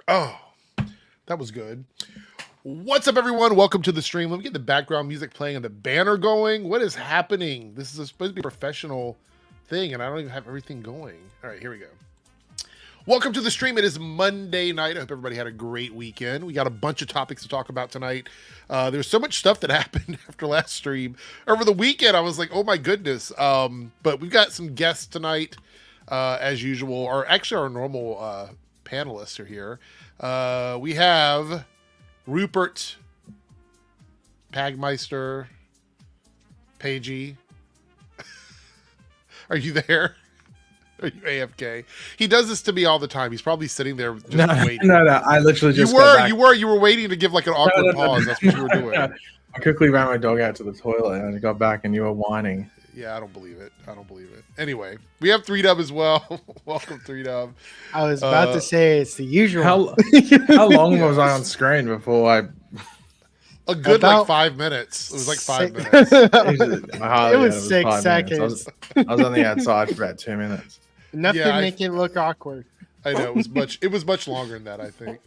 Oh, that was good. What's up, everyone? Welcome to the stream. Let me get the background music playing and the banner going. What is happening? This is supposed to be a professional thing, and I don't even have everything going. All right, here we go. Welcome to the stream. It is Monday night. I hope everybody had a great weekend. We got a bunch of topics to talk about tonight. There's so much stuff that happened after last stream. Over the weekend, I was like, oh my goodness. But we've got some guests tonight, as usual. Or actually, our normal panelists are here. We have Rupert, Pagmeister, Pagey. Are you there? Are you AFK? He does this to me all the time. He's probably sitting there just waiting. No. I literally just you were waiting to give like an awkward pause. That's what you were doing. I quickly ran my dog out to the toilet and I got back and you were whining. Yeah, I don't believe it. Anyway, we have 3Dub as well. Welcome, 3Dub. I was about to say it's the usual. How long was I on screen before I? A good like 5 minutes. It was like 5 minutes. It was 6 seconds. I was on the outside for about 2 minutes. Enough to make it look awkward. I know it was much longer than that, I think.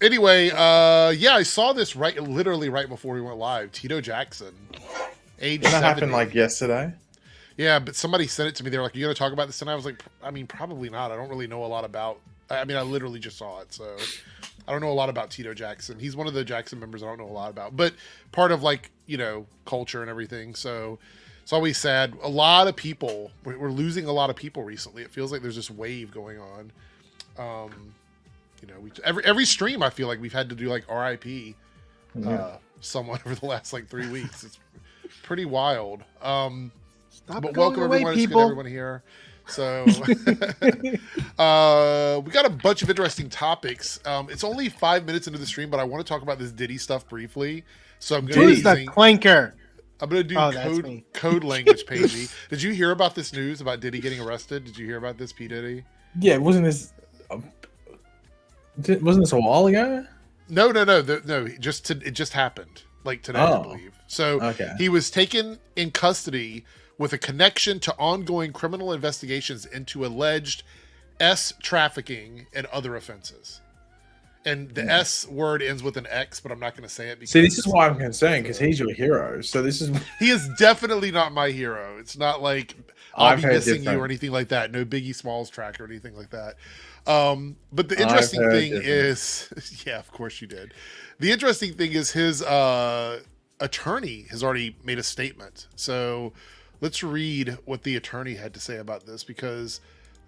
Anyway, I saw this literally right before we went live. Tito Jackson, age 70. That happened like yesterday. Yeah, but somebody sent it to me. They were like, "You gonna talk about this?" And I was like, "I mean, probably not. I don't really know a lot about. I mean, I literally just saw it, so I don't know a lot about Tito Jackson. He's one of the Jackson members I don't know a lot about, but part of like culture and everything. So it's always sad. A lot of people. We're losing a lot of people recently. It feels like there's this wave going on. Every stream I feel like we've had to do like RIP someone over the last like 3 weeks. It's pretty wild. But welcome everyone. It's good everyone here. So we got a bunch of interesting topics. It's only 5 minutes into the stream, but I want to talk about this Diddy stuff briefly. So I'm going to Who's the clanker? I'm going to do code language, Pagey. Did you hear about this news about Diddy getting arrested? Did you hear about this, P. Diddy? Yeah, wasn't this a while ago? No. It just happened like today, I believe. So He was taken in custody with a connection to ongoing criminal investigations into alleged S trafficking and other offenses. And the S word ends with an X, but I'm not going to say it. Because this is why I'm concerned, because he's your hero. So he is definitely not my hero. It's not like I'll be missing you or anything like that. No Biggie Smalls track or anything like that. But the interesting thing is, yeah, of course you did. The interesting thing is his attorney has already made a statement. So let's read what the attorney had to say about this, because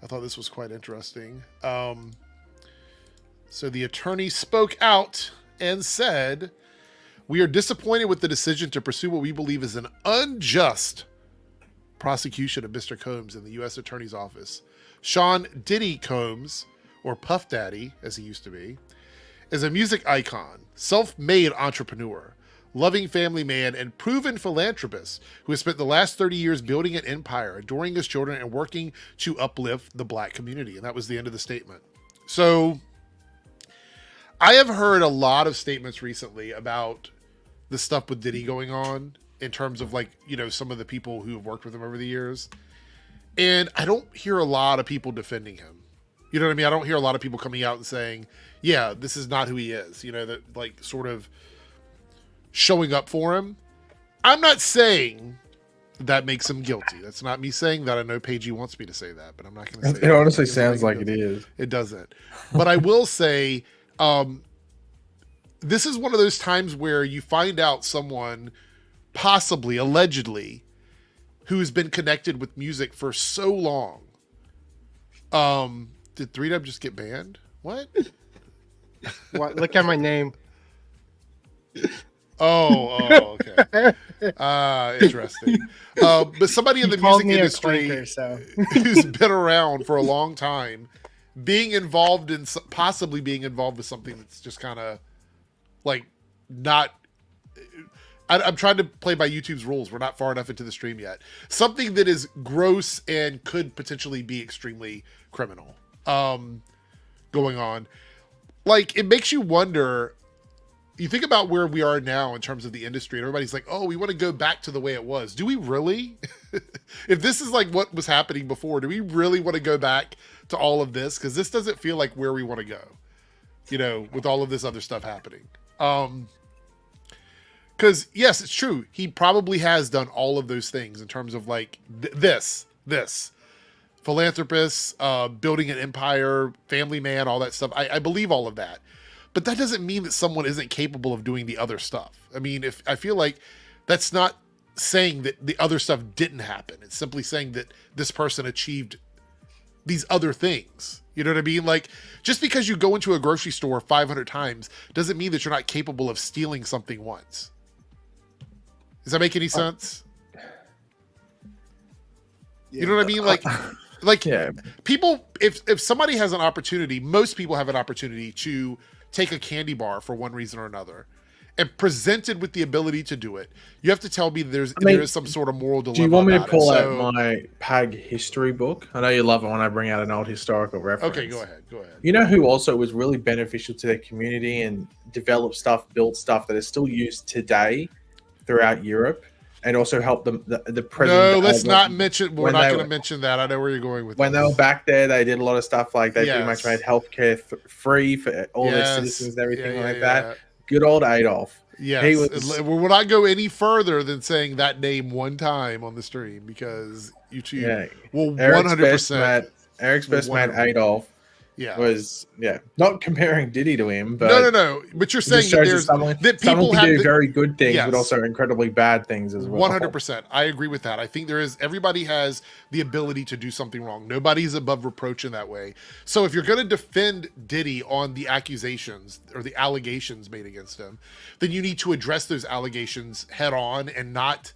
I thought this was quite interesting. So the attorney spoke out and said, "We are disappointed with the decision to pursue what we believe is an unjust prosecution of Mr. Combs in the U.S. Attorney's Office. Sean Diddy Combs, or Puff Daddy, as he used to be, is a music icon, self-made entrepreneur, loving family man, and proven philanthropist who has spent the last 30 years building an empire, adoring his children, and working to uplift the Black community." And that was the end of the statement. So I have heard a lot of statements recently about the stuff with Diddy going on in terms of like, some of the people who have worked with him over the years. And I don't hear a lot of people defending him. You know what I mean? I don't hear a lot of people coming out and saying, yeah, this is not who he is, that like sort of showing up for him. I'm not saying that makes him guilty. That's not me saying that. I know Pagey wants me to say that, but I'm not going to say it. It honestly sounds like it is. It doesn't. But I will say, this is one of those times where you find out someone possibly, allegedly, who's been connected with music for so long. Did 3Dub just get banned? What? What? Look at my name. Oh, okay. Interesting. But somebody in the music industry who's been around for a long time, possibly being involved with something that's just kind of like not. I'm trying to play by YouTube's rules. We're not far enough into the stream yet. Something that is gross and could potentially be extremely criminal going on. Like, it makes you wonder. You think about where we are now in terms of the industry, and everybody's like, oh, we want to go back to the way it was. Do we really? If this is like what was happening before, do we really want to go back to all of this, because this doesn't feel like where we want to go, with all of this other stuff happening. Because yes, it's true. He probably has done all of those things in terms of like this philanthropist, building an empire, family man, all that stuff. I believe all of that, but that doesn't mean that someone isn't capable of doing the other stuff. I mean, if I feel like that's not saying that the other stuff didn't happen. It's simply saying that this person achieved these other things. You know what I mean? Like, just because you go into a grocery store 500 times doesn't mean that you're not capable of stealing something once. Does that make any sense? You know what I mean? Like yeah. People, if somebody has an opportunity, most people have an opportunity to take a candy bar for one reason or another, and presented with the ability to do it, you have to tell me there is some sort of moral dilemma. Do you want me to pull out my PAG history book? I know you love it when I bring out an old historical reference. Okay, go ahead. You know who also was really beneficial to their community and developed stuff, built stuff that is still used today throughout Europe, and also helped them the president. No, let's not mention. We're not going to mention that. I know where you're going with. When this. They were back there, they did a lot of stuff like they Yes. pretty much made healthcare free for all their citizens and everything like that. Good old Adolf. Yes, we will not go any further than saying that name one time on the stream, because YouTube will 100%. Eric's best man Adolf was not comparing Diddy to him, but no. But you're saying that people can do have very good things, but also incredibly bad things as well. 100%. I agree with that. I think everybody has the ability to do something wrong. Nobody's above reproach in that way. So if you're going to defend Diddy on the accusations or the allegations made against him, then you need to address those allegations head on and not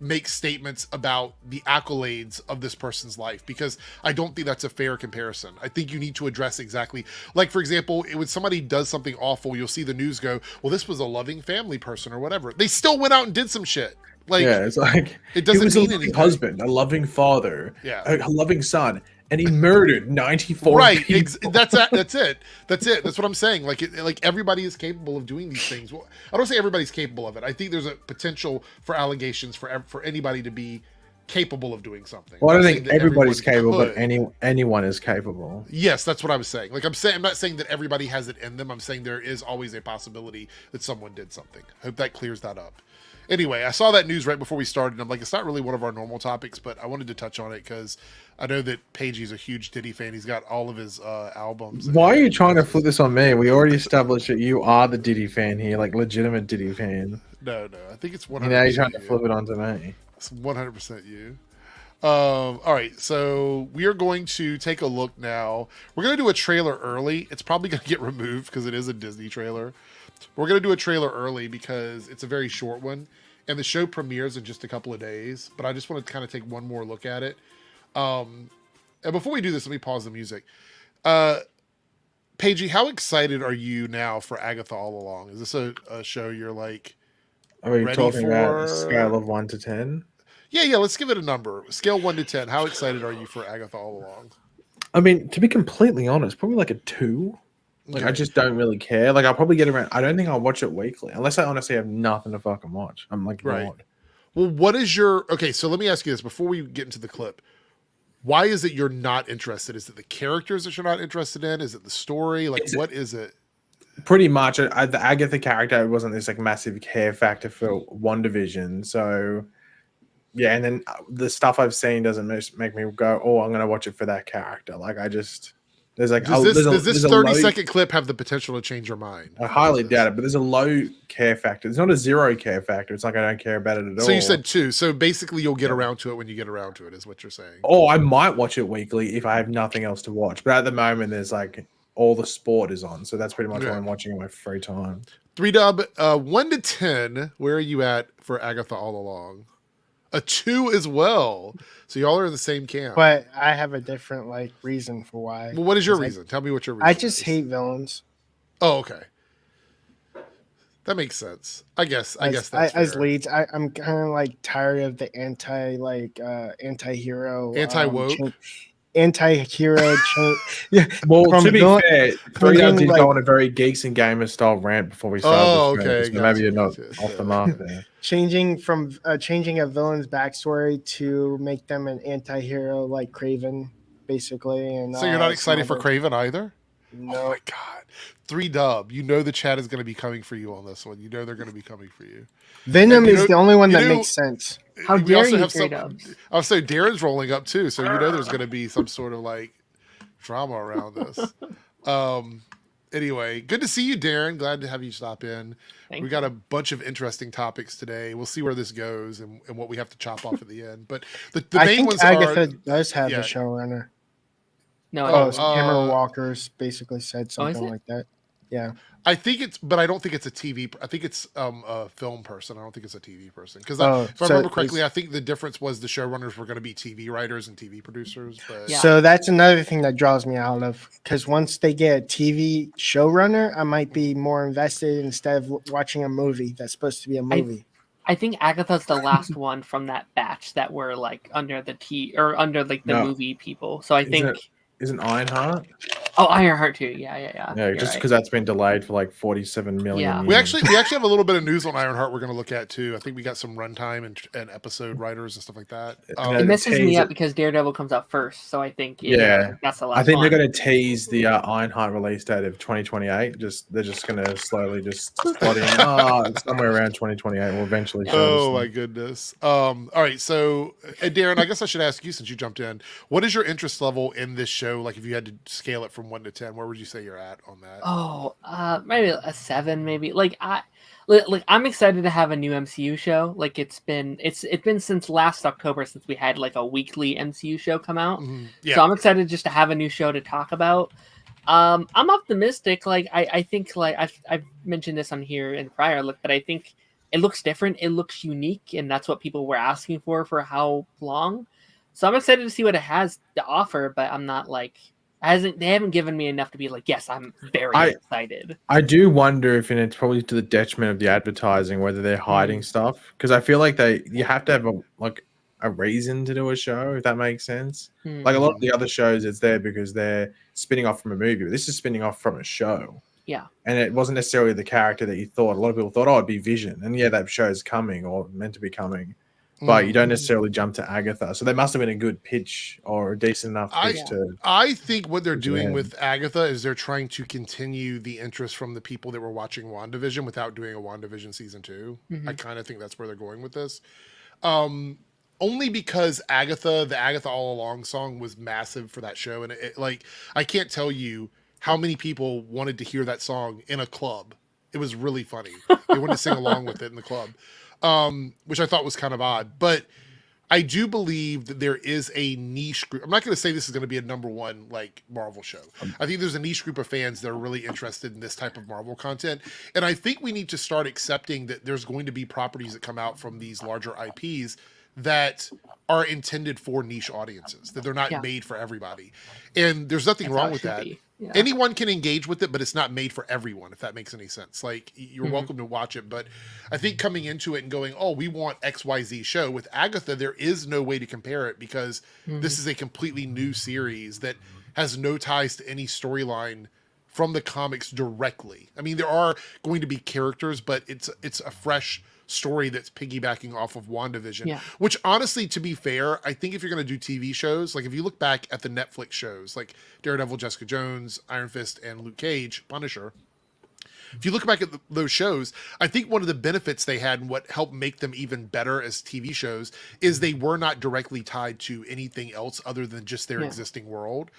make statements about the accolades of this person's life, because I don't think that's a fair comparison. I think you need to address exactly, like, for example, when somebody does something awful, you'll see the news go, well, this was a loving family person or whatever. They still went out and did some shit. Like, it's like it doesn't he was mean a anything. Husband, a loving father, a loving son, and he murdered 94 people. That's it. That's what I'm saying. Like everybody is capable of doing these things. Well, I don't say everybody's capable of it. I think there's a potential for allegations for anybody to be capable of doing something. Well, I don't think everybody's capable, but anyone is capable. Yes, that's what I was saying. I'm not saying that everybody has it in them. I'm saying there is always a possibility that someone did something. I hope that clears that up. Anyway, I saw that news right before we started, and I'm like, it's not really one of our normal topics, but I wanted to touch on it because I know that Pagey's a huge Diddy fan. He's got all of his albums. Why are you trying to flip this on me? We already established that you are the Diddy fan here, like legitimate Diddy fan. No, I think it's 100%. Now you're trying to flip it onto me. It's 100% you. All right, so we are going to take a look now. We're going to do a trailer early. It's probably going to get removed because it is a Disney trailer. We're going to do a trailer early because it's a very short one, and the show premieres in just a couple of days, but I just want to kind of take one more look at it. And before we do this, let me pause the music. Pagey, how excited are you now for Agatha All Along? Is this a show you're like Are we talking about a scale of 1 to 10? Yeah, let's give it a number. Scale 1 to 10. How excited are you for Agatha All Along? I mean, to be completely honest, probably like a 2. Like, I just don't really care. Like, I'll probably get around. I don't think I'll watch it weekly unless I honestly have nothing to fucking watch. I'm like, right. God. Well, what is your... Okay, so let me ask you this before we get into the clip. Why is it you're not interested? Is it the characters that you're not interested in? Is it the story? Like, what is it? Pretty much. The Agatha character wasn't this, like, massive care factor for WandaVision. So, yeah, and then the stuff I've seen doesn't make me go, oh, I'm going to watch it for that character. Like, I just... There's like does this 30-second clip have the potential to change your mind? I highly doubt it, but there's a low care factor. It's not a 0 care factor. It's like I don't care about it at all. So you said 2. So basically you'll get around to it when you get around to it is what you're saying. Oh, I might watch it weekly if I have nothing else to watch. But at the moment, there's like all the sport is on. So that's pretty much what I'm watching in my free time. 3-dub, 1 to 10, where are you at for Agatha All Along? A 2 as well. So y'all are in the same camp. But I have a different reason for why. Well, what is your reason? Tell me what your reason I just hate villains. Oh, okay. That makes sense. I guess that's fair. As leads, I'm kind of tired of the anti-hero anti-woke. Anti-hero yeah. Well, to be fair, 3-dub did go on a very geeks and gamers style rant before we started. Okay. So maybe you're not off the mark there. Changing a villain's backstory to make them an anti-hero like Craven basically. And So you're not excited for Snyder. Craven either? No. Oh my god. 3-dub. You know the chat is going to be coming for you on this one. You know they're going to be coming for you. Venom And is the only one that know- makes sense. How we dare also you, have Three some. Dubs? Oh, so Darren's rolling up too. So you know there's going to be some sort of like drama around this. Anyway, good to see you, Darren. Glad to have you stop in. Thank We you. got a bunch of interesting topics today. We'll see where this goes and what we have to chop off at the end. But the I main think ones Agatha are. does have yeah. a showrunner. No, Oh, I don't. Hammer Walker's basically said Oh, is something it? like that. Yeah. I think it's, but I don't think it's a TV. I think it's a film person. I don't think it's a TV person. Because Oh, if I so remember correctly, it's- I think the difference was the showrunners were going to be TV writers and TV producers. But Yeah. So that's another thing that draws me out of, because once they get a TV showrunner, I might be more invested instead of watching a movie that's supposed to be a movie. I think Agatha's the last one from that batch that were like under the under like the No. movie people. So I think Isn't Ironheart? Ironheart too. Yeah. Yeah, You're just right. because that's been delayed for like 47 million Yeah. years. we actually have a little bit of news on Ironheart we're going to look at too. I think we got some runtime and episode writers and stuff like that. Yeah, It messes me tease up it. because Daredevil comes out first, so I think Yeah. that's the last. I think one. they're going to tease the Ironheart release date of 2028. They're just going to slowly just slot in. It's somewhere around 2028. We'll eventually show Oh us my goodness. All right. So Darren, I guess I should ask you since you jumped in, what is your interest level in this show? Like if you had to scale it from 1 to 10, where would you say you're at on that? Oh, maybe a 7, maybe. I'm excited to have a new MCU show. Like it's been since last October since we had like a weekly MCU show come out. Mhm. Yeah. So I'm excited just to have a new show to talk about. I'm optimistic. Like I think like I've mentioned this on here in prior look, but I think it looks different. It looks unique, and that's what people were asking for how long. So I'm excited to see what it has to offer, but I'm not like they haven't given me enough to be like, yes, I'm very excited. I do wonder if, and it's probably to the detriment of the advertising, whether they're hiding stuff, because I feel like you have to have a reason to do a show, if that makes sense. Like a lot of the other shows, it's there because they're spinning off from a movie, but this is spinning off from a show. Yeah. And it wasn't necessarily the character that you thought. A lot of people thought, it'd be Vision, and yeah, that show's coming or meant to be coming. But you don't necessarily jump to Agatha. So there must have been a good pitch or a decent enough pitch to. I think what they're doing ahead. with Agatha is they're trying to continue the interest from the people that were watching WandaVision without doing a WandaVision season 2. I kind of think that's where they're going with this. Only because the Agatha All Along song was massive for that show. And it like, I can't tell you how many people wanted to hear that song in a club. It was really funny. They wanted to sing along with it in the club. Which I thought was kind of odd, but I do believe that there is a niche group. I'm not going to say this is going to be a number one like Marvel show. I think there's a niche group of fans that are really interested in this type of Marvel content. And I think we need to start accepting that there's going to be properties that come out from these larger IPs that are intended for niche audiences, that they're not made for everybody. And there's nothing That's wrong how it with should that. be. Yeah. Anyone can engage with it, but it's not made for everyone, if that makes any sense. Like, you're welcome to watch it, but I think coming into it and going, oh, we want XYZ show. With Agatha, there is no way to compare it because this is a completely new series that has no ties to any storyline from the comics directly. I mean, there are going to be characters, but it's a fresh story that's piggybacking off of WandaVision, which honestly, to be fair, I think if you're going to do TV shows, like if you look back at the Netflix shows, like Daredevil, Jessica Jones, Iron Fist, and Luke Cage, Punisher, if you look back at those shows, I think one of the benefits they had and what helped make them even better as TV shows is they were not directly tied to anything else other than just their existing world.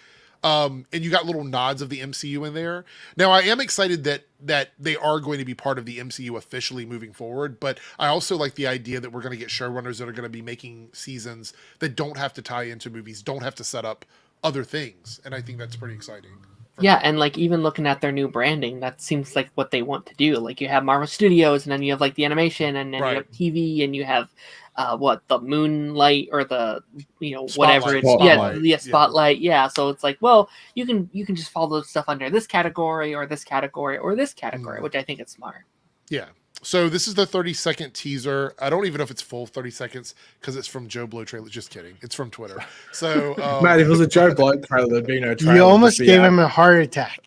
And you got little nods of the MCU in there. Now, I am excited that they are going to be part of the MCU officially moving forward, but I also like the idea that we're going to get showrunners that are going to be making seasons that don't have to tie into movies, don't have to set up other things. And I think that's pretty exciting. Yeah, and like even looking at their new branding, that seems like what they want to do. Like you have Marvel Studios, and then you have like the animation, and then you have TV, and you have the Moonlight or the whatever it's Spotlight. Yeah, so it's like, well, you can just follow stuff under this category or this category or this category, which I think is smart. Yeah. So this is the 30-second teaser. I don't even know if it's full 30 seconds because it's from Joe Blow trailer. Just kidding. It's from Twitter. So Matt, if it was a Joe Blow trailer, there'd be no trailer. You almost gave him a heart attack.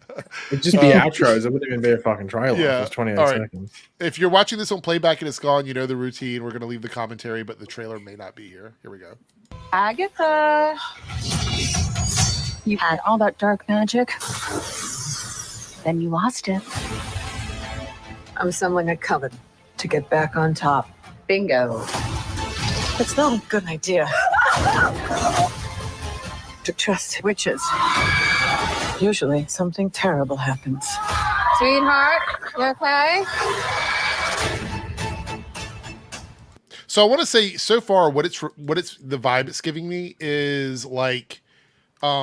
It'd just be outros. It wouldn't even be a fucking trailer. Yeah. It was 28 seconds. If you're watching this on playback and it's gone, you know the routine. We're going to leave the commentary, but the trailer may not be here. Here we go. Agatha. You had all that dark magic, then you lost it. I'm assembling a coven to get back on top. Bingo. It's not a good idea to trust witches. Usually something terrible happens. Sweetheart, you okay? So I want to say, so far, what it's the vibe it's giving me is like, what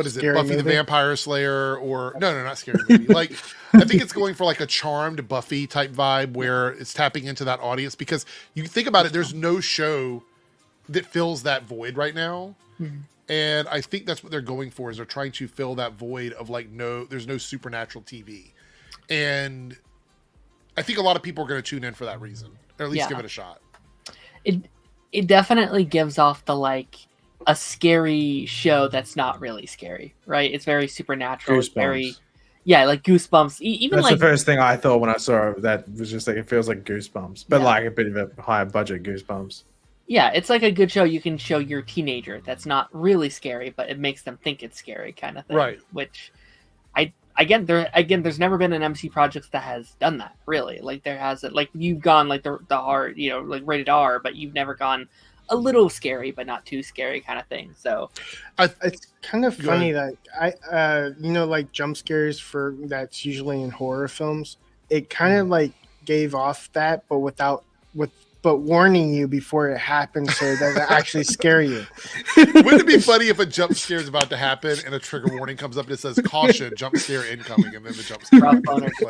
is it? Scary Buffy the movie? Vampire Slayer, or no, not scary movie. Like, I think it's going for like a Charmed Buffy type vibe where it's tapping into that audience, because you think about it, there's no show that fills that void right now. And I think that's what they're going for, is they're trying to fill that void of like, there's no supernatural TV. And I think a lot of people are going to tune in for that reason, or at least give it a shot. It definitely gives off the like a scary show that's not really scary, right? It's very supernatural. It's very, like Goosebumps. Even that's like the first thing I thought when I saw it. That was just like, it feels like Goosebumps, but like a bit of a higher budget Goosebumps. Yeah, it's like a good show you can show your teenager that's not really scary, but it makes them think it's scary, kind of thing. Right. Which there's never been an MC project that has done that, really. Like, there hasn't, like, you've gone like the hard, like rated R, but you've never gone a little scary but not too scary kind of thing. So it's kind of funny that like jump scares that's usually in horror films. It kind of like gave off that, but warning you before it happens, so it doesn't actually scare you. Wouldn't it be funny if a jump scare is about to happen and a trigger warning comes up and it says "caution, jump scare incoming," and then the jump scare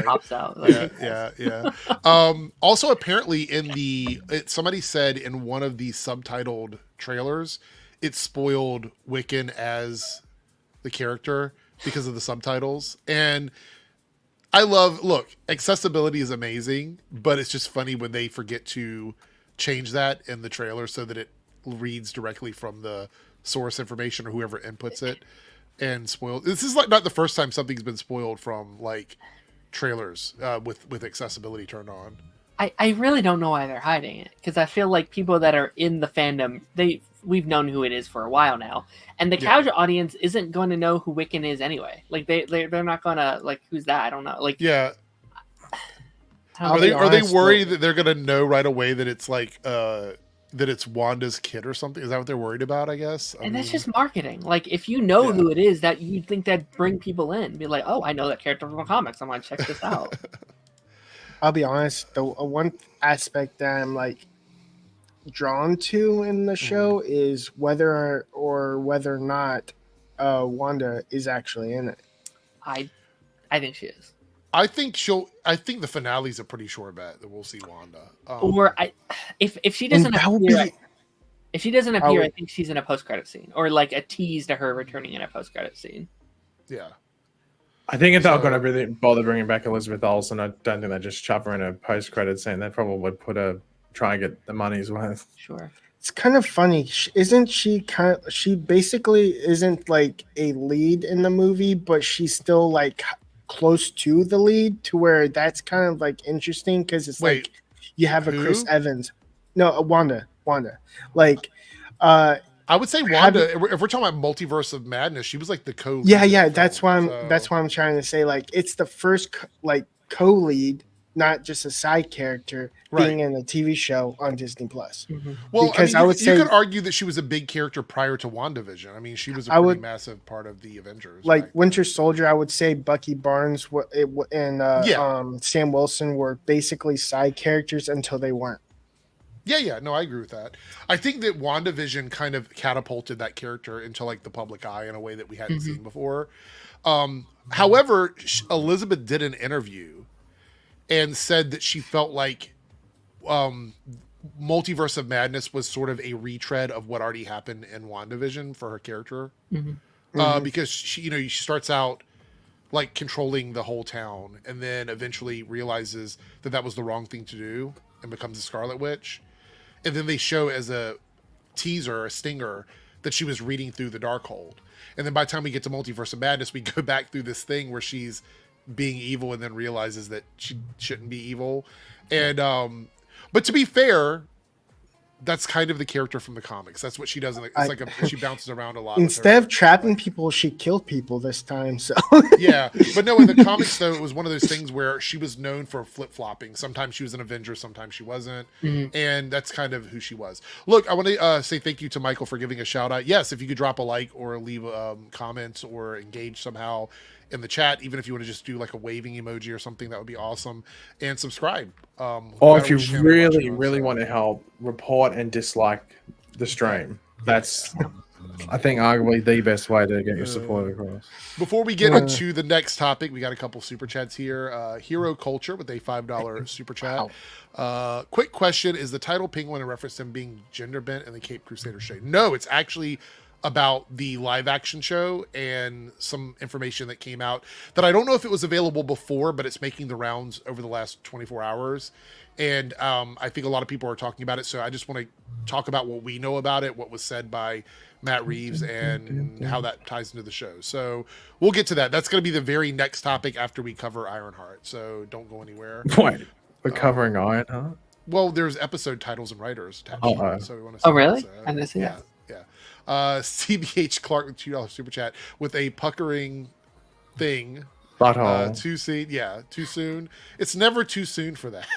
pops out. Yeah. Also, apparently, somebody said in one of the subtitled trailers, it spoiled Wiccan as the character because of the subtitles. And look, accessibility is amazing, but it's just funny when they forget to change that in the trailer so that it reads directly from the source information or whoever inputs it and spoiled. This is like not the first time something's been spoiled from like trailers with accessibility turned on. I really don't know why they're hiding it, because I feel like people that are in the fandom, we've known who it is for a while now, and the casual audience isn't going to know who Wiccan is anyway. Like they're not gonna like, who's that? I don't know. Like, are they worried that they're gonna know right away that it's like that it's Wanda's kid or something? Is that what they're worried about? I guess. I mean, that's just marketing. Like, if you know who it is, that you'd think that'd bring people in, be like, oh, I know that character from the comics, I'm gonna check this out. I'll be honest, the one aspect that I'm like drawn to in the show is whether or not Wanda is actually in it. I think she is. I think the finale's a pretty sure bet that we'll see Wanda. If she doesn't appear, I think she's in a post-credit scene, or like a tease to her returning in a post-credit scene. Yeah. I think if they're going to really bother bringing back Elizabeth Olsen, I don't think they just shove her in a post-credit scene. They probably would try and get the money's worth. Sure. It's kind of funny, isn't she? She basically isn't like a lead in the movie, but she's still like close to the lead, to where that's kind of like interesting, because it's like you have a Chris Evans, Wanda, like. I would say Wanda. If we're talking about Multiverse of Madness, she was like the co-lead. Yeah. That's why I'm trying to say, like, it's the first like co-lead, not just a side character being in a TV show on Disney Plus. Mm-hmm. Well, because I would say you could argue that she was a big character prior to WandaVision. I mean, she was a pretty massive part of the Avengers. Like Winter Soldier, I would say Bucky Barnes and Sam Wilson were basically side characters until they weren't. Yeah, no, I agree with that. I think that WandaVision kind of catapulted that character into like the public eye in a way that we hadn't seen before. However, Elizabeth did an interview and said that she felt like Multiverse of Madness was sort of a retread of what already happened in WandaVision for her character. Because she starts out like controlling the whole town, and then eventually realizes that was the wrong thing to do and becomes a Scarlet Witch. And then they show as a teaser, a stinger, that she was reading through the Darkhold. And then by the time we get to Multiverse of Madness, we go back through this thing where she's being evil and then realizes that she shouldn't be evil. And but to be fair, that's kind of the character from the comics. That's what she does. It's like she bounces around a lot. Instead with of trapping people, she killed people this time. So yeah, but no, in the comics though, it was one of those things where she was known for flip flopping. Sometimes she was an Avenger, sometimes she wasn't, and that's kind of who she was. Look, I want to say thank you to Michael for giving a shout out. Yes, if you could drop a like or leave comments or engage somehow in the chat, even if you want to just do like a waving emoji or something, that would be awesome. And subscribe. Or if you really want to help, report and dislike the stream. That's, I think, arguably the best way to get your support across. Before we get into the next topic, we got a couple super chats here. Hero Culture with a $5 super chat. Quick question: is the title Penguin a reference to him being gender bent in the Cape Crusader show? No, it's actually about the live action show and some information that came out that I don't know if it was available before, but it's making the rounds over the last 24 hours. And I think a lot of people are talking about it. So I just want to talk about what we know about it, what was said by Matt Reeves, and how that ties into the show. So we'll get to that. That's going to be the very next topic after we cover Ironheart. So don't go anywhere. Wait, we're covering Ironheart? Well, there's episode titles and writers attached to it. So we want to oh, really? I didn't see that. Yeah. CBH Clark with $2 super chat with a puckering thing. Butthole. Too soon. Yeah, too soon. It's never too soon for that.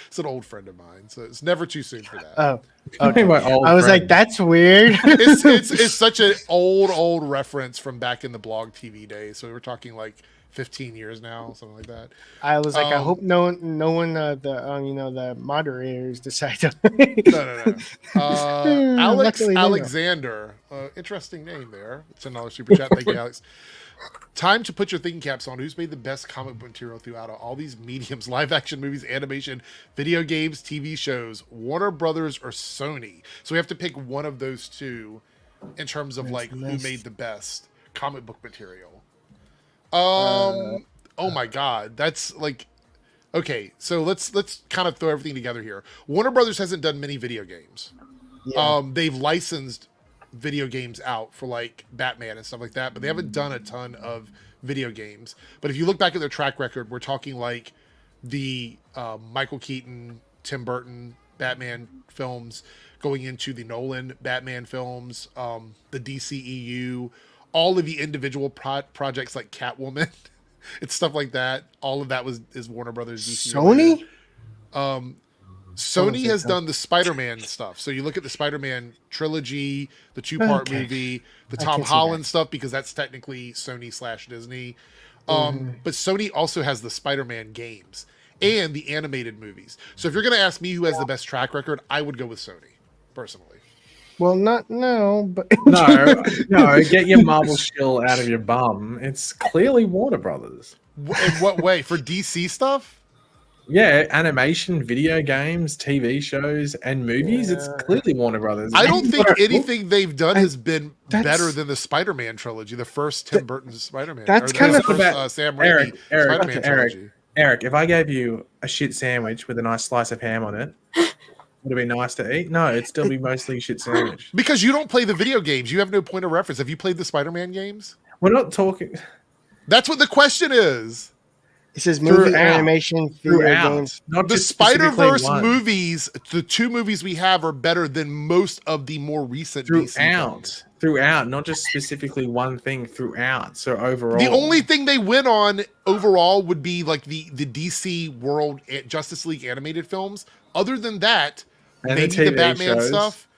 It's an old friend of mine, so it's never too soon for that. Oh, okay. I was like, that's weird. it's such an old reference from back in the blog TV days. So we're talking like 15 years now, something like that. I was like, I hope no one, the moderators decide to. No. Alex Alexander, interesting name there. It's another super chat. Thank you, Alex. Time to put your thinking caps on. Who's made the best comic book material throughout all these mediums? Live action movies, animation, video games, TV shows, Warner Brothers or Sony? So we have to pick one of those two in terms of like who made the best comic book material. Oh my God, that's like, okay. So let's kind of throw everything together here. Warner Brothers hasn't done many video games. Yeah. They've licensed video games out for like Batman and stuff like that, but they haven't done a ton of video games. But if you look back at their track record, we're talking like the Michael Keaton, Tim Burton Batman films, going into the Nolan Batman films, the DCEU, all of the individual projects like Catwoman. It's stuff like that. All of that is Warner Brothers. DC Sony? Sony has done the Spider-Man stuff. So you look at the Spider-Man trilogy, the two-part movie, the Tom Holland stuff, because that's technically Sony/Disney. But Sony also has the Spider-Man games and the animated movies. So if you're going to ask me who has the best track record, I would go with Sony, personally. Well, but no, get your Marvel shill out of your bum. It's clearly Warner Brothers. In what way? For DC stuff? Yeah, animation, video games, TV shows, and movies. It's clearly Warner Brothers. I don't think anything they've done has been better than the Spider-Man trilogy, the first Tim Burton Spider-Man. That's kind of first, Sam Raimi Spider-Man trilogy. Eric, if I gave you a shit sandwich with a nice slice of ham on it, would it be nice to eat? No, it'd still be mostly shit sandwich. Because you don't play the video games. You have no point of reference. Have you played the Spider-Man games? We're not talking. That's what the question is. It says movie, animation, video games. Not the Spider-Verse movies, the two movies we have are better than most of the more recent DC films. Throughout, not just specifically one thing, throughout. So overall. The only thing they win on overall would be like the DC World Justice League animated films. Other than that, and maybe the Batman stuff.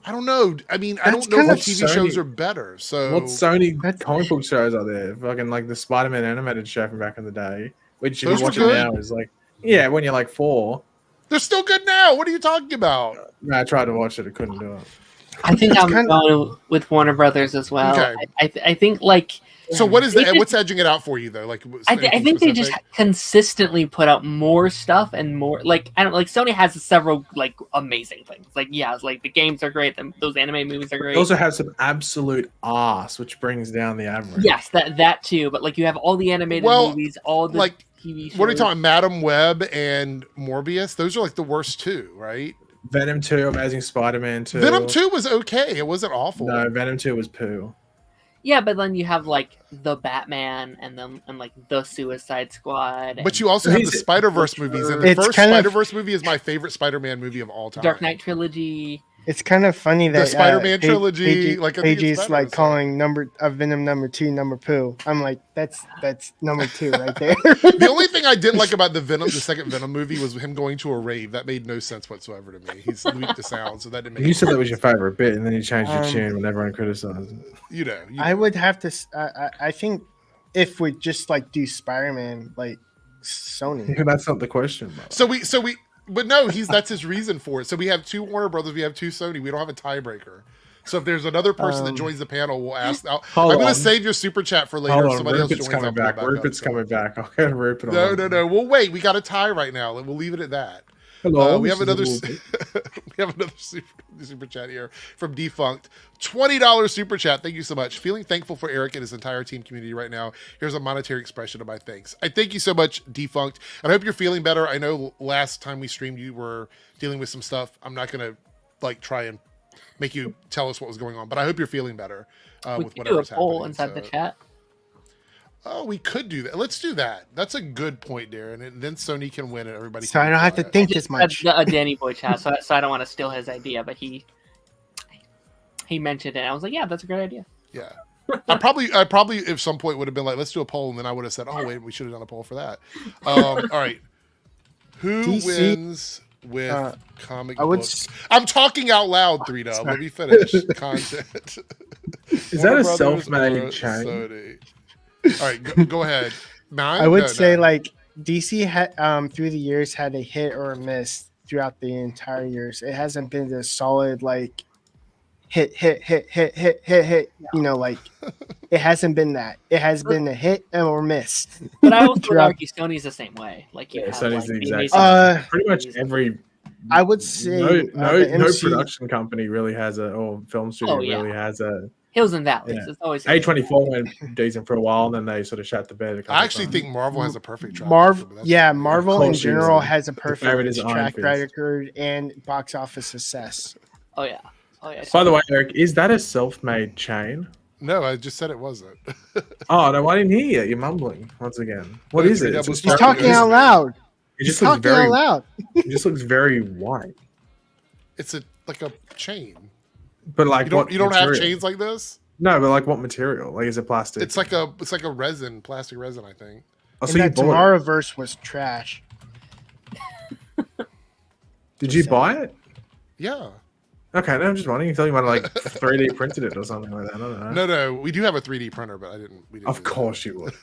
I don't know. I mean, I don't know if TV shows are better. So what Sony comic book shows are there? Fucking like the Spider-Man animated show from back in the day, which if you watch it now is like, yeah, when you're like 4. They're still good now. What are you talking about? I tried to watch it. I couldn't do it. I think I'm going with Warner Brothers as well. Okay. I think like. So what's edging it out for you though? Like I think they just consistently put out more stuff and more like Sony has several like amazing things. Like like the games are great, those anime movies are great. They also have some absolute arse, which brings down the average. Yes, that too. But like you have all the animated movies, all the like TV shows. What are you talking? Madam Web and Morbius. Those are like the worst two, right? Venom 2, Amazing Spider-Man 2. Venom 2 was okay. It wasn't awful. No, Venom 2 was poo. Yeah, but then you have like the Batman and like the Suicide Squad. But and you also have the He's- Spider-Verse movies, and the It's first kind of- Spider-Verse movie is my favorite Spider-Man movie of all time. Dark Knight trilogy. It's kind of funny that Spider-Man trilogy, like, I think it's Paige's better, like so. calling Venom number 2 number poo. I'm like, that's number 2 right there. The only thing I didn't like about the second Venom movie was him going to a rave. That made no sense whatsoever to me. He's weak to sound, so that didn't make You said sense. that was your favorite bit, and then you changed your Um, tune when everyone criticized it. You know. I would have to. I think if we just like do Spider-Man, like Sony. That's not the question, bro. But no, that's his reason for it. So we have 2 Warner Brothers, we have 2 Sony. We don't have a tiebreaker. So if there's another person that joins the panel, we'll ask. I'm going to save your super chat for later. Hold If on, somebody Rupert's else joins, coming I'll pull it back. back Rupert's up, coming back. I'll get Rupert on. No. We'll wait. We got a tie right now. We'll leave it at that. Hello, We this have is a another. little bit- We have another super chat here from Defunct. $20 super chat. Thank you so much. Feeling thankful for Eric and his entire team community right now. Here's a monetary expression of my thanks. I thank you so much, Defunct. And I hope you're feeling better. I know last time we streamed, you were dealing with some stuff. I'm not going to like try and make you tell us what was going on, but I hope you're feeling better We with could do a whatever's poll happening. inside the chat. Oh, we could do that. Let's do that. That's a good point, Darren. And then Sony can win and everybody So can I don't have to quiet. think as much. That's a Danny Boy chat, so I don't want to steal his idea, but he mentioned it. And I was like, yeah, that's a great idea. Yeah. I probably at some point would have been like, let's do a poll, and then I would have said, oh wait, we should have done a poll for that. All right. Who DC wins with comic I would books? I'm talking out loud, 3-Dub. Let me finish. Content. Is that Warner a Brothers self-made or chain? Sony? All right, go ahead. Mine? I would No, say no. like DC had through the years had a hit or a miss throughout the entire years. It hasn't been a solid like hit. You know, like it hasn't been that. It has been a hit or miss. But I also would Throughout- argue Sony's the same way. Like you Yeah, have Sony's like, the the exact Amazing- same. Pretty much every. I would say no the MC production company really has or film studio Oh, yeah. really has a. Hills and Valleys. Yeah. It's always A24 went decent for a while, and then they sort of shut the bed. I actually think Marvel has a perfect track. Marvel, record, but that's yeah, okay. Marvel Of in course you general would. has a favorite perfect is Iron track Fist. record and box office success. Oh yeah. By the way, Eric, is that a self-made chain? No, I just said it wasn't. Oh no, I didn't hear you. You're mumbling once again. What is it? That It's was just He's Marvel talking is- out loud. It He's just looks talking out very. loud. It just looks very white. It's like a chain. But like, You don't what have material? chains like this? No, but like, what material? Like, is it plastic? It's like a resin, plastic resin, I think. Oh, And so you that bought it. Tomorrowverse was trash. Did you buy it? Yeah. Okay, no, I'm just wondering. You thought you might have like 3D printed it or something like that. I don't know. No, we do have a 3D printer, but we didn't Of do that. course you would.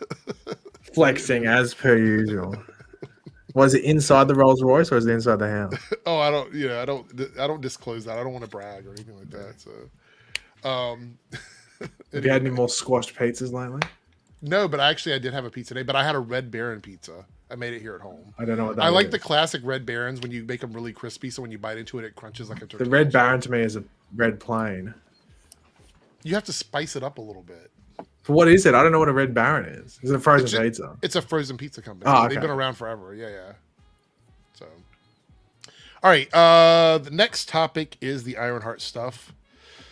Flexing as per usual. Was it inside the Rolls Royce or is it inside the house? Oh, I don't disclose that. I don't want to brag or anything like that. So, Have you had any more squashed pizzas lately? no, but I did have a pizza today, but I had a Red Baron pizza. I made it here at home. I don't know what that I like is. the classic Red Barons when you make them really crispy, so when you bite into it, it crunches like a tortilla. The Red Baron to me is a red plain. You have to spice it up a little bit. So what is it? I don't know what a Red Baron is. Is it a frozen It's ju- pizza? It's a frozen pizza company. Oh, okay. They've been around forever. Yeah. So, all right. The next topic is the Ironheart stuff.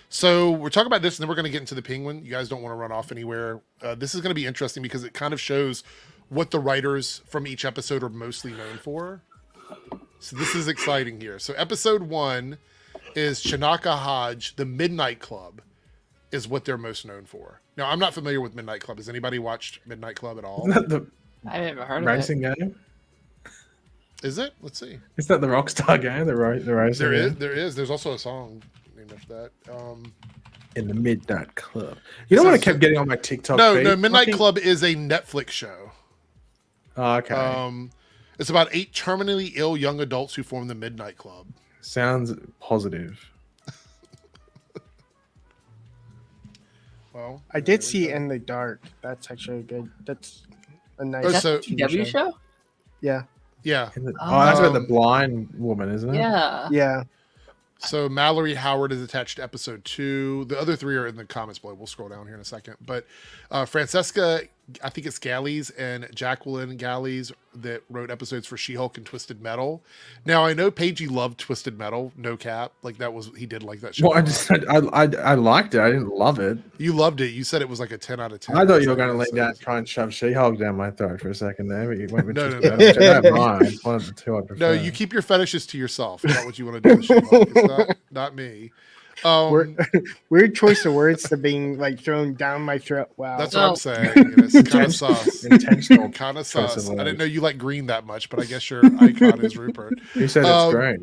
So we're talking about this, and then we're going to get into the Penguin. You guys don't want to run off anywhere. This is going to be interesting because it kind of shows what the writers from each episode are mostly known for. So this is exciting here. So episode 1 is Chinaka Hodge, the Midnight Club, is what they're most known for. Now, I'm not familiar with Midnight Club. Has anybody watched Midnight Club at all? Isn't that the I haven't heard of it. racing game? Is it? Let's see. Is that the Rockstar game? The racing game? There is. There's also a song named after that. In the Midnight Club. You know what I kept getting on my TikTok feed? No, Midnight Fucking- Club is a Netflix show. Oh, okay. It's about 8 terminally ill young adults who form the Midnight Club. Sounds positive. Well, I did see In the Dark. That's actually good. That's a nice. Oh, That's so- a TW show? Yeah, yeah. Oh, that's about the Um, blind woman, isn't it? Yeah. yeah. So Mallory Howard is attached to episode 2. The other 3 are in the comments below. We'll scroll down here in a second. But Francesca I think it's Gallies and Jacqueline Gallies that wrote episodes for She-Hulk and Twisted Metal. Now I know Paigey loved Twisted Metal, no cap. Like he did like that show. Well, I liked it. I didn't love it. You loved it. You said it was like a 10 out of 10. I thought you were going to lean down, try and shove She-Hulk down my throat for a second there, but you went with No. Twisted Metal. Mine. It's one of the two I prefer. No, you keep your fetishes to yourself. Not what you want to do with She-Hulk. It's not me. Weird choice of words to being like thrown down my throat. Wow. That's what I'm saying. It's kind of sus. Intentional. Kind of choice sus. of I didn't words. know you like green that much, but I guess your icon is Rupert. You said it's great.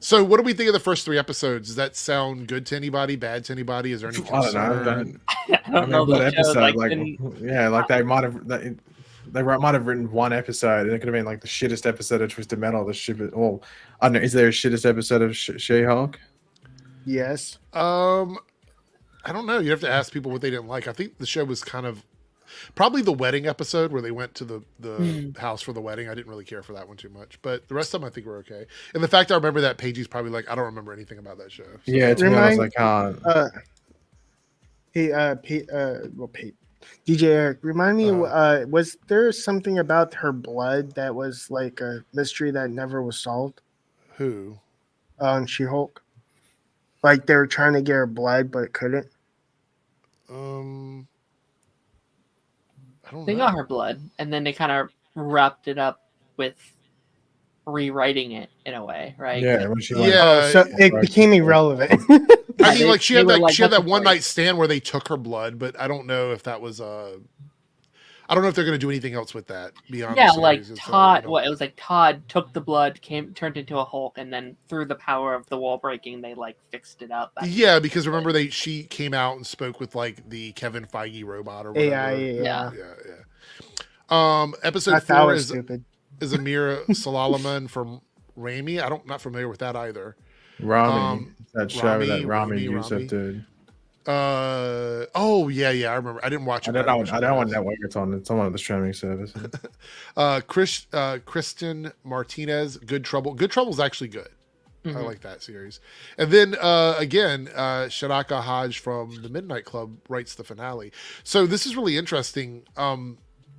So, what do we think of the first 3 episodes? Does that sound good to anybody? Bad to anybody? Is there any I don't know. concern? I don't know. what The show, episode? like, They might have. They might have written one episode, and it could have been like the shittest episode of Twisted Metal. I don't know. Is there a shittest episode of She-Hulk? Yes. I don't know. You have to ask people what they didn't like. I think the show was kind of probably the wedding episode where they went to the house for the wedding. I didn't really care for that one too much, but the rest of them I think were okay. And the fact I remember that Paigey's probably like, I don't remember anything about that show. So. Yeah, to me, I was like, Pete. DJ Eric, remind me, was there something about her blood that was like a mystery that never was solved? Who? On She-Hulk? Like they were trying to get her blood, but couldn't? I don't They know. got her blood, and then they kind of wrapped it up with rewriting it in a way, right? yeah, when she So it became irrelevant. I mean, like she had they were that like, she had "What's that the one point?" night stand where they took her blood, but I don't know if that was I don't know if they're going to do anything else with that beyond. Yeah, the like series, so, Todd. you know. What it was like, Todd took the blood, turned into a Hulk, and then through the power of the wall breaking, they like fixed it up. Yeah, because remember she came out and spoke with like the Kevin Feige robot or whatever. AI, Yeah. Episode I thought 4 was stupid. is Amira Salalaman from Raimi. I'm not familiar with that either. Rami, that show Rami, that Rami Rami, Youssef Rami. dude. Oh yeah, I remember. I didn't watch it. I don't know what network it's on. It's on one of the streaming services. Kristen Martinez, Good Trouble. Good Trouble is actually good. Mhm. I like that series. And then again, Sharaka Hodge from the Midnight Club writes the finale. So this is really interesting.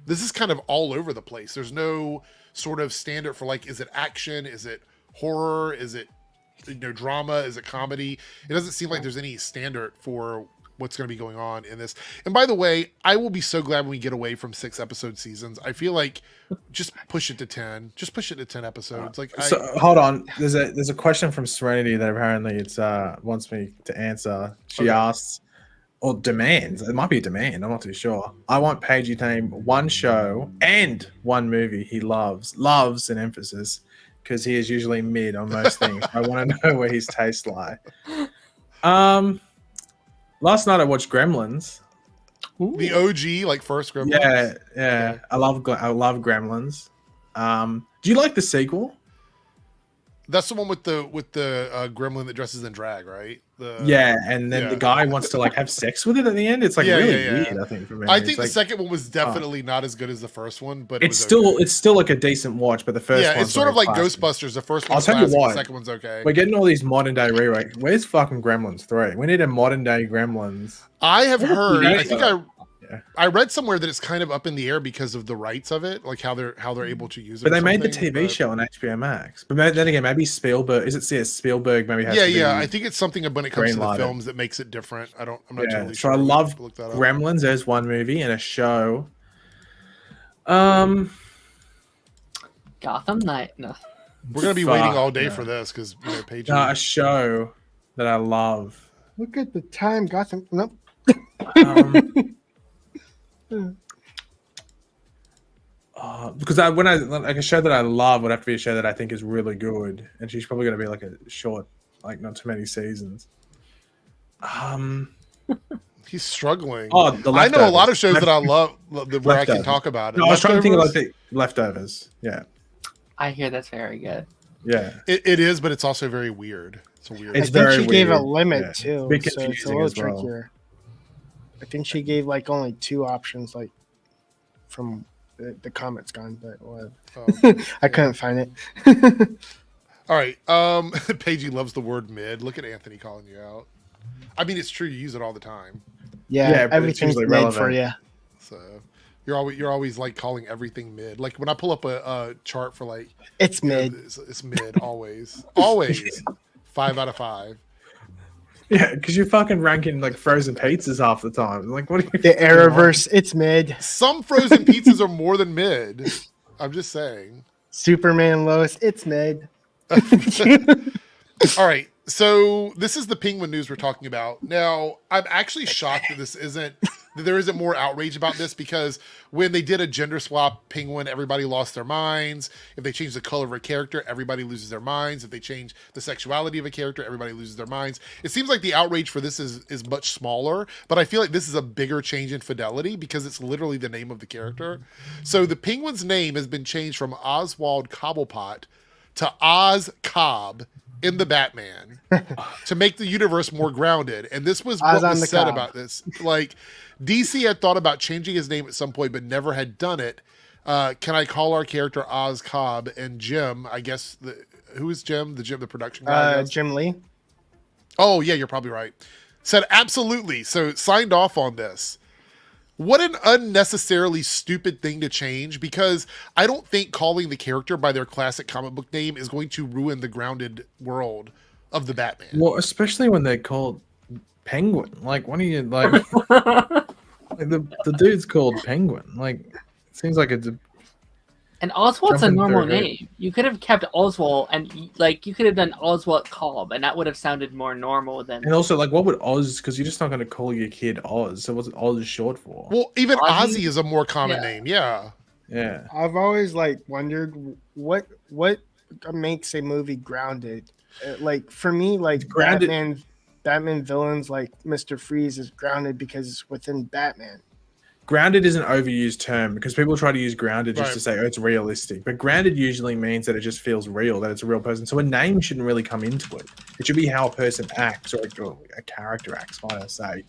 This is kind of all over the place. There's no sort of standard for like, is it action? Is it horror? Is it drama? Is it comedy? It doesn't seem like there's any standard for what's going to be going on in this. And by the way, I will be so glad when we get away from 6-episode seasons. I feel like just push it to 10. Just push it to 10 episodes. Hold on. There's a question from Serenity that apparently it's wants me to answer. She asks, or demands. It might be a demand. I'm not too sure. I want Paigey to name one show and one movie he loves an emphasis, because he is usually mid on most things. I want to know where his tastes lie. Last night I watched Gremlins. the OG, like first Gremlins. Yeah. I love Gremlins. Do you like the sequel? That's the one with the gremlin that dresses in drag, right? And then the guy wants to like have sex with it at the end. It's like really weird, I think, for me. I think the second one was definitely not as good as the first one, but it's still like a decent watch. But the first one's it's sort of like classic. Ghostbusters. The first one's I'll tell you classic, what. the second one's okay. We're getting all these modern day remakes. Where's fucking Gremlins 3? We need a modern day Gremlins. I have heard. Yeah. I think I read somewhere that it's kind of up in the air because of the rights of it, like how they're able to use it. But or they made the something, TV show on HBO Max. But then again, maybe Spielberg. Is it Spielberg? Maybe has to be I think it's something when it comes to the greenlighted. films that makes it different. I'm not totally So sure. I love Look that up. Gremlins. There's one movie and a show. Gotham Knight. No. We're gonna be waiting all day for this because Paige. a show that I love. Look at the time, Gotham. Nope. Because a show that I love would have to be a show that I think is really good, and she's probably going to be like a short, like not too many seasons. He's struggling. Oh, The I know a lot Leftovers. of shows that I love where I can talk about it. No, I was trying to think of Leftovers? like the Leftovers. Yeah, I hear that's very good. yeah. It is, but it's also very weird. It's a weird. It's I think very she gave a weird. limit Yeah. too, Bit so it's a confusing little as well. trickier. I think she gave like only 2 options, like from the comments gone, but whatever. I couldn't find it. All right. Paigey loves the word mid. Look at Anthony calling you out. I mean, it's true. You use it all the time. Yeah, but it's everything's usually mid for relevant. you. So you're always like calling everything mid. Like when I pull up a chart for like It's you know, mid. it's mid always. Always 5 out of 5. Yeah, because you're fucking ranking like frozen pizzas half the time. Like, what are you? The fucking on? Arrowverse, it's mid. Some frozen pizzas are more than mid. I'm just saying. Superman Lois, it's mid. All right. So this is the Penguin news we're talking about. Now, I'm actually shocked that there isn't more outrage about this, because when they did a gender swap Penguin, everybody lost their minds. If they change the color of a character, everybody loses their minds. If they change the sexuality of a character, everybody loses their minds. It seems like the outrage for this is much smaller, but I feel like this is a bigger change in fidelity because it's literally the name of the character. So the Penguin's name has been changed from Oswald Cobblepot to Oz Cobb in the Batman to make the universe more grounded. And this was what was said about this. Like, DC had thought about changing his name at some point, but never had done it. Can I call our character Oz Cobb? And Jim, I guess, who is Jim? The production guy? Jim Lee. Oh, yeah, you're probably right. Said absolutely. So signed off on this. What an unnecessarily stupid thing to change, because I don't think calling the character by their classic comic book name is going to ruin the grounded world of the Batman. Well, especially when they're called Penguin. Like, when are you like, the dude's called Penguin? Like, it seems like it's And Oswald's a Jumping normal through it. name. You could have kept Oswald, and like you could have done Oswald Cobb, and that would have sounded more normal than. and also like, what would Oz? Because you're just not going to call your kid Oz. So what's Oz short for? Well, even Ozzy? Ozzy is a more common Yeah. name. Yeah. Yeah. I've always like wondered what makes a movie grounded. Like for me, like Grounded- Batman villains like Mr. Freeze is grounded because it's within Batman. Grounded is an overused term because people try to use grounded just Right. to say, oh, it's realistic. But grounded usually means that it just feels real, that it's a real person. So a name shouldn't really come into it. It should be how a person acts, or a character acts, might I say.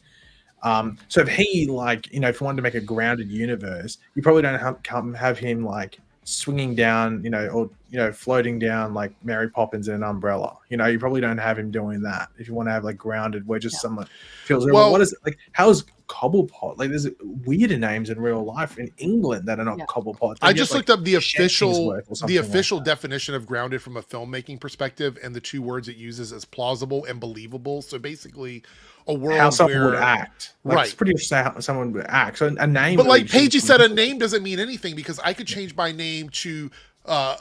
So if he, like, if you wanted to make a grounded universe, you probably don't have him like swinging down, or floating down like Mary Poppins in an umbrella. You probably don't have him doing that. If you want to have like grounded, where just someone feels real. Well- What is it like? How's Cobblepot? Like, there's weirder names in real life in England that are not Cobblepot. I just looked up the official that. definition of grounded from a filmmaking perspective, and the two words it uses is plausible and believable. So basically, a world How someone where would act. Like, Right. It's pretty much how someone would act. So a name. But like really Paige shouldn't- said, a name doesn't mean anything, because I could change my name to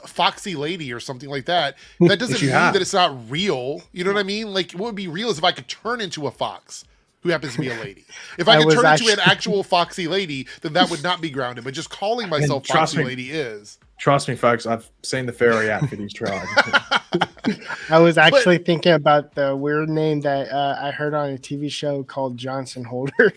Foxy Lady or something like that. That doesn't you mean have. that it's not real. You know what I mean? Like, what would be real is if I could turn into a fox who happens to be a lady. If I I could was turn into an actually- actual Foxy Lady, then that would not be grounded. But just calling myself trust Foxy me. Lady is. Trust me, folks. I've seen the furry outfit he's tried. I was actually thinking about the weird name that I heard on a TV show called Johnson Holder.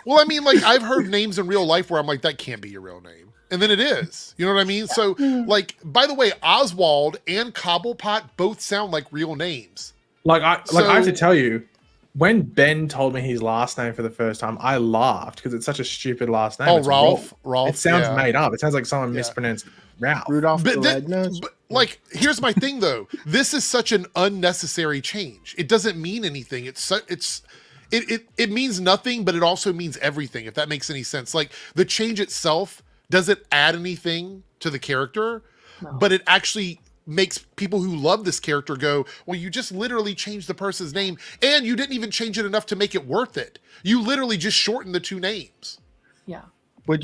Well, I mean, like, I've heard names in real life where I'm like, that can't be your real name. And then it is. You know what I mean? So, like, by the way, Oswald and Cobblepot both sound like real names. I have So- to tell you, when Ben told me his last name for the first time, I laughed because it's such a stupid last name. Oh, It's Rolf. It sounds yeah. made up. It sounds like someone Yeah. mispronounced Ralph. Rudolph the But, thi- Red-Nosed. but like, here's my thing though. This is such an unnecessary change. It doesn't mean anything. It means nothing, but it also means everything, if that makes any sense. Like, the change itself doesn't add anything to the character, but it actually makes people who love this character go, well, you just literally changed the person's name, and you didn't even change it enough to make it worth it. You literally just shortened the two names. Yeah. Would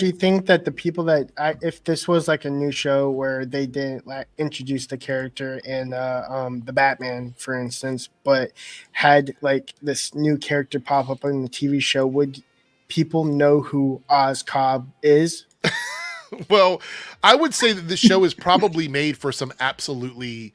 you think that the people that if this was like a new show where they didn't like introduce the character in the Batman, for instance, but had like this new character pop up in the TV show, would people know who Oz Cobb is? Well, I would say that this show is probably made for some absolutely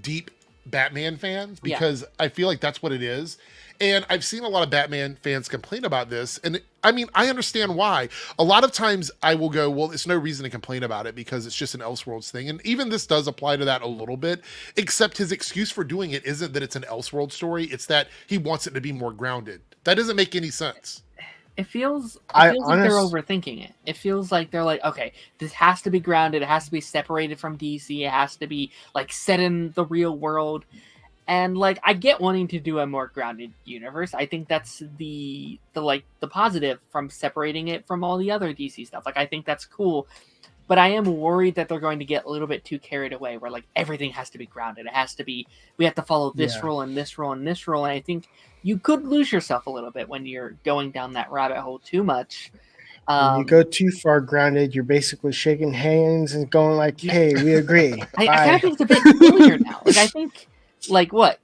deep Batman fans, because I feel like that's what it is. And I've seen a lot of Batman fans complain about this. And I mean, I understand why. A lot of times I will go, well, it's no reason to complain about it because it's just an Elseworlds thing. And even this does apply to that a little bit, except his excuse for doing it isn't that it's an Elseworld story. It's that he wants it to be more grounded. That doesn't make any sense. It feels like they're overthinking it. It feels like they're like, okay, this has to be grounded. It has to be separated from DC. It has to be like set in the real world. And like I get wanting to do a more grounded universe. I think that's the positive from separating it from all the other DC stuff. Like I think that's cool. But I am worried that they're going to get a little bit too carried away where like everything has to be grounded. It has to be, we have to follow this rule and this rule and this rule. And I think you could lose yourself a little bit when you're going down that rabbit hole too much. When you go too far grounded, you're basically shaking hands and going like, "Hey, we agree." I kind of think it's a bit sillier now. Like I think, like what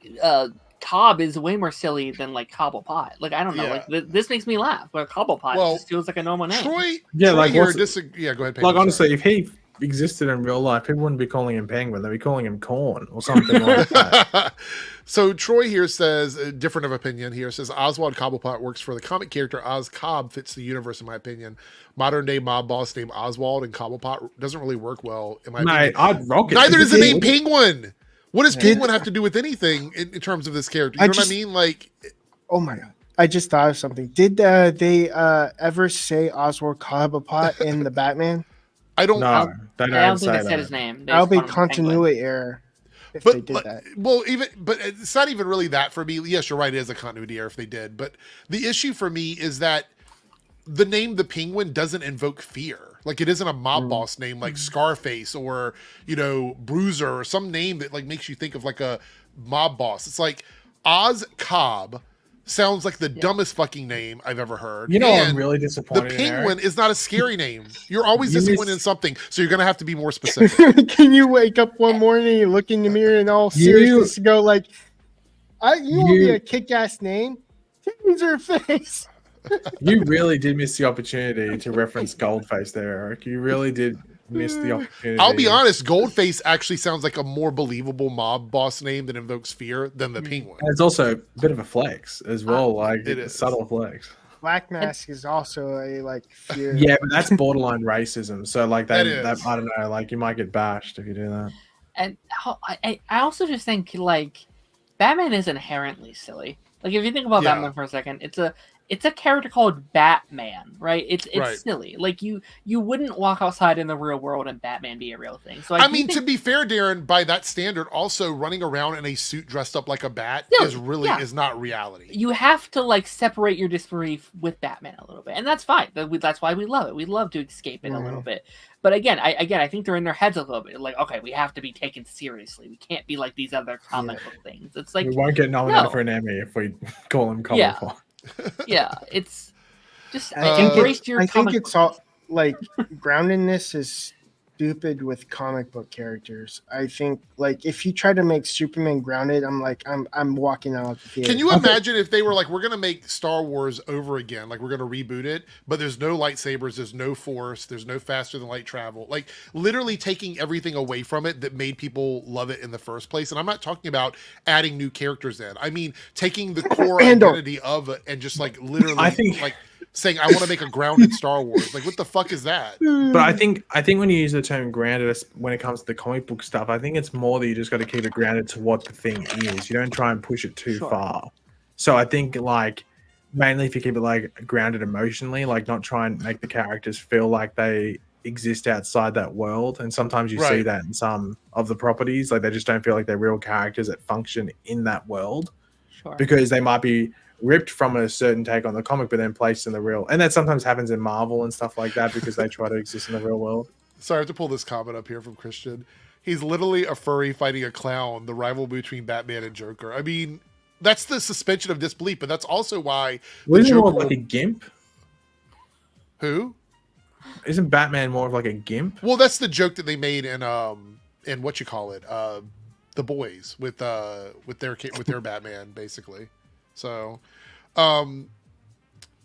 Cobb is way more silly than like Cobblepot. Like I don't know. Yeah. Like this makes me laugh. But Cobblepot just feels like a normal name. Troy, Yeah, Troy like, here what's- yeah, go ahead. Like Peyton, honestly, sorry. if he existed in real life, people wouldn't be calling him Penguin. They'd be calling him Corn or something like that. So Troy here says, different of opinion here, says Oswald Cobblepot works for the comic character Oz Cobb, fits the universe in my opinion. Modern day mob boss named Oswald and Cobblepot doesn't really work well in my Mate, opinion. I'd rock it. Neither If does the he name would. Penguin. What does Did- Penguin have to do with anything in terms of this character? You know what I mean? Like, Oh my god! I just thought of something. Did they ever say Oswald Cobblepot in the Batman? I don't No, they I don't don't say think they that. said his name. They That'll just be called him Penguin. continuity error if they did But that. well, but it's not even really that for me. Yes, you're right. It is a continuity error if they did. But the issue for me is that the name the Penguin doesn't invoke fear. Like it isn't a mob boss name like Scarface or Bruiser or some name that like makes you think of like a mob boss. It's like Oz Cobb sounds like the dumbest fucking name I've ever heard. You know, And I'm really the disappointed. in Eric. Penguin is not a scary name. You're always You disappointed miss- in something, so you're gonna have to be more specific. Can you wake up one morning and look in the mirror and all seriousness go like, you want to be a kick-ass name? Taser face. You really did miss the opportunity to reference Goldface there, Eric. You really did miss the opportunity. I'll be honest, Goldface actually sounds like a more believable mob boss name that invokes fear than the Penguin. And it's also a bit of a flex as well, like it it's is. a subtle flex. Black Mask is also a like fear. Yeah, but that's borderline racism. So like That that is. I don't know, like you might get bashed if you do that. And I also just think like Batman is inherently silly. Like if you think about Yeah. Batman for a second, it's a character called Batman, right? It's Right. silly. Like you wouldn't walk outside in the real world and Batman be a real thing. So I do mean, think- to be fair, Darren, by that standard, also running around in a suit dressed up like a bat Yeah, is really yeah. is not reality. you have to like separate your disbelief with Batman a little bit, and that's fine. That's why we love it. We love to escape it a little bit. But again, I think they're in their heads a little bit. Like, okay, we have to be taken seriously. We can't be like these other comic book things. It's like, We won't get nominated no. for an Emmy if we call him Yeah. Cobblepot. yeah, it's just I think embrace it's, your. I think comic it's book. all like groundedness is stupid with comic book characters. I think like if you try to make Superman grounded, I'm walking out of the theater. Can you imagine if they were like, we're going to make Star Wars over again, like we're going to reboot it, but there's no lightsabers, there's no force, there's no faster than light travel, like literally taking everything away from it that made people love it in the first place. And I'm not talking about adding new characters in. I mean, taking the core Andor. identity of it and just like literally I think- like saying, I want to make a grounded Star Wars. Like, what the fuck is that? But I think when you use the term grounded when it comes to the comic book stuff, I think it's more that you just got to keep it grounded to what the thing is. You don't try and push it too Sure. far. So I think like mainly if you keep it like grounded emotionally, like not try and make the characters feel like they exist outside that world. And sometimes you see Right. that in some of the properties, like they just don't feel like they're real characters that function in that world Sure. because they might be ripped from a certain take on the comic, but then placed in the real. And that sometimes happens in Marvel and stuff like that because they try to exist in the real world. Sorry, I have to pull this comment up here from Christian. He's literally a furry fighting a clown, the rival between Batman and Joker. I mean, that's the suspension of disbelief, but that's also why the Wasn't it more Joker... like a gimp? Who? Isn't Batman more of like a gimp? Well, that's the joke that they made in what you call it, The Boys with their Batman basically. So,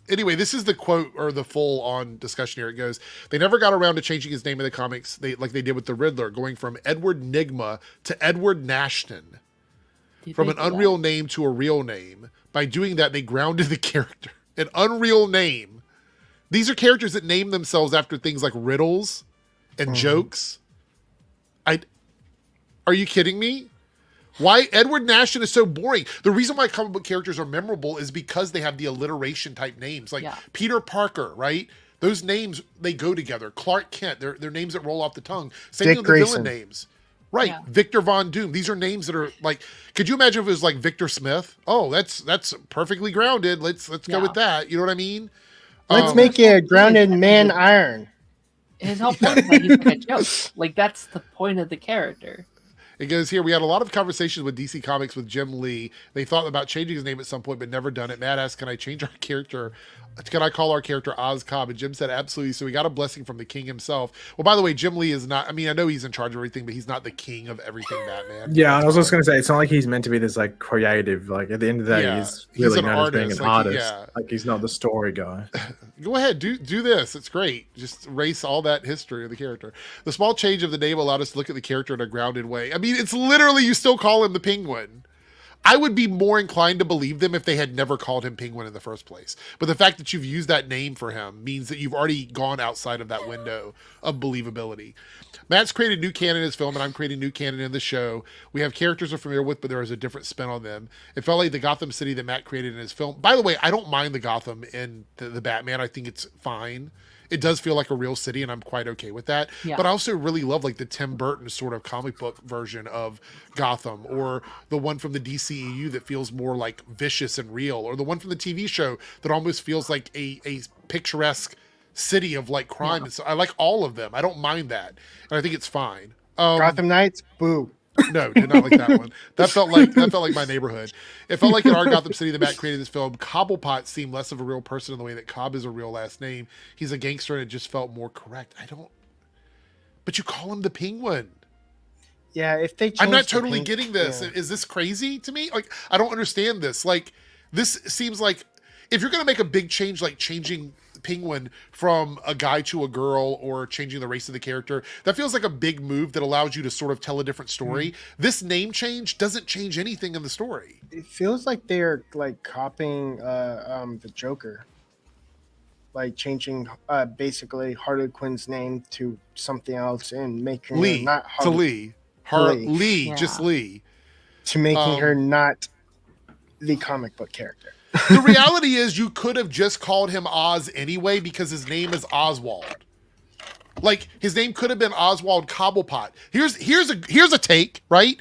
anyway, this is the quote or the full on discussion here. It goes, they never got around to changing his name in the comics. Like they did with the Riddler, going from Edward Nigma to Edward Nashton, Did from they an do that? unreal name to a real name. By doing that, they grounded the character. An unreal name. These are characters that name themselves after things like riddles and jokes. Are you kidding me? Why Edward Nashton is so boring? The reason why comic book characters are memorable is because they have the alliteration type names, like Yeah. Peter Parker, right? Those names, they go together. Clark Kent, they're names that roll off the tongue. Same Dick thing with the Grayson. villain names. Right, Yeah. Victor Von Doom. These are names that are like. Could you imagine if it was like Victor Smith? Oh, that's perfectly grounded. Let's go Yeah. with that. You know what I mean? Let's Um, make it a grounded His- man iron. His whole point is that he's like a joke. Like that's the point of the character. It goes here. We had a lot of conversations with DC Comics with Jim Lee. They thought about changing his name at some point, but never done it. Matt asked, "Can I change our character? Can I call our character Oz Cobb?" And Jim said, "Absolutely." So we got a blessing from the king himself. Well, by the way, Jim Lee is not. I mean, I know he's in charge of everything, but he's not the king of everything. Batman. Yeah, I was just gonna say it's not like he's meant to be this like creative. Like at the end of the day, Yeah, he's he's really an known as being artist, an like, artist. yeah. Like he's not the story guy. Go ahead, do this. It's great. Just erase all that history of the character. The small change of the name allowed us to look at the character in a grounded way. I mean, it's literally you still call him the Penguin. I would be more inclined to believe them if they had never called him Penguin in the first place. But the fact that you've used that name for him means that you've already gone outside of that window of believability. Matt's created new canon in his film, and I'm creating new canon in the show. We have characters we're familiar with, but there is a different spin on them. It felt like the Gotham City that Matt created in his film. By the way, I don't mind the Gotham in the Batman. I think it's fine. It does feel like a real city, and I'm quite okay with that. Yeah. But I also really love like the Tim Burton sort of comic book version of Gotham, or the one from the DCEU that feels more like vicious and real, or the one from the TV show that almost feels like a picturesque city of like crime. Yeah. And so I like all of them. I don't mind that, and I think it's fine. Gotham Knights, boo. No, did not like that one. That felt like my neighborhood. It felt like in our Gotham City that Matt created this film, Cobblepot seemed less of a real person in the way that Cobb is a real last name. He's a gangster, and it just felt more correct. But you call him the Penguin. Yeah, if they I'm not changed the totally pink- getting this. yeah. Is this crazy to me? Like, I don't understand this. Like, this seems like if you're going to make a big change, like changing Penguin from a guy to a girl or changing the race of the character, that feels like a big move that allows you to sort of tell a different story. This name change doesn't change anything in the story. It feels like they're like copying the Joker, like changing basically Harley Quinn's name to something else and making her Lee not to Harley, Lee. Lee, Yeah. just Lee. to making her not the comic book character. The reality is you could have just called him Oz anyway because his name is Oswald. Like, his name could have been Oswald Cobblepot. Here's a take, right?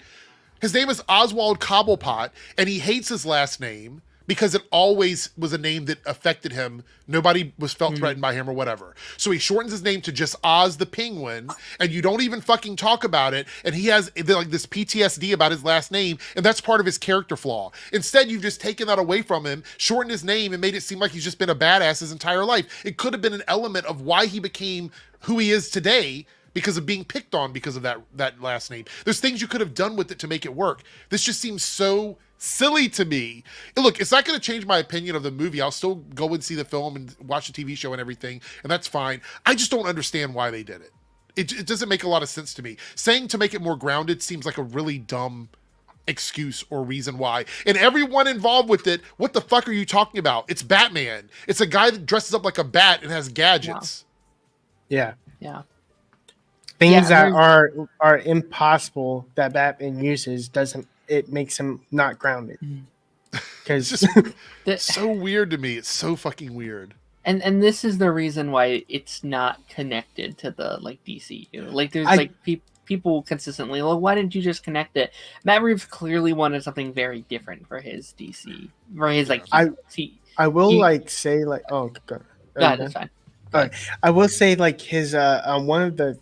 His name is Oswald Cobblepot, and he hates his last name because it always was a name that affected him. Nobody was felt threatened by him or whatever. So he shortens his name to just Oz the Penguin, and you don't even fucking talk about it. And he has like this PTSD about his last name, and that's part of his character flaw. Instead, you've just taken that away from him, shortened his name, and made it seem like he's just been a badass his entire life. It could have been an element of why he became who he is today, because of being picked on because of that last name. There's things you could have done with it to make it work. This just seems so silly to me. And look, it's not going to change my opinion of the movie. I'll still go and see the film and watch the TV show and everything, and that's fine. I just don't understand why they did it. It doesn't make a lot of sense to me. Saying to make it more grounded seems like a really dumb excuse or reason why. And everyone involved with it, what the fuck are you talking about? It's Batman. It's a guy that dresses up like a bat and has gadgets. Yeah, Yeah. things Yeah, that are impossible that Batman uses doesn't it makes him not grounded because It's just The- so weird to me. It's so fucking weird. and this is the reason why it's not connected to the like DCU. Like there's I- like people consistently, well, why didn't you just connect it? Matt Reeves clearly wanted something very different for his DC, for his like. I will He- like say like oh god, That's fine. I will say like his one of the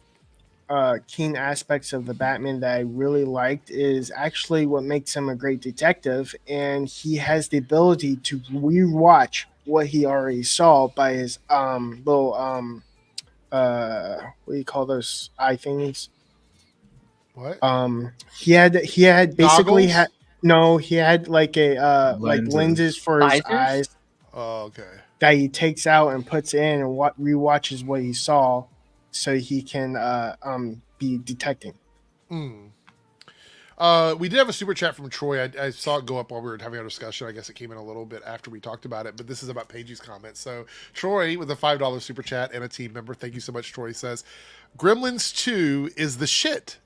keen aspects of the Batman that I really liked is actually what makes him a great detective, and he has the ability to rewatch what he already saw by his little what do you call those eye things? What? He had basically Goggles? he had like a like Lenses. lenses for his Visors? eyes Oh, okay. that he takes out and puts in and rewatches what he saw, so he can be detecting. We did have a super chat from Troy. I saw it go up while we were having our discussion. I guess it came in a little bit after we talked about it, but this is about Paige's comment. So Troy with a $5 super chat and a team member. Thank you so much, Troy. Says, Gremlins 2 is the shit.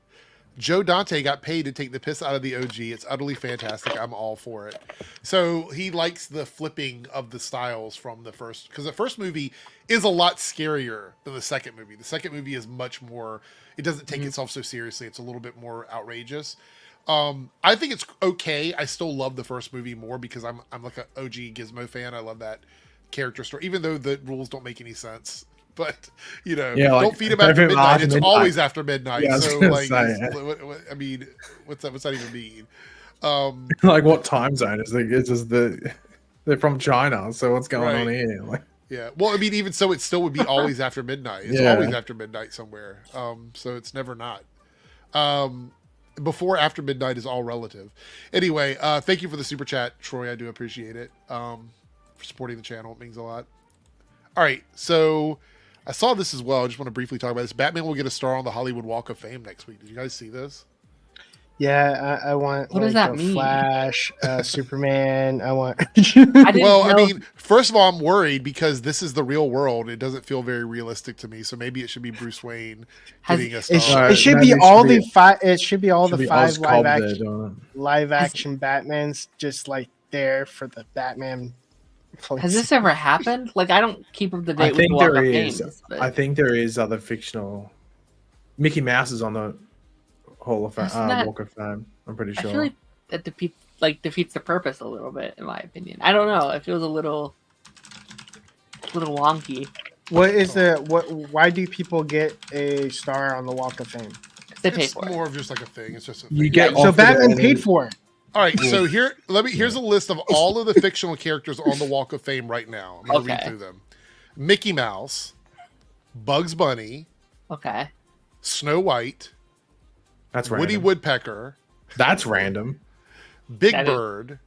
Joe Dante got paid to take the piss out of the OG. It's utterly fantastic. I'm all for it. So he likes the flipping of the styles from the first, because the first movie is a lot scarier than the second movie. The second movie is much more, it doesn't take itself so seriously. It's a little bit more outrageous. I think it's okay. I still love the first movie more because I'm like an OG Gizmo fan. I love that character story, even though the rules don't make any sense. But don't feed him after midnight. It's always after midnight. Yeah, so like, I mean, what's that even mean? Like, what time zone is it? It's just they're from China, so what's going on here? Like, yeah. Well, I mean, even so, it still would be always after midnight. It's always after midnight somewhere. So it's never not. Before after midnight is all relative. Anyway, thank you for the super chat, Troy. I do appreciate it. For supporting the channel, it means a lot. All right, so I saw this as well. I just want to briefly talk about this. Batman will get a star on the Hollywood Walk of Fame next week. Did you guys see this? Yeah, I want. What does that mean? Flash, Superman. I want. I mean, first of all, I'm worried because this is the real world. It doesn't feel very realistic to me. So maybe it should be Bruce Wayne getting a star. It should be all the five. It should be all the five live action Batmans, just like there for the Batman. Has this ever happened? Like, I don't keep up to date with the Walk of Fame. I think there is other fictional. Mickey Mouse is on the Hall of Fame, Walk of Fame. I'm pretty sure. I feel like that defeats the purpose a little bit, in my opinion. I don't know. It feels a little wonky. Why do people get a star on the Walk of Fame? They pay for it. It's more of just like a thing. It's just a thing. You get so Batman paid for it. All right, so here's a list of all of the fictional characters on the Walk of Fame right now. I'm going to read through them. Mickey Mouse, Bugs Bunny, Snow White, that's Woody random. Woodpecker, that's random. Big Bird,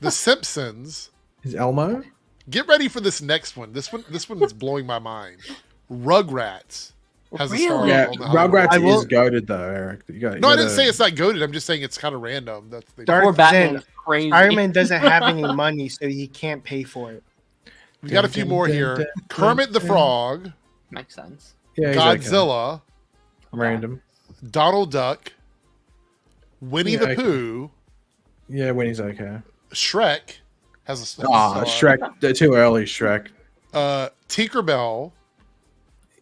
The Simpsons. Is Elmo? Get ready for this next one. This one is blowing my mind. Rugrats. Has a star yeah, on the Rugrats is goated though, Eric. I didn't say it's not goated. I'm just saying it's kind of random. That's the Dark Batman is crazy. Iron Man doesn't have any money, so he can't pay for it. We got a few more here. Kermit the Frog. Makes sense. Yeah, Godzilla. Okay. Random. Donald Duck. Winnie the Pooh. Yeah, Winnie's okay. Shrek has a star. Shrek. They're too early, Shrek. Tinkerbell.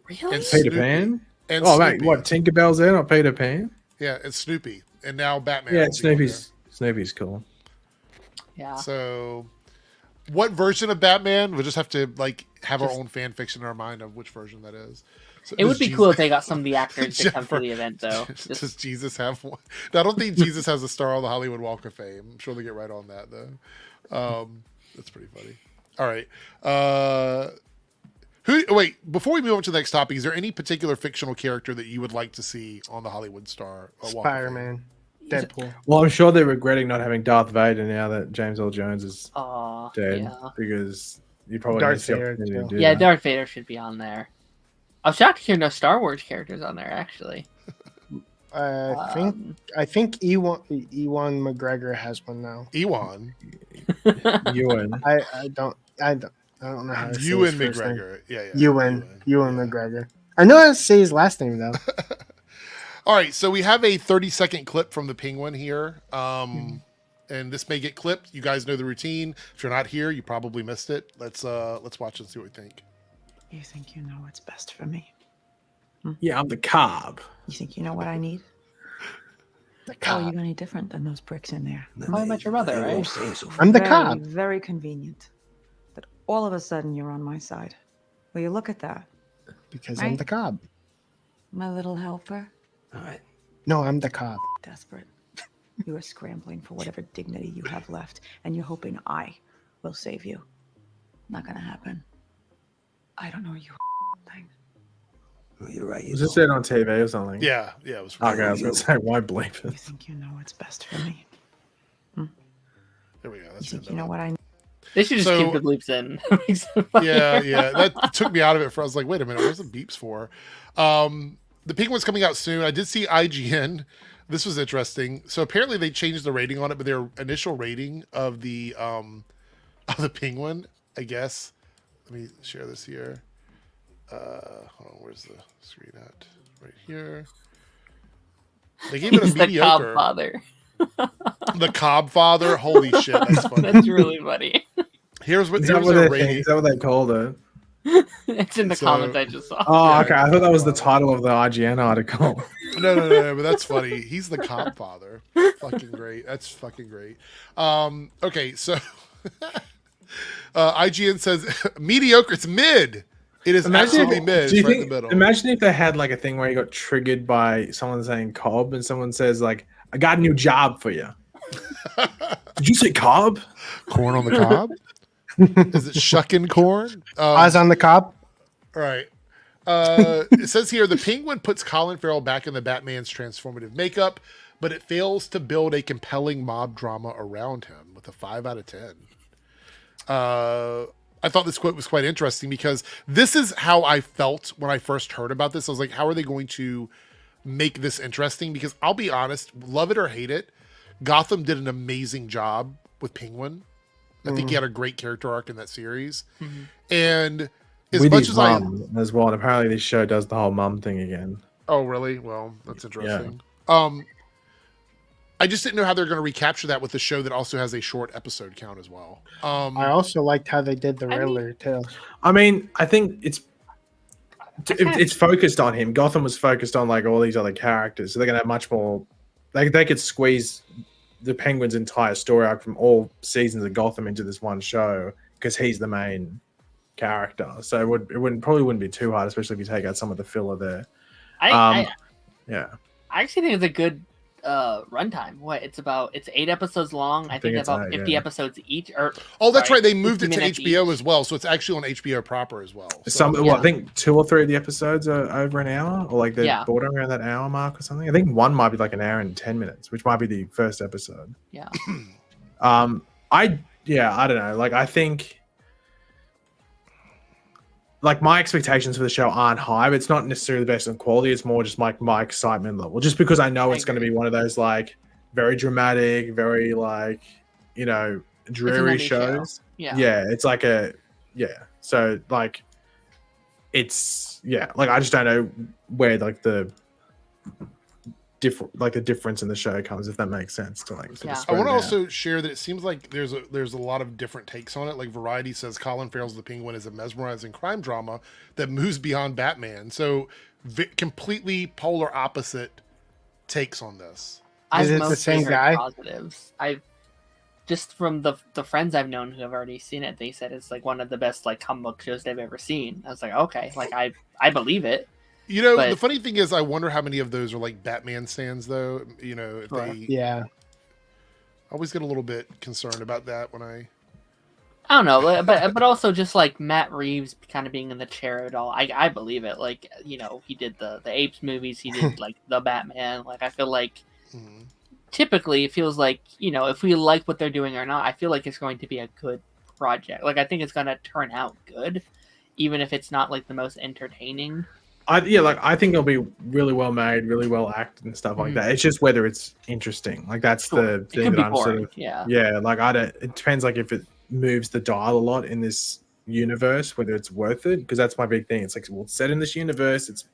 Really? And Peter Pan? And mate, what? Tinkerbell's there, not Peter Pan? Yeah, and Snoopy. And now Batman. Yeah, Snoopy's cool. Yeah. So, what version of Batman? We'll just have to have our own fan fiction in our mind of which version that is. So it would be cool if they got some of the actors to come to the event, though. Does Jesus have one? No, I don't think Jesus has a star on the Hollywood Walk of Fame. I'm sure they get right on that, though. That's pretty funny. All right. Wait, before we move on to the next topic, is there any particular fictional character that you would like to see on the Hollywood Star? Spider-Man, Deadpool. Well, I'm sure they're regretting not having Darth Vader now that James Earl Jones is dead, because you probably Darth Vader. Darth Vader should be on there. I was shocked to hear no Star Wars characters on there, actually. I think Ewan McGregor has one now. Ewan. I don't know how to say Ewan his first name. McGregor. Yeah. Ewan McGregor. I know how to say his last name though. All right, so we have a 30-second clip from the Penguin here. And this may get clipped. You guys know the routine. If you're not here, you probably missed it. Let's watch and see what we think. You think you know what's best for me? Yeah, I'm the cob. You think you know what I need? Oh, you're any different than those bricks in there. I met your brother, right? I'm the cob. Very convenient. But all of a sudden, you're on my side. Will you look at that? Because I'm the cob. My little helper. All right. No, I'm the cob. Desperate. You are scrambling for whatever dignity you have left, and you're hoping I will save you. Not gonna happen. I don't know you thing. Well, you're right. Was this it on TV or something? Yeah, it was. Okay, I was gonna say, why bleep You it? think you know what's best for me? There we go. You That's think you know what I need? They should just keep the bleeps in. Yeah. That took me out of it. I was like, wait a minute, where's the beeps for? The Penguin's coming out soon. I did see IGN. This was interesting. So apparently they changed the rating on it, but their initial rating of the Penguin, I guess. Let me share this here. Hold on, where's the screen at? Right here. They gave it a He's the Cobb mediocre. father. The Cobb father. Holy shit, that's funny. That's really funny. Here's Is that what their they rating. think? Is that what they called it? It's in the So- comments I just saw. Oh, Yeah. okay. I thought that was the title of the IGN article. No, but that's funny. He's the Cobb father. Fucking great. That's fucking great. Okay, so IGN says mediocre. It's mid. It is absolutely mid. Do It's you right in think? the middle. Imagine if they had like a thing where you got triggered by someone saying Cobb, and someone says like, "I got a new job for you." Did you say Cobb? Corn on the cob. Is it shucking corn? Eyes on the Cobb. All right. It says here the Penguin puts Colin Farrell back in the Batman's transformative makeup, but it fails to build a compelling mob drama around him with a 5 out of 10. I thought this quote was quite interesting because this is how I felt when I first heard about this. I was like, how are they going to make this interesting? Because I'll be honest, love it or hate it, Gotham did an amazing job with Penguin. I think he had a great character arc in that series. And as With much his as I... mum as well. And apparently this show does the whole mum thing again. Oh, really? Well, that's interesting. I just didn't know how they're going to recapture that with a show that also has a short episode count as well. I also liked how they did the Riddler too. I mean, I think it's focused on him. Gotham was focused on like all these other characters, so they're gonna have much more. Like they could squeeze the Penguin's entire story arc from all seasons of Gotham into this one show because he's the main character. So it probably wouldn't be too hard, especially if you take out some of the filler there. Yeah. I actually think it's a good runtime. It's 8 episodes long. I think it's about 8, 50 yeah. episodes each. Or Oh, that's sorry, right. They moved it to 50 minutes HBO each. as well, so it's actually on HBO proper as well. So, I think 2 or 3 of the episodes are over an hour, or like they're bordering around that hour mark or something. I think one might be like an hour and 10 minutes, which might be the first episode. Yeah. I don't know. Like I think like my expectations for the show aren't high, but it's not necessarily based on quality. It's more just like my excitement level. Just because I know it's going to be one of those like very dramatic, very like, dreary shows. Yeah. It's like So like it's like I just don't know where like the difference in the show comes, if that makes sense to like sort of I spread want to it out. also share that it seems like there's a lot of different takes on it. Like Variety says Colin Farrell's The Penguin is a mesmerizing crime drama that moves beyond Batman. So completely polar opposite takes on this. Is it the mostly same heard guy? Positives. I've just from the friends I've known who have already seen it, they said it's like one of the best like comic book shows they've ever seen. I was like, okay, like I believe it. The funny thing is, I wonder how many of those are like Batman stands, though. If Yeah. I always get a little bit concerned about that when I don't know, but also just like Matt Reeves kind of being in the chair of it all. I believe it. Like he did the Apes movies, he did like the Batman. Like I feel like typically it feels like if we like what they're doing or not, I feel like it's going to be a good project. Like I think it's going to turn out good, even if it's not like the most entertaining. I think it'll be really well made, really well acted and stuff like that. It's just whether it's interesting. Like that's the thing that I'm sort of like it depends like if it moves the dial a lot in this universe, whether it's worth it, because that's my big thing. It's like, well, it's set in this universe, it's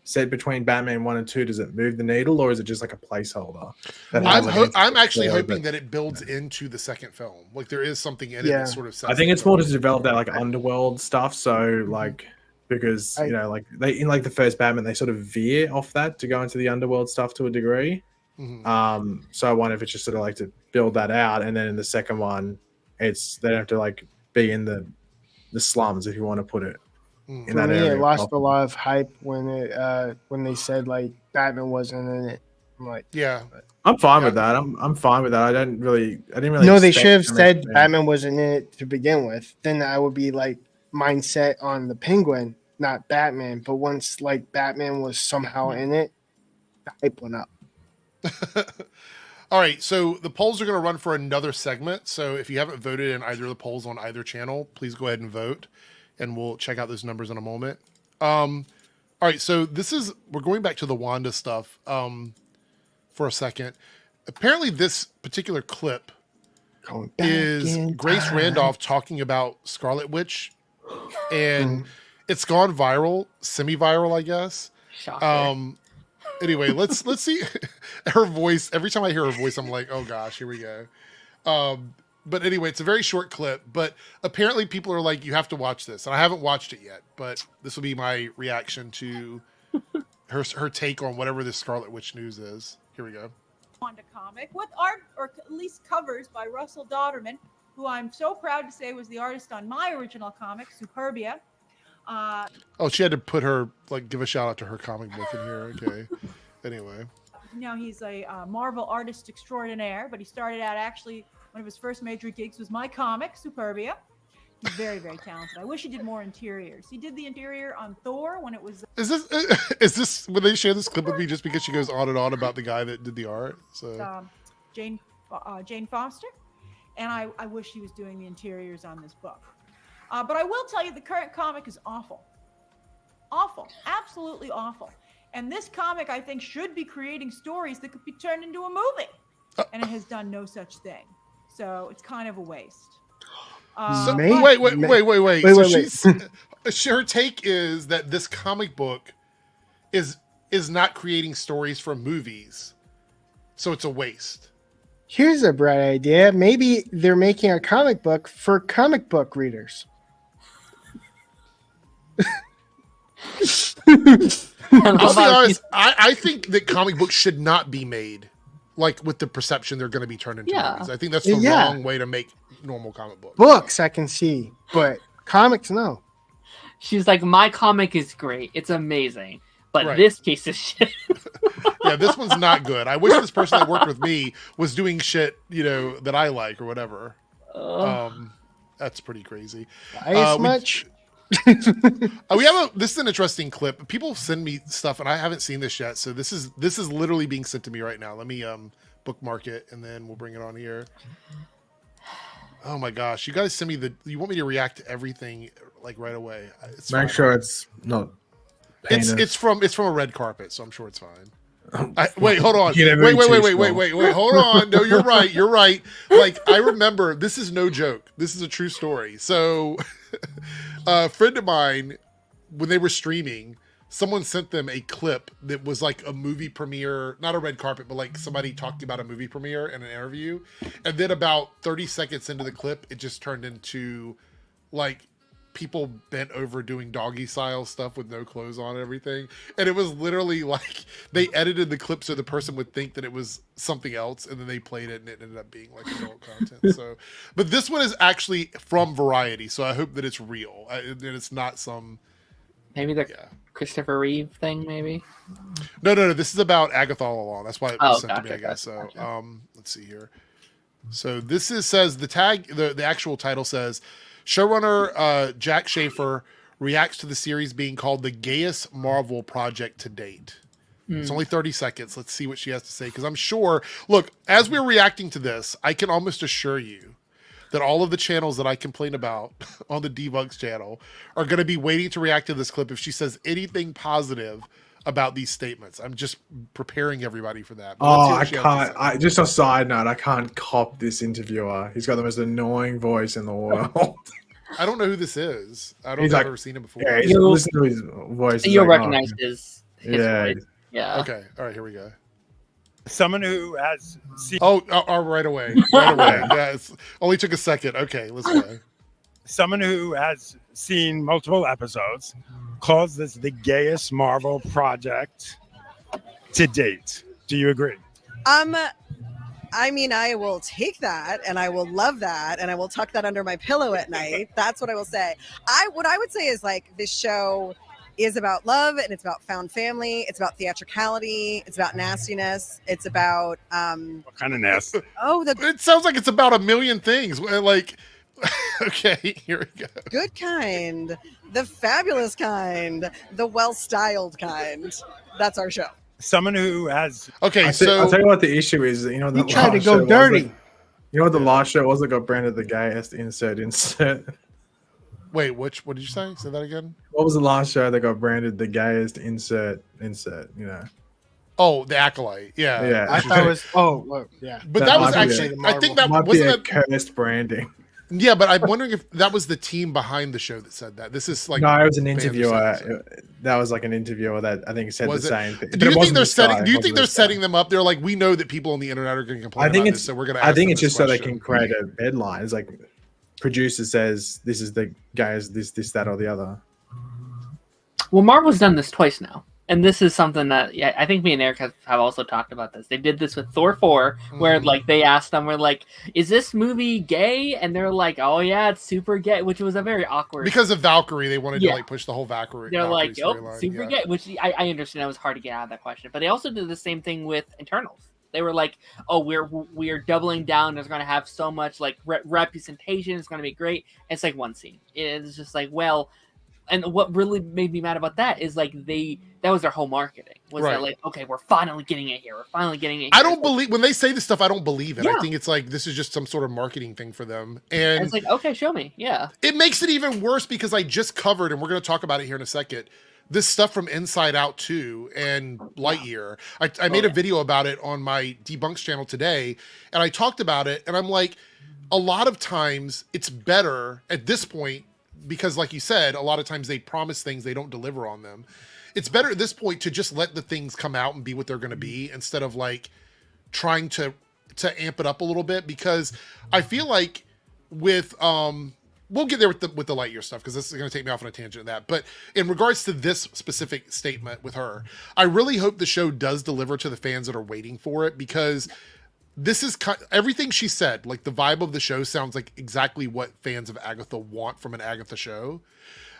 set between Batman 1 and 2. Does it move the needle, or is it just like a placeholder? I'm actually hoping that it builds into the second film. Like there is something in it that sort of sets I think it's it more up. to develop that like underworld stuff. So like because like they in like the first Batman they sort of veer off that to go into the underworld stuff to a degree. So I wonder if it's just sort of like to build that out, and then in the second one, they don't have to like be in the slums, if you want to put it. In For that me, area. it lost a lot of hype when they said like Batman wasn't in it. I'm like, I'm fine with that. I'm fine with that. I didn't really. No, they expect should have them said to- Batman wasn't in it to begin with. Then I would be like mindset on the Penguin, not Batman. But once like Batman was somehow in it, the hype went up. All right, so the polls are going to run for another segment. So if you haven't voted in either of the polls on either channel, please go ahead and vote, and we'll check out those numbers in a moment. All right, so we're going back to the Wanda stuff for a second. Apparently, this particular clip is Grace Randolph talking about Scarlet Witch, and it's gone viral, semi-viral, I guess. Shocker. Anyway, let's see her voice. Every time I hear her voice, I'm like, oh gosh, here we go. But anyway, it's a very short clip, but apparently people are like, you have to watch this. And I haven't watched it yet, but this will be my reaction to her take on whatever this Scarlet Witch news is. Here we go. Wanda comic with art, or at least covers, by Russell Dodderman, who I'm so proud to say was the artist on my original comic, Superbia. Oh, she had to put her, like, give a shout out to her comic book in here. Okay. Anyway. Now he's a Marvel artist extraordinaire, but he started out actually, one of his first major gigs was my comic, Superbia. He's very, very talented. I wish he did more interiors. He did the interior on Thor when it was. Is this when they share this clip with me just because she goes on and on about the guy that did the art? So Jane Foster, and I wish he was doing the interiors on this book. But I will tell you, the current comic is awful, absolutely awful. And this comic, I think, should be creating stories that could be turned into a movie, and it has done no such thing. So it's kind of a waste. Wait. Her take is that this comic book is not creating stories for movies, so it's a waste. Here's a bright idea. Maybe they're making a comic book for comic book readers. I'll be honest, I think that comic books should not be made like with the perception they're going to be turned into movies. I think that's the wrong way to make normal comic books. Books I can see, but comics, no. She's like, my comic is great. It's amazing. But this piece of shit. Yeah, this one's not good. I wish this person that worked with me was doing shit, that I like or whatever. That's pretty crazy. Much? This is an interesting clip. People send me stuff and I haven't seen this yet. So this is literally being sent to me right now. Let me bookmark it and then we'll bring it on here. Oh my gosh. You guys send me you want me to react to everything like right away. Make sure it's not penis. It's from a red carpet, so I'm sure it's fine. Wait, hold on. Wait, hold on. No, you're right. Like, I remember, this is no joke. This is a true story. So a friend of mine, when they were streaming, someone sent them a clip that was like a movie premiere, not a red carpet, but like somebody talking about a movie premiere in an interview. And then about 30 seconds into the clip, it just turned into like people bent over doing doggy style stuff with no clothes on and everything. And it was literally like they edited the clip so the person would think that it was something else, and then they played it and it ended up being like adult content. So, but this one is actually from Variety, so I hope that it's real and it's not some maybe the Christopher Reeve thing. Maybe no, this is about Agatha all along. That's why it was sent to me, I guess. Gotcha. So let's see here. So this says the tag, the actual title says, showrunner Jack Schaefer reacts to the series being called the gayest Marvel project to date. It's only 30 seconds. Let's see what she has to say, because I'm sure, look, as we're reacting to this, I can almost assure you that all of the channels that I complain about on the Debugs channel are going to be waiting to react to this clip if she says anything positive about these statements. I'm just preparing everybody for that. But I can't. Just a side note, I can't cop this interviewer. He's got the most annoying voice in the world. I don't know who this is. I don't think I've ever seen him before. Yeah, listen to his voice. You'll recognize his voice. Yeah. Okay. All right. Here we go. Someone who has seen. Right away. Yeah. It only took a second. Okay. Let's go. Someone who has seen multiple episodes calls this the gayest Marvel project to date. Do you agree? I mean, I will take that and I will love that and I will tuck that under my pillow at night. That's what I will say. What I would say is, like, this show is about love and it's about found family. It's about theatricality. It's about nastiness. It's about what kind of nasty? It sounds like it's about a million things. Like, okay, here we go. Good kind, the fabulous kind, the well-styled kind. That's our show. Someone who has okay. I'll tell you what the issue is. You know, you tried to go dirty. You know what the last show was that got branded the gayest? Insert. Wait, what did you say? Say that again. What was the last show that got branded the gayest? Insert. You know. Oh, the Acolyte. Yeah. I thought it was. Oh, well, yeah. But that was actually. I think that might wasn't be a cursed branding. Yeah, but I'm wondering if that was the team behind the show that said that. This is like no, it was an fans are saying interviewer. so. That was like an interviewer that I think said Was the it? same thing. Do you think they're setting? Do you think they're setting them up? They're like, we know that people on the internet are going to complain I think about it's. this, so we're going to. I think it's this just so they question. can create a headline. It's like producer says this is the guys, this, that, or the other. Well, Marvel's done this twice now. And this is something that I think me and Eric have also talked about this. They did this with Thor 4, where like they asked them, we're like, is this movie gay? And they're like, oh yeah, it's super gay, which was a very awkward. Because of Valkyrie, they wanted to like push the whole Valkyrie. They're Valkyrie like, oh, super gay, which I understand that was hard to get out of that question. But they also did the same thing with Eternals. They were like, oh, we're doubling down. There's going to have so much like representation. It's going to be great. It's like one scene. It's just like, well. And what really made me mad about that is like that was their whole marketing. Was that like, okay, we're finally getting it here. We're finally getting it here. I don't believe when they say this stuff, I don't believe it. Yeah. I think it's like this is just some sort of marketing thing for them. And it's like, okay, show me. Yeah. It makes it even worse because I just covered, and we're gonna talk about it here in a second, this stuff from Inside Out 2 and Lightyear. I made a video about it on my Debunks channel today, and I talked about it, and I'm like, a lot of times it's better at this point. Because like you said, a lot of times they promise things, they don't deliver on them. It's better at this point to just let the things come out and be what they're going to be instead of like trying to amp it up a little bit. Because I feel like with, we'll get there with the Lightyear stuff because this is going to take me off on a tangent of that. But in regards to this specific statement with her, I really hope the show does deliver to the fans that are waiting for it because this is everything she said. Like the vibe of the show sounds like exactly what fans of Agatha want from an Agatha show.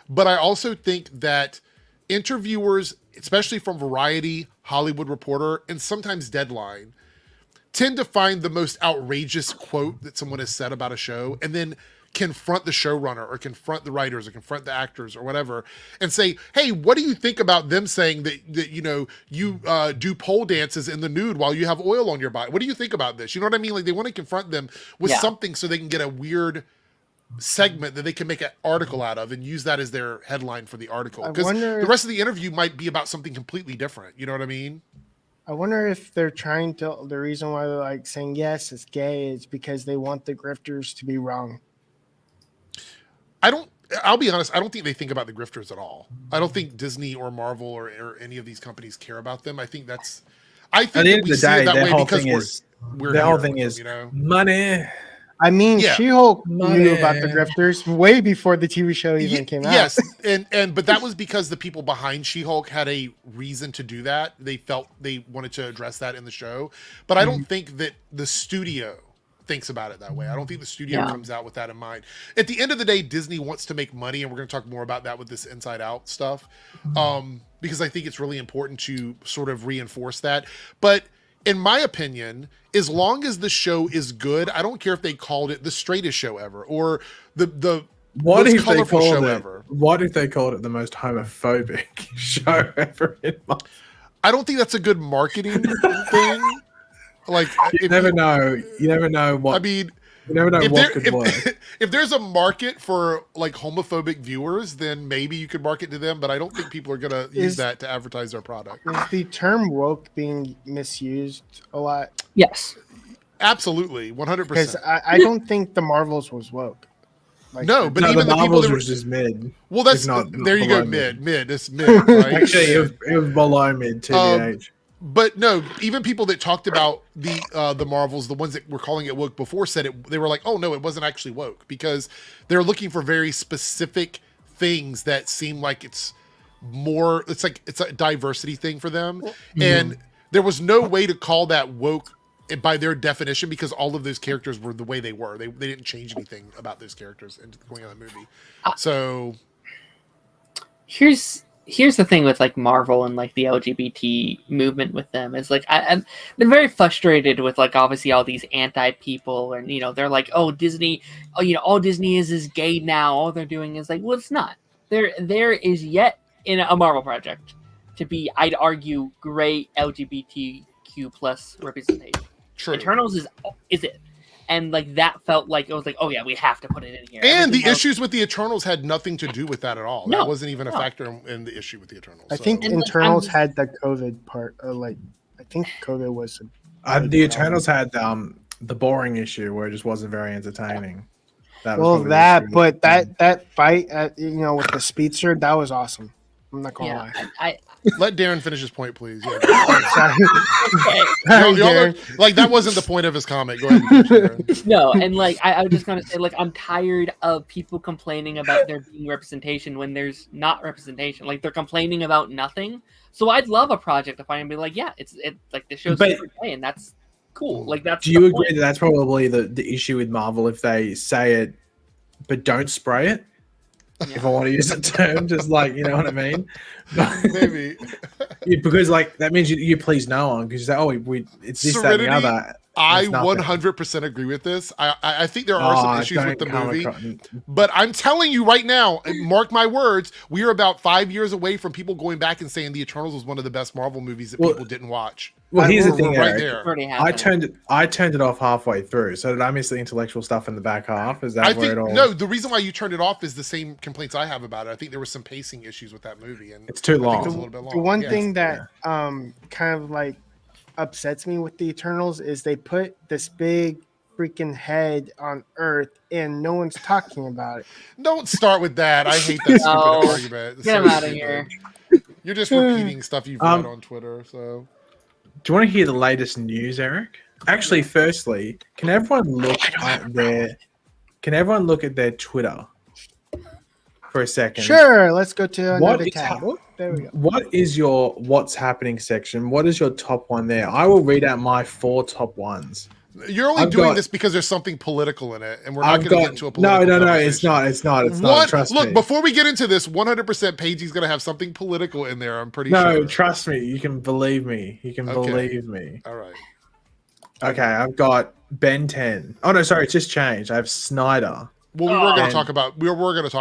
But I also think that interviewers, especially from Variety, Hollywood Reporter, and sometimes Deadline, tend to find the most outrageous quote that someone has said about a show and then confront the showrunner or confront the writers or confront the actors or whatever and say, hey, what do you think about them saying that you know, you do pole dances in the nude while you have oil on your body? What do you think about this? You know what I mean? Like they want to confront them with something so they can get a weird segment that they can make an article out of and use that as their headline for the article. Because the rest of the interview might be about something completely different. You know what I mean? I wonder if they're trying to, the reason why they're like saying, yes, it's gay is because they want the grifters to be wrong. I'll be honest, I don't think they think about the grifters at all. I don't think Disney or Marvel or any of these companies care about them. I think that we see it that way because the whole thing is, you know? Money. I mean, She-Hulk knew about the grifters way before the TV show even came out. Yes, but that was because the people behind She-Hulk had a reason to do that. They felt they wanted to address that in the show. But I don't think that the studio thinks about it that way. I don't think the studio comes out with that in mind. At the end of the day, Disney wants to make money, and we're going to talk more about that with this Inside Out stuff, because I think it's really important to sort of reinforce that. But in my opinion, as long as the show is good, I don't care if they called it the straightest show ever or the most colorful show ever. What if they called it the most homophobic show ever in life? I don't think that's a good marketing thing. Like you never know. You never know what. I mean, you never know what could work. If there's a market for like homophobic viewers, then maybe you could market to them. But I don't think people are gonna use that to advertise their product. Is the term woke being misused a lot? Yes, absolutely, 100%. Because I don't think the Marvels was woke. Like, no, but even the people that were just mid. Well, that's not there. You go, mid. It's mid. Right? Actually, it was below mid. TBH. But no, even people that talked about the Marvels, the ones that were calling it woke before, said it. They were like, "Oh no, it wasn't actually woke," because they're looking for very specific things that seem like it's more. It's like it's a diversity thing for them, and there was no way to call that woke by their definition because all of those characters were the way they were. They didn't change anything about those characters into going on the movie. So here's the thing with like Marvel and like the LGBT movement with them is like I've been very frustrated with like obviously all these anti people and you know they're like, oh Disney, oh you know all Disney is gay now, all they're doing is like, well it's not. There is yet in a Marvel project to be, I'd argue, great LGBTQ plus representation. True. Eternals is it. And like that felt like it was like, oh yeah, we have to put it in here. And the issues with the Eternals had nothing to do with that at all. No, that wasn't even a factor in the issue with the Eternals. I think Eternals had the COVID part. I think COVID was. The Eternals had the boring issue where it just wasn't very entertaining. That was Well, probably the issue. but that fight, with the speedster, that was awesome. I'm not gonna lie. I Let Darren finish his point, please. Yeah. Sorry. okay. Y'all Darren. like that wasn't the point of his comment. Go ahead and finish, Darren. No, and like I was just gonna say, like, I'm tired of people complaining about there being representation when there's not representation. Like, they're complaining about nothing. So I'd love a project to find and be like, yeah, it's like the show's But- super gay, and that's cool. Like, that's Do you the agree point. that that's probably the issue with Marvel if they say it but don't spray it? If I want to use the term, just like, you know what I mean? Maybe. Because like that means you please no one because you say, oh, it's this, that, and the Serenity, other. I It's nothing. 100% agree with this. I think there are some issues with the don't come movie, across- but I'm telling you right now, and mark my words, we are about 5 years away from people going back and saying The Eternals was one of the best Marvel movies that people didn't watch. Well, here's the We're thing, right Eric. there. Already I happened. turned it off halfway through. So did I miss the intellectual stuff in the back half? Is that I where think it all? no. The reason why you turned it off is the same complaints I have about it. I think there were some pacing issues with that movie, and It's too I think long. it was a little bit long. The one Yeah. thing that kind of like upsets me with the Eternals is they put this big freaking head on Earth and no one's talking about it. Don't start with that. I hate that stupid No. argument. It's Get so him out of stupid. here. You're just repeating stuff you've read on Twitter. So Do you want to hear the latest news, Eric? Actually, firstly, can everyone look at their Twitter for a second? Sure, let's go to What another is tab. Oh, there we go. What is your what's happening section? What is your top one there? I will read out my 4 top ones. you're only I've doing got- this because there's something political in it, and we're not I've going to got get into a political no. It's conversation. not. It's not. What? Trust Look, me. before we get into this, 100% Pagey's going to have something political in there. I'm pretty No, sure. trust me. You can believe me. You can Okay. believe me. All right. Okay, I've got Ben 10. Oh no, sorry, it's just changed. I have Snyder, Well, we were going And- to talk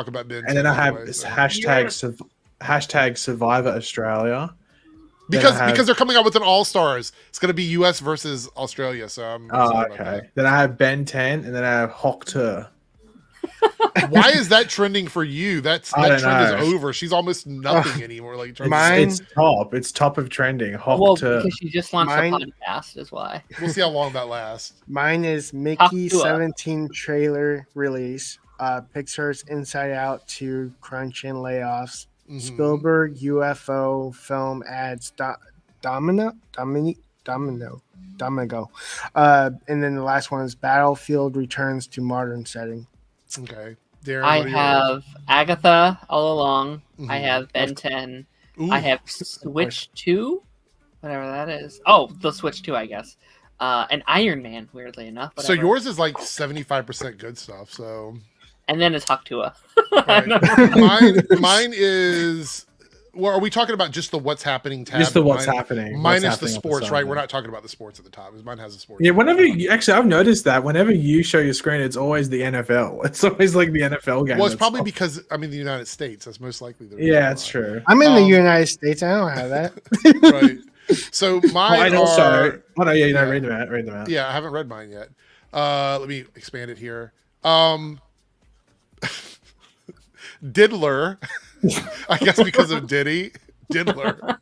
about Ben, and then I have anyway, so. hashtag Survivor Australia. because I have- because they're coming out with an All Stars. It's going to be U.S. versus Australia. So I'm Oh, excited about okay. Then I have Ben 10, and then I have Hoctor. that. Why is that trending for you? I That don't trend know. is over. She's almost nothing anymore. Like Mine- It's top. It's top of trending. Well, Hoctor. because she just launched Mine- a podcast, is why. We'll see how long that lasts. Mine is Talk Mickey to us. 17 trailer release. Pixar's Inside Out to crunch and layoffs. Mhm. Spielberg UFO film adds Domino. And then the last one is Battlefield returns to modern setting. Okay. Darren, I what are yours? have Agatha all along. I Mhm. have Ben 10. Ooh. I have Switch 2, whatever that is. Oh, the Switch 2, I guess. And Iron Man, weirdly enough. So whatever. yours is like 75% good stuff. So And then it's Haktua. right. mine is. Well, are we talking about just the what's happening tab? Just the what's Mine- happening. Minus what's the happening sports, episode. right? We're not talking about the sports at the top. Mine has the sports. Yeah, I've noticed that whenever you show your screen, it's always the NFL. It's always like the NFL game. Well, it's that's probably top. because I'm in the United States. That's most likely the reason Yeah, it's why. true. I'm in the Um, United States. I don't have that. Right. So mine Mine are. also. Oh no, yeah, you know, yeah. read them out. Read them out. Yeah, I haven't read mine yet. Let me expand it here. Diddler, I guess because of Diddy. Diddler.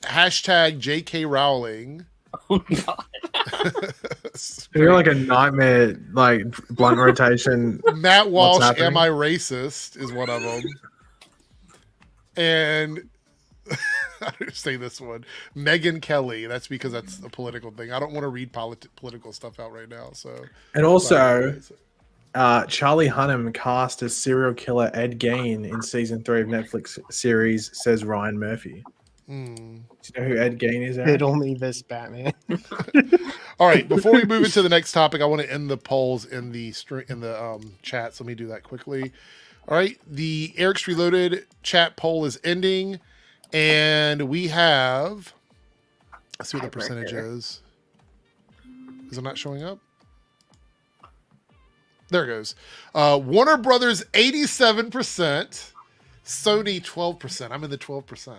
Hashtag J.K. Rowling. Oh, God. You're like a nightmare, like blunt rotation. Matt Walsh, happening? am I racist? Is one of them. And how do you say this one? Megyn Kelly. That's because that's a political thing. I don't want to read political stuff out right now. So, And also, Charlie Hunnam cast as serial killer Ed Gein in season 3 of Netflix series, says Ryan Murphy. Hmm. Do you know who Ed Gein is? Eric? Riddle me this, Batman. All right, before we move into the next topic, I want to end the polls in the chat. So let me do that quickly. All right, the Eric's Reloaded chat poll is ending, and we have. Let's see what the percentage is. Is it not showing up? There it goes. Warner Brothers 87%, Sony 12%. I'm in the 12%.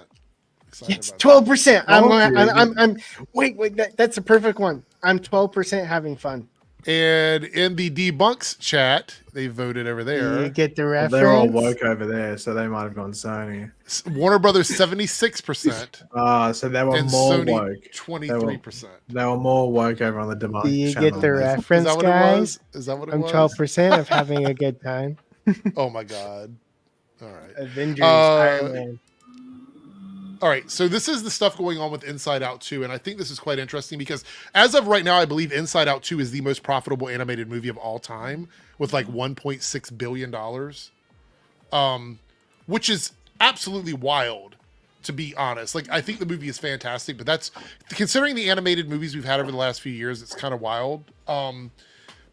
Excited Yes, about that. 12%. Oh, I'm wait, that's a perfect one. I'm 12% having fun. And in the debunks chat, they voted over there. You get the Well, reference. they're all woke over there, so they might have gone Sony. Warner Brothers 76%. So they were and more Sony woke. 23%. They were more woke over on the debunk Do you channel. get the reference, Is that what guys? it was? Is that what it I'm was? 12% of having a good time. Oh my god! All right. Avengers, Iron Man. All right, so this is the stuff going on with Inside Out 2, and I think this is quite interesting because as of right now, I believe Inside Out 2 is the most profitable animated movie of all time with like $1.6 billion, which is absolutely wild, to be honest. Like, I think the movie is fantastic, but that's, considering the animated movies we've had over the last few years, it's kind of wild. But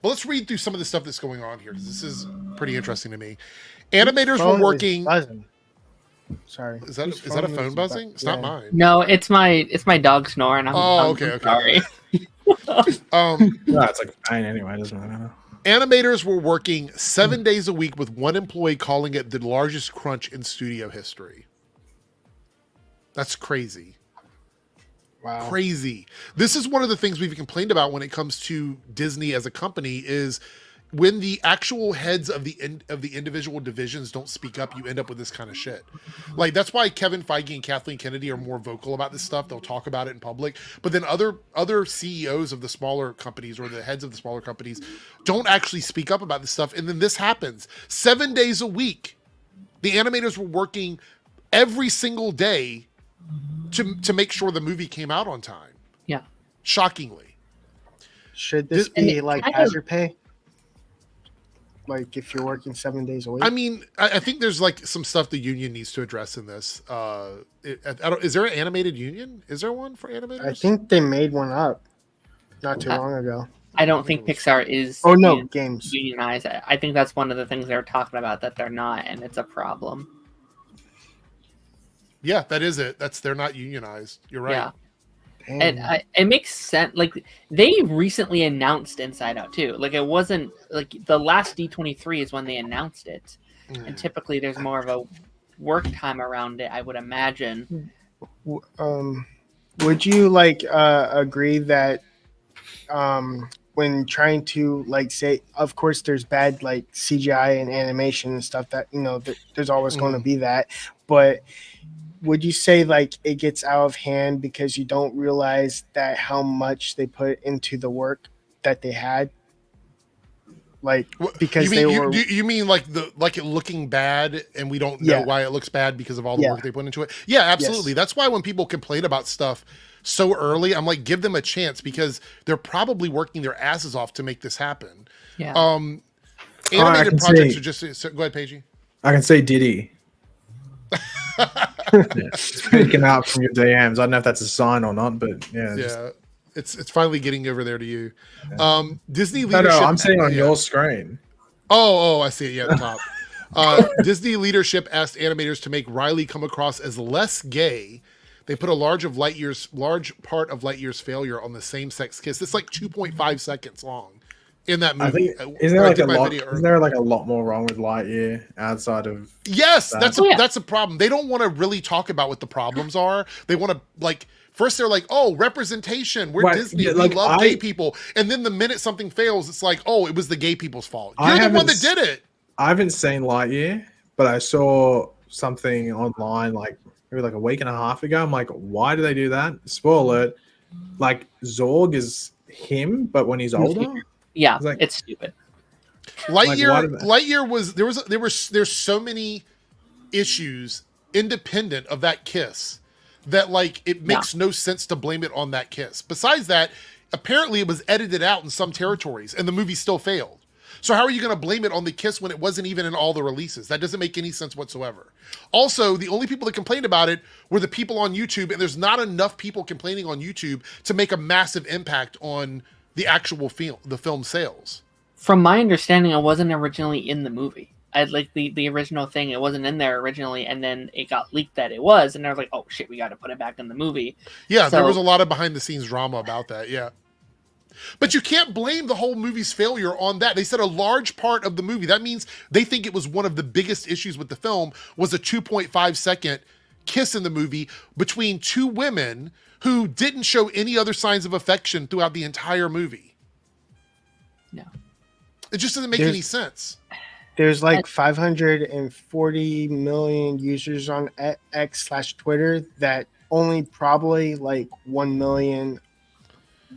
let's read through some of the stuff that's going on here, because this is pretty interesting to me. Animators were working... Sorry. Is that a phone buzzing? It's not mine. No, it's my dog snoring. Okay. Sorry. No, it's like fine anyway, doesn't matter. Animators were working 7 days a week with one employee calling it the largest crunch in studio history. That's crazy. Wow. Crazy. This is one of the things we've complained about when it comes to Disney as a company is when the actual heads of the individual divisions don't speak up, you end up with this kind of shit. Like, that's why Kevin Feige and Kathleen Kennedy are more vocal about this stuff. They'll talk about it in public. But then other CEOs of the smaller companies or the heads of the smaller companies don't actually speak up about this stuff. And then this happens. 7 days a week, the animators were working every single day to make sure the movie came out on time. Yeah. Shockingly. Should this be like hazard pay? Like if you're working 7 days a week? I mean, I think there's like some stuff the union needs to address in this. Is there an animated union? Is there one for animators? I think they made one up not too long ago. I don't think Pixar is games unionized. I think that's one of the things they're talking about, that they're not, and it's a problem. Yeah, that is it. They're not unionized. You're right. Yeah. And it makes sense. Like, they recently announced Inside Out too. Like, it wasn't like the last D23 is when they announced it, and typically there's more of a work time around it, I would imagine. Would you agree that when trying to say, of course there's bad like CGI and animation and stuff that there's always going to be that, but would you say it gets out of hand because you don't realize that how much they put into the work that they had? Because you mean it looking bad and we don't know why it looks bad because of all the work they put into it? Yeah, absolutely. Yes. That's why when people complain about stuff so early, I'm like, give them a chance because they're probably working their asses off to make this happen. Yeah. Animated projects are just go ahead, Paigey. I can say Diddy. Speaking out from your DMs. I don't know if that's a sign or not, but yeah. It's finally getting over there to you. Disney No, leadership. I'm seeing on your screen. Oh, I see it. Yeah, at the top. Disney leadership asked animators to make Riley come across as less gay. They put a large part of Lightyear's failure on the same-sex kiss. It's like 2.5 seconds long in that movie. Isn't there like a lot more wrong with Lightyear outside of? Yes, that's a problem. They don't want to really talk about what the problems are. They want to first they're like, oh, representation. We're Disney. We love gay people. And then the minute something fails, it's like, oh, it was the gay people's fault. You're the one that did it. I haven't seen Lightyear, but I saw something online maybe a week and a half ago. I'm like, why do they do that? Spoiler alert. Zorg is him, but when he's older. Yeah, it's stupid. Lightyear was there's so many issues independent of that kiss that it makes no sense to blame it on that kiss. Besides that, apparently it was edited out in some territories and the movie still failed. So how are you going to blame it on the kiss when it wasn't even in all the releases? That doesn't make any sense whatsoever. Also, the only people that complained about it were the people on YouTube, and there's not enough people complaining on YouTube to make a massive impact on the actual film sales. From my understanding, it wasn't originally in the movie. The original thing, it wasn't in there originally, and then it got leaked that it was, and they're like, oh shit, we got to put it back in the movie. Yeah, there was a lot of behind the scenes drama about that, yeah. But you can't blame the whole movie's failure on that. They said a large part of the movie, that means they think it was one of the biggest issues with the film, was a 2.5 second kiss in the movie between two women who didn't show any other signs of affection throughout the entire movie. No. It just doesn't make any sense. There's like 540 million users on X/Twitter that only probably like 1 million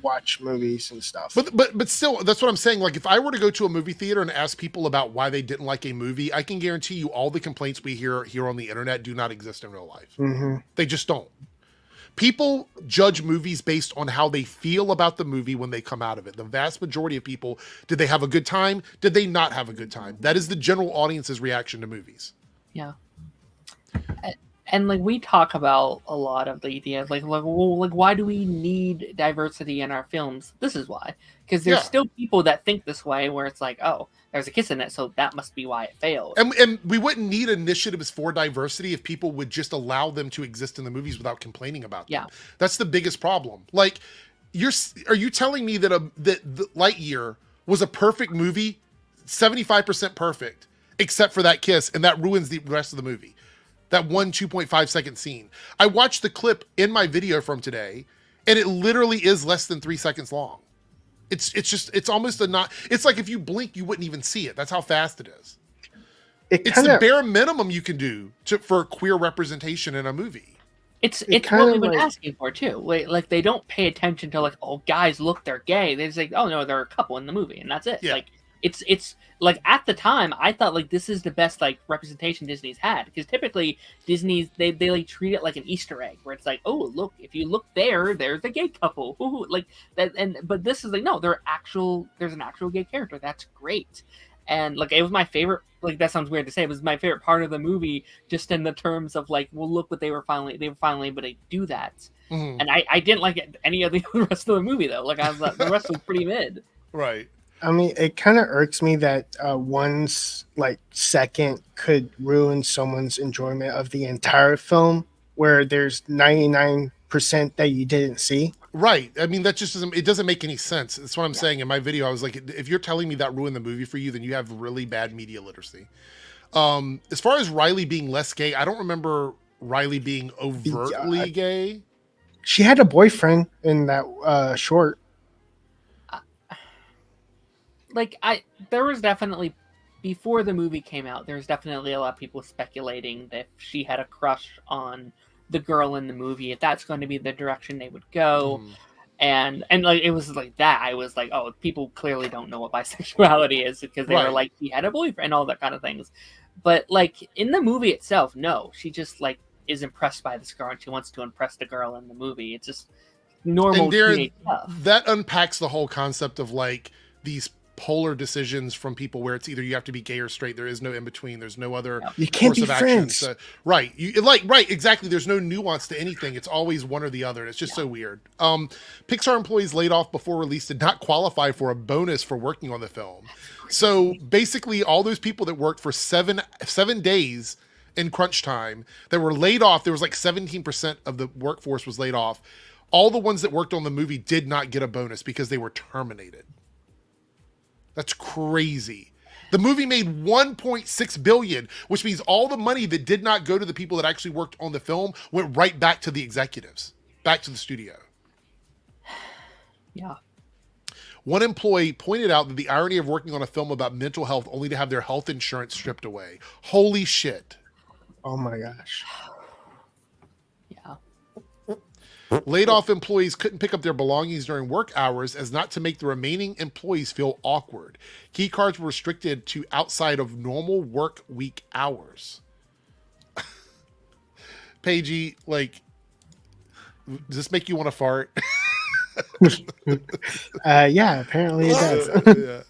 watch movies and stuff. But still, that's what I'm saying. Like, if I were to go to a movie theater and ask people about why they didn't like a movie, I can guarantee you all the complaints we hear here on the internet do not exist in real life. Mm-hmm. They just don't. People judge movies based on how they feel about the movie when they come out of it. The vast majority of people, did they have a good time? Did they not have a good time? That is the general audience's reaction to movies. Yeah. And like we talk about a lot of the ideas, like why do we need diversity in our films? This is why, because there's still people that think this way, where it's like, oh, there's a kiss in it, so that must be why it failed. And we wouldn't need initiatives for diversity if people would just allow them to exist in the movies without complaining about them. Yeah, that's the biggest problem. Like, are you telling me that that Lightyear was a perfect movie, 75% perfect, except for that kiss, and that ruins the rest of the movie? That 2.5 second scene. I watched the clip in my video from today, and it literally is less than 3 seconds long. It's almost it's like if you blink, you wouldn't even see it. That's how fast it is. It's the bare minimum you can do for queer representation in a movie. It's what we've been asking for too. Like they don't pay attention to like, oh, guys, look, they're gay. They just like, oh no, they're a couple in the movie, and that's it. Yeah. Like it's like at the time I thought like this is the best like representation Disney's had, because typically Disney's they like treat it like an Easter egg where it's like, oh look, if you look there's a gay couple. Ooh, like that. But this is like, no, there's an actual gay character. That's great. And like it was my favorite. Like that sounds weird to say. It was my favorite part of the movie, just in the terms of like, well, look what they were finally able to do that. Mm-hmm. And I didn't like any of the rest of the movie though. Like I was like, the rest was pretty mid. Right. I mean, it kind of irks me that one's like second could ruin someone's enjoyment of the entire film, where there's 99% that you didn't see. Right. I mean, that just doesn't make any sense. That's what I'm saying in my video. I was like, if you're telling me that ruined the movie for you, then you have really bad media literacy. As far as Riley being less gay, I don't remember Riley being overtly gay. She had a boyfriend in that short. There was definitely, before the movie came out, there was definitely a lot of people speculating that she had a crush on the girl in the movie, if that's going to be the direction they would go. And like it was like that. I was like, oh, people clearly don't know what bisexuality is, because they were like, he had a boyfriend, all that kind of things. But like in the movie itself, no, she just like is impressed by this girl and she wants to impress the girl in the movie. It's just normal teenage stuff. That unpacks the whole concept of like these polar decisions from people, where it's either you have to be gay or straight. There is no in between. There's no other you can't course be of friends. action. So, right. Right. Exactly. There's no nuance to anything. It's always one or the other. It's just so weird. Pixar employees laid off before release did not qualify for a bonus for working on the film. So basically all those people that worked for seven days in crunch time that were laid off, there was like 17% of the workforce was laid off. All the ones that worked on the movie did not get a bonus because they were terminated. That's crazy. The movie made $1.6 billion, which means all the money that did not go to the people that actually worked on the film went right back to the executives, back to the studio. Yeah. One employee pointed out that the irony of working on a film about mental health only to have their health insurance stripped away. Holy shit. Oh my gosh. Yeah. Laid off employees couldn't pick up their belongings during work hours as not to make the remaining employees feel awkward. Key cards were restricted to outside of normal work week hours. Paigey, like, does this make you want to fart? Yeah, apparently it does. Yeah.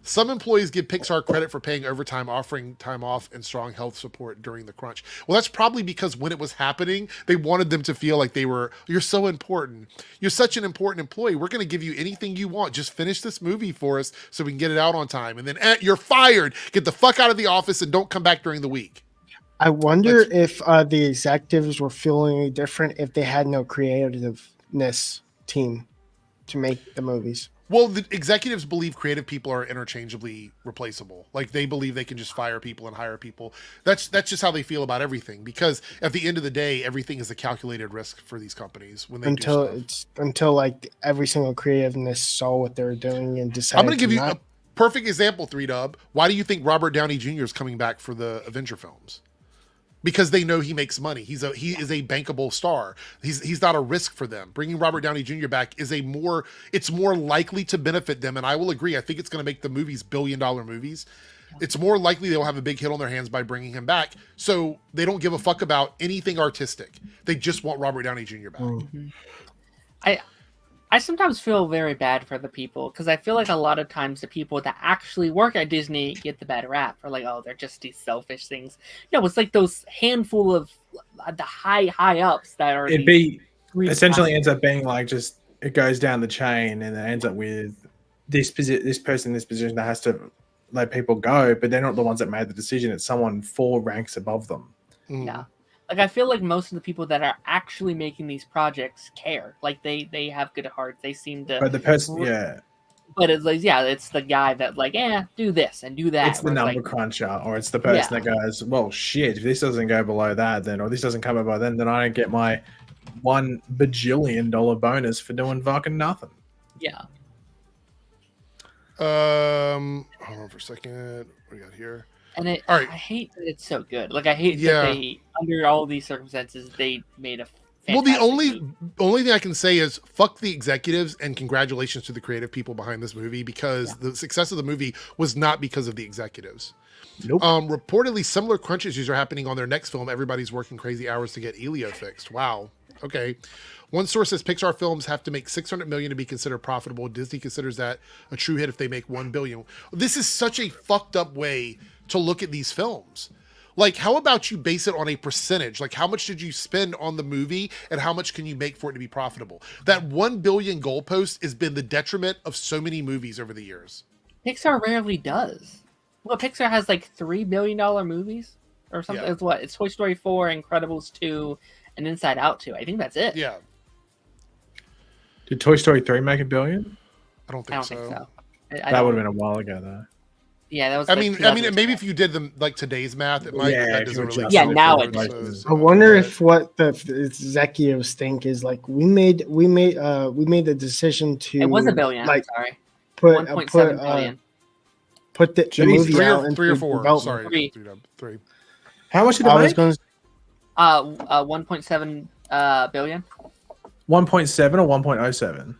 Some employees give Pixar credit for paying overtime, offering time off, and strong health support during the crunch. Well, that's probably because when it was happening, they wanted them to feel like you're so important. You're such an important employee. We're going to give you anything you want. Just finish this movie for us so we can get it out on time. And then you're fired. Get the fuck out of the office and don't come back during the week. I wonder if the executives were feeling any different if they had no creativeness team to make the movies. Well, the executives believe creative people are interchangeably replaceable. Like they believe they can just fire people and hire people. That's just how they feel about everything. Because at the end of the day, everything is a calculated risk for these companies when they do stuff. Until like every single creativeness saw what they were doing and decided. I'm going to give you a perfect example, 3Dub. Why do you think Robert Downey Jr. is coming back for the Avenger films? Because they know he makes money. He is a bankable star. He's not a risk for them. Bringing Robert Downey Jr. back is it's more likely to benefit them. And I will agree. I think it's going to make the movies $1 billion movies. It's more likely they'll have a big hit on their hands by bringing him back. So they don't give a fuck about anything artistic. They just want Robert Downey Jr. back. Mm-hmm. I sometimes feel very bad for the people because I feel like a lot of times the people that actually work at Disney get the bad rap for like, oh, they're just these selfish things. No, it's like those handful of the high ups that are. Essentially ends up being like just it goes down the chain and it ends up with this person in this position that has to let people go, but they're not the ones that made the decision. It's someone 4 ranks above them. Yeah. Like, I feel like most of the people that are actually making these projects care. Like, they have good hearts. They seem to... But the person, yeah. But it's like, yeah, it's the guy that, like, do this and do that. It's the number cruncher, or it's the person that goes, well, shit, if this doesn't go below that, then, or this doesn't come above then I don't get my $1 bajillion bonus for doing fucking nothing. Yeah. Hold on for a second. What do we got here? And all right. I hate that it's so good. Like, I hate that they, under all these circumstances, they made a well, the only thing I can say is fuck the executives and congratulations to the creative people behind this movie, because the success of the movie was not because of the executives. Nope. Reportedly, similar crunch issues are happening on their next film. Everybody's working crazy hours to get Elio fixed. Wow. Okay. One source says Pixar films have to make $600 million to be considered profitable. Disney considers that a true hit if they make $1 billion. This is such a fucked up way to look at these films. Like, how about you base it on a percentage? Like, how much did you spend on the movie and how much can you make for it to be profitable? That 1 billion goalpost has been the detriment of so many movies over the years. Pixar rarely does. Well, Pixar has like $3 billion movies or something. Yeah. It's what? It's Toy Story 4, Incredibles 2, and Inside Out 2. I think that's it. Yeah. Did Toy Story 3 make $1 billion? I don't think so. That would have been a while ago, though. Yeah, that was. I mean, maybe if you did them like today's math, it might. Yeah, that doesn't really. Yeah, now it does. I wonder if what the executives think is like we made the decision to. It was $1 billion. Like, sorry. Put 1.7 billion. Put the movie out in 3 or 4. Sorry, 3. How much did it make? 1.7 billion. 1.7 or 1.07?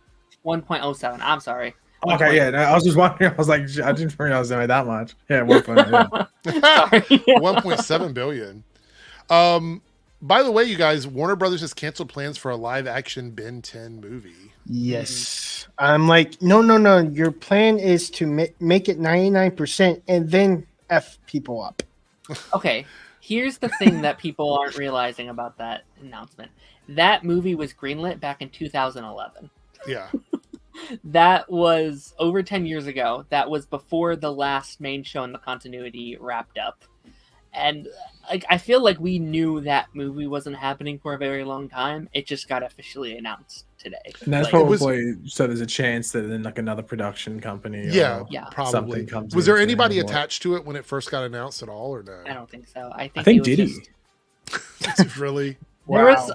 1.07. I'm sorry. Okay, yeah. No, I was just wondering. I was like, I didn't realize they made that much. Yeah, 1.7 billion. By the way, you guys, Warner Brothers has canceled plans for a live-action Ben 10 movie. Yes. I'm like, no. Your plan is to make it 99% and then F people up. Okay, here's the thing that people aren't realizing about that announcement. That movie was greenlit back in 2011. Yeah. That was over 10 years ago. That was before the last main show in the continuity wrapped up. And like, I feel like we knew that movie wasn't happening for a very long time. It just got officially announced today. And that's probably so there's a chance that then like another production company probably comes. Was there anybody attached to it when it first got announced at all, or no? I don't think so. I think Diddy. Really? Wow.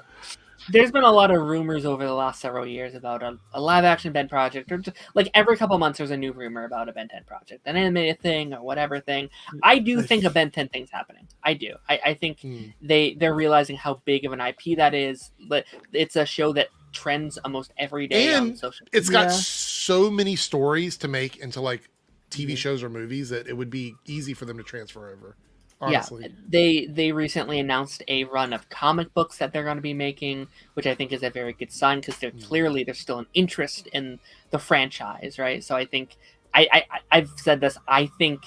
There's been a lot of rumors over the last several years about a live-action Ben project, or just, like every couple months there's a new rumor about a Ben 10 project, an animated thing or whatever thing. I do think a Ben 10 thing's happening. I do. I think they're realizing how big of an IP that is. But it's a show that trends almost every day on social media. It's got so many stories to make into like TV shows or movies that it would be easy for them to transfer over. Honestly. Yeah, they recently announced a run of comic books that they're going to be making, which I think is a very good sign because there's still an interest in the franchise, right? So I think I've said this. I think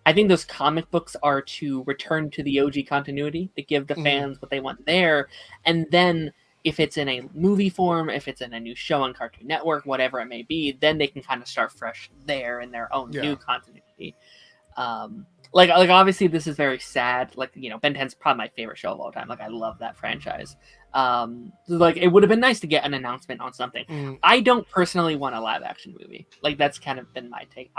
those comic books are to return to the OG continuity, to give the fans what they want there, and then if it's in a movie form, if it's in a new show on Cartoon Network, whatever it may be, then they can kind of start fresh there in their own new continuity. Like obviously this is very sad. Like, Ben 10's probably my favorite show of all time. Like, I love that franchise. Like it would have been nice to get an announcement on something. Mm. I don't personally want a live action movie. Like that's kind of been my take.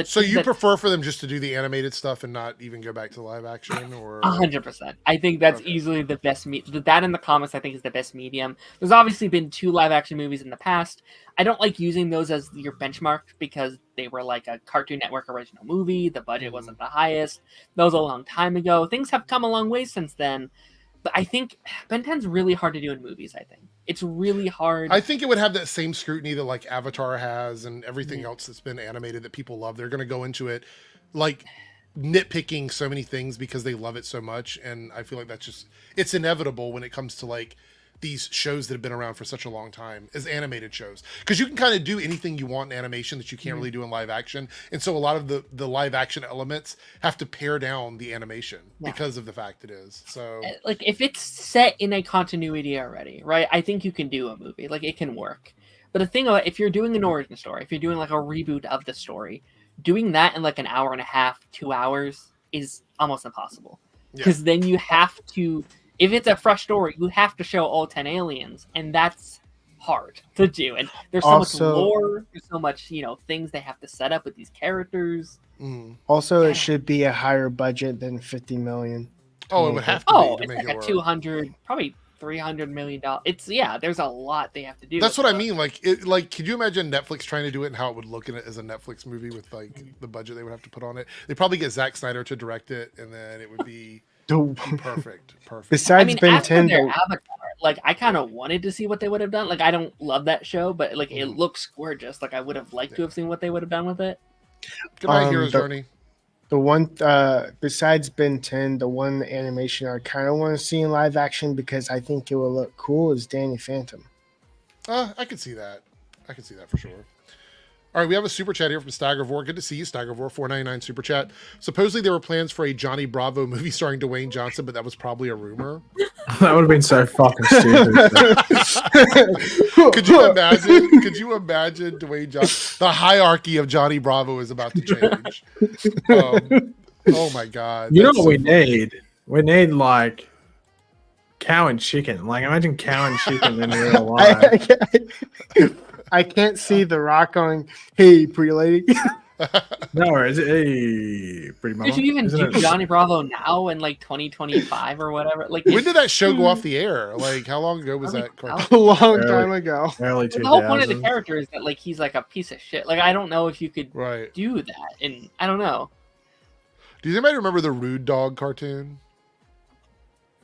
So you prefer for them just to do the animated stuff and not even go back to live action, or 100%. I think that's easily the best. That in the comics, I think, is the best medium. There's obviously been 2 live action movies in the past. I don't like using those as your benchmark because they were like a Cartoon Network original movie. The budget wasn't the highest. That was a long time ago. Things have come a long way since then. But I think Ben 10's really hard to do in movies, I think. It's really hard. I think it would have that same scrutiny that like Avatar has and everything else that's been animated that people love. They're going to go into it like nitpicking so many things because they love it so much. And I feel like it's inevitable when it comes to like these shows that have been around for such a long time as animated shows, because you can kind of do anything you want in animation that you can't really do in live action. And so a lot of the live action elements have to pare down the animation because of the fact it is. So like if it's set in a continuity already, right? I think you can do a movie, like it can work. But the thing about if you're doing an origin story, if you're doing like a reboot of the story, doing that in like an hour and a half, 2 hours is almost impossible. Because then you have to, if it's a fresh story, you have to show all 10 aliens, and that's hard to do. And there's so much lore, there's so much, things they have to set up with these characters. Also, it should be a higher budget than $50 million. Oh, it would have to be to make like it work. 200, probably $300 million. There's a lot they have to do. That's what I mean. Like, could you imagine Netflix trying to do it and how it would look in it as a Netflix movie with like the budget they would have to put on it? They probably get Zack Snyder to direct it, and then it would be perfect. Besides Ben 10, their Avatar, like I kind of wanted to see what they would have done. Like I don't love that show, but like it looks gorgeous. Like I would have liked to have seen what they would have done with it. Good night, Hero's Journey. The one besides Ben 10, the one animation I kind of want to see in live action because I think it will look cool is Danny Phantom. I can see that. I can see that for sure. All right, we have a super chat here from Staggervore. Good to see you, Staggervore. $4.99 super chat. Supposedly there were plans for a Johnny Bravo movie starring Dwayne Johnson, but that was probably a rumor. That would have been so fucking stupid. Could you imagine? Could you imagine Dwayne Johnson? The hierarchy of Johnny Bravo is about to change. Oh my god! You know what we need? We need like cow and chicken. Like imagine cow and chicken in real life. I can't see The Rock going, "Hey, pretty lady." No, is it? Hey, pretty mama. Did you even do Johnny Bravo now in like 2025 or whatever? Like, when did that show go off the air? Like, how long ago was that? A long time ago. Early 2000s. The whole point of the character is that like he's like a piece of shit. Like, I don't know if you could do that, and I don't know. Does anybody remember the Rude Dog cartoon?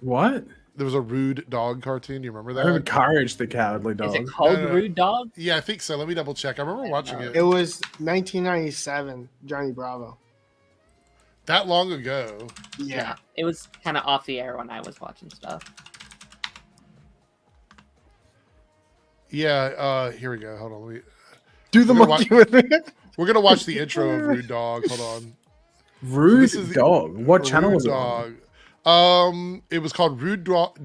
What? There was a Rude Dog cartoon. Do you remember that? I remember Courage the Cowardly Dog. Is it called Rude Dog? Yeah, I think so. Let me double check. I remember watching it. It was 1997, Johnny Bravo. That long ago. Yeah. It was kind of off the air when I was watching stuff. Yeah, here we go. Hold on. Let me do the monkey with me. We're gonna watch the intro of Rude Dog. Hold on. Rude Dog. What channel was it on? It was called Rude Dog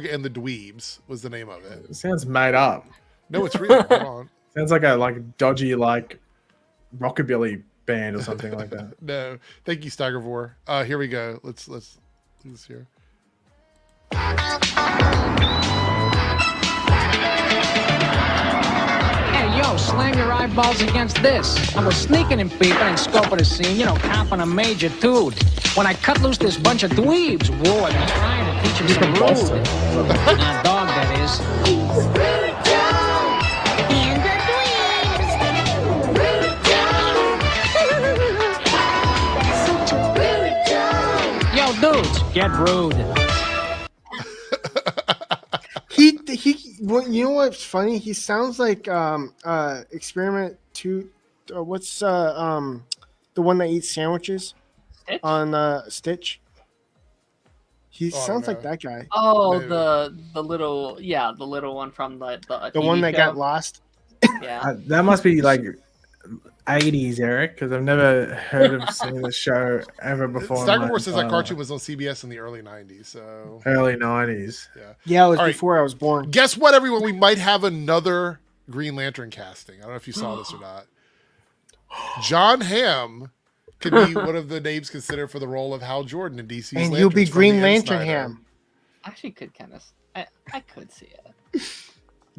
and the Dweebs was the name of it. It sounds made up. No, it's real. Hold on. Sounds like a dodgy rockabilly band or something like that. No, thank you, Staggervore. Here we go. Let's do this here. Yo, slam your eyeballs against this. I was sneaking and peeping and scoping the scene, copping a major toot. When I cut loose this bunch of dweebs, whoa, I've been trying to teach them some rules. Not dog, that is. Yo, dudes, get rude. You know what's funny? He sounds like Experiment 2. What's the one that eats sandwiches? Stitch? On Stitch. He sounds like that guy. Oh, maybe. the little one from the one that show. got lost. Yeah, that must be like 80s, Eric, because I've never heard of seeing the show ever before. Staggervore says that cartoon was on CBS in the early 90s. So early 90s. Yeah, it was before I was born. Guess what, everyone? We might have another Green Lantern casting. I don't know if you saw this or not. John Hamm could be one of the names considered for the role of Hal Jordan in DC's and you'll be Green Lantern Ham. Actually, could kind of. I could see it.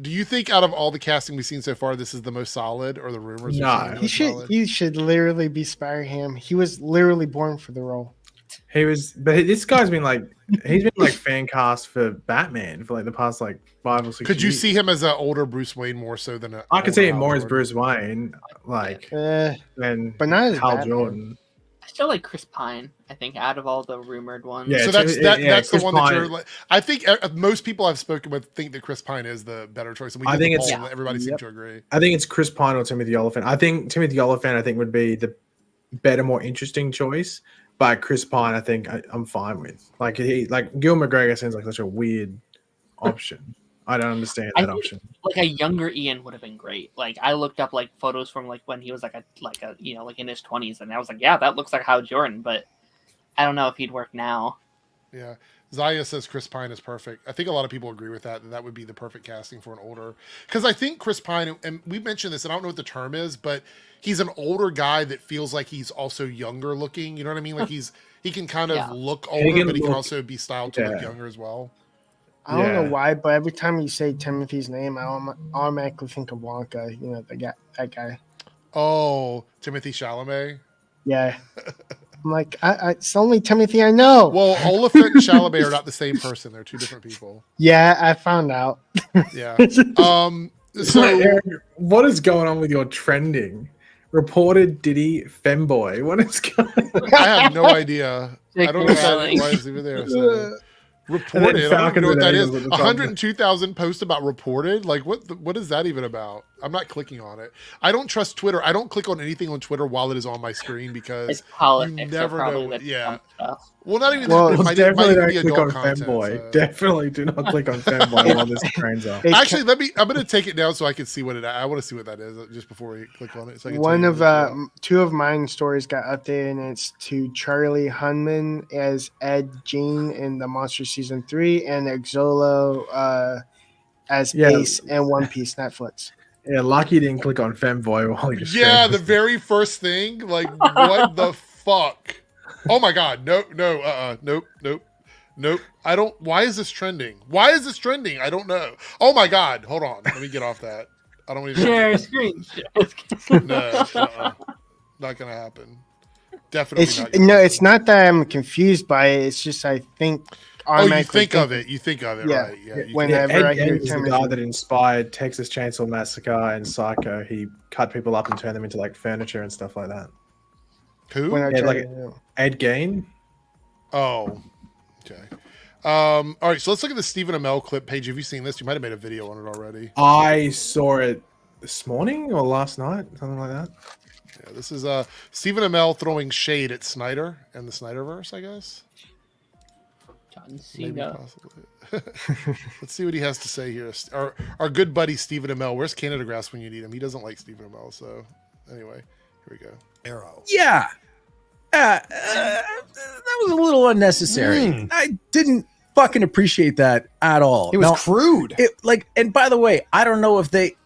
Do you think out of all the casting we've seen so far, this is the most solid, or the rumors? No. He should literally be Spider-Ham. He was literally born for the role. He was, but this guy's been like, he's been like fan cast for Batman for like the past like 5 or 6 Could you years. see him as an older Bruce Wayne more so than a? I could see him older more Hal as Jordan? Bruce Wayne, like, than but not as Hal Batman. Jordan. I still like Chris Pine. I think out of all the rumored ones. Yeah, So that's the Chris one Pine. that you're like. I think most people I've spoken with think that Chris Pine is the better choice, and we I did think the it's- poll, and everybody seemed to agree. I think it's Chris Pine or Timothy Oliphant. I think Timothy Oliphant, would be the better, more interesting choice. But Chris Pine, I think I'm fine with. Like Gil McGregor seems like such a weird option. I don't understand that option. Like a younger Ian would have been great. Like I looked up like photos from like when he was like a like in his 20s, and I was like, yeah, that looks like Hal Jordan, but I don't know if he'd work now. Yeah. Zaya says Chris Pine is perfect. I think a lot of people agree with that. That would be the perfect casting for an older. Because I think Chris Pine, and we mentioned this, and I don't know what the term is, but he's an older guy that feels like he's also younger looking. You know what I mean? Like he can kind of look older, but he can also be styled to look younger as well. I don't know why, but every time you say Timothy's name, I automatically think of Wonka. You know, that guy. Oh, Timothy Chalamet. Yeah. I'm like, it's only Timothy I know. Well, Oliphant and Chalamet are not the same person. They're two different people. Yeah, I found out. Yeah. So Eric, what is going on with your trending? Reported Diddy femboy. What is going on? I have no idea. I don't know why it's even there. So. Reported. I don't know what that is. 102,000 posts about reported. Like what is that even about? I'm not clicking on it. I don't trust Twitter. I don't click on anything on Twitter while it is on my screen because It's politics. you never know. What, Yeah. stuff. Well, not even Well, that. It might definitely even don't be click on adult content. femboy. So. Definitely do not click on femboy while this trains off. Actually, I'm going to take it down so I can see what I want to see what that is just before we click on it. So I can One tell of you what it's about. two of mine stories got updated, and it's to Charlie Hunman as Ed Gein in the Monster Season 3, and Exolo as Ace and One Piece Netflix. Yeah, lucky you didn't click on femboy while you Yeah, the very first thing. Like, what the fuck? Oh my god. Nope. I don't. Why is this trending? I don't know. Oh my god. Hold on. Let me get off that. I don't even Share screen. No. Not gonna happen. Definitely It's not. Gonna no, happen. it's not that I'm confused by it. It's just I think. Oh, you think of it. You think of it, Yeah. right? Yeah. you Whenever Ed I hear Gein is the Timothy. guy that inspired Texas Chainsaw Massacre and Psycho. He cut people up and turned them into like furniture and stuff like that. Who? When I Yeah, try like to- Ed Gein. Oh. Okay. All right. So let's look at the Stephen Amell clip page. Have you seen this? You might have made a video on it already. I saw it this morning or last night, something like that. Yeah, this is Stephen Amell throwing shade at Snyder and the Snyderverse, I guess. John Maybe Cena. possibly. Let's see what he has to say here. Our good buddy Stephen Amell. Where's Canada Grass when you need him? He doesn't like Stephen Amell. So anyway, here we go. Arrow. Yeah. That was a little unnecessary. I didn't fucking appreciate that at all. It was Now, crude. And by the way, I don't know if they.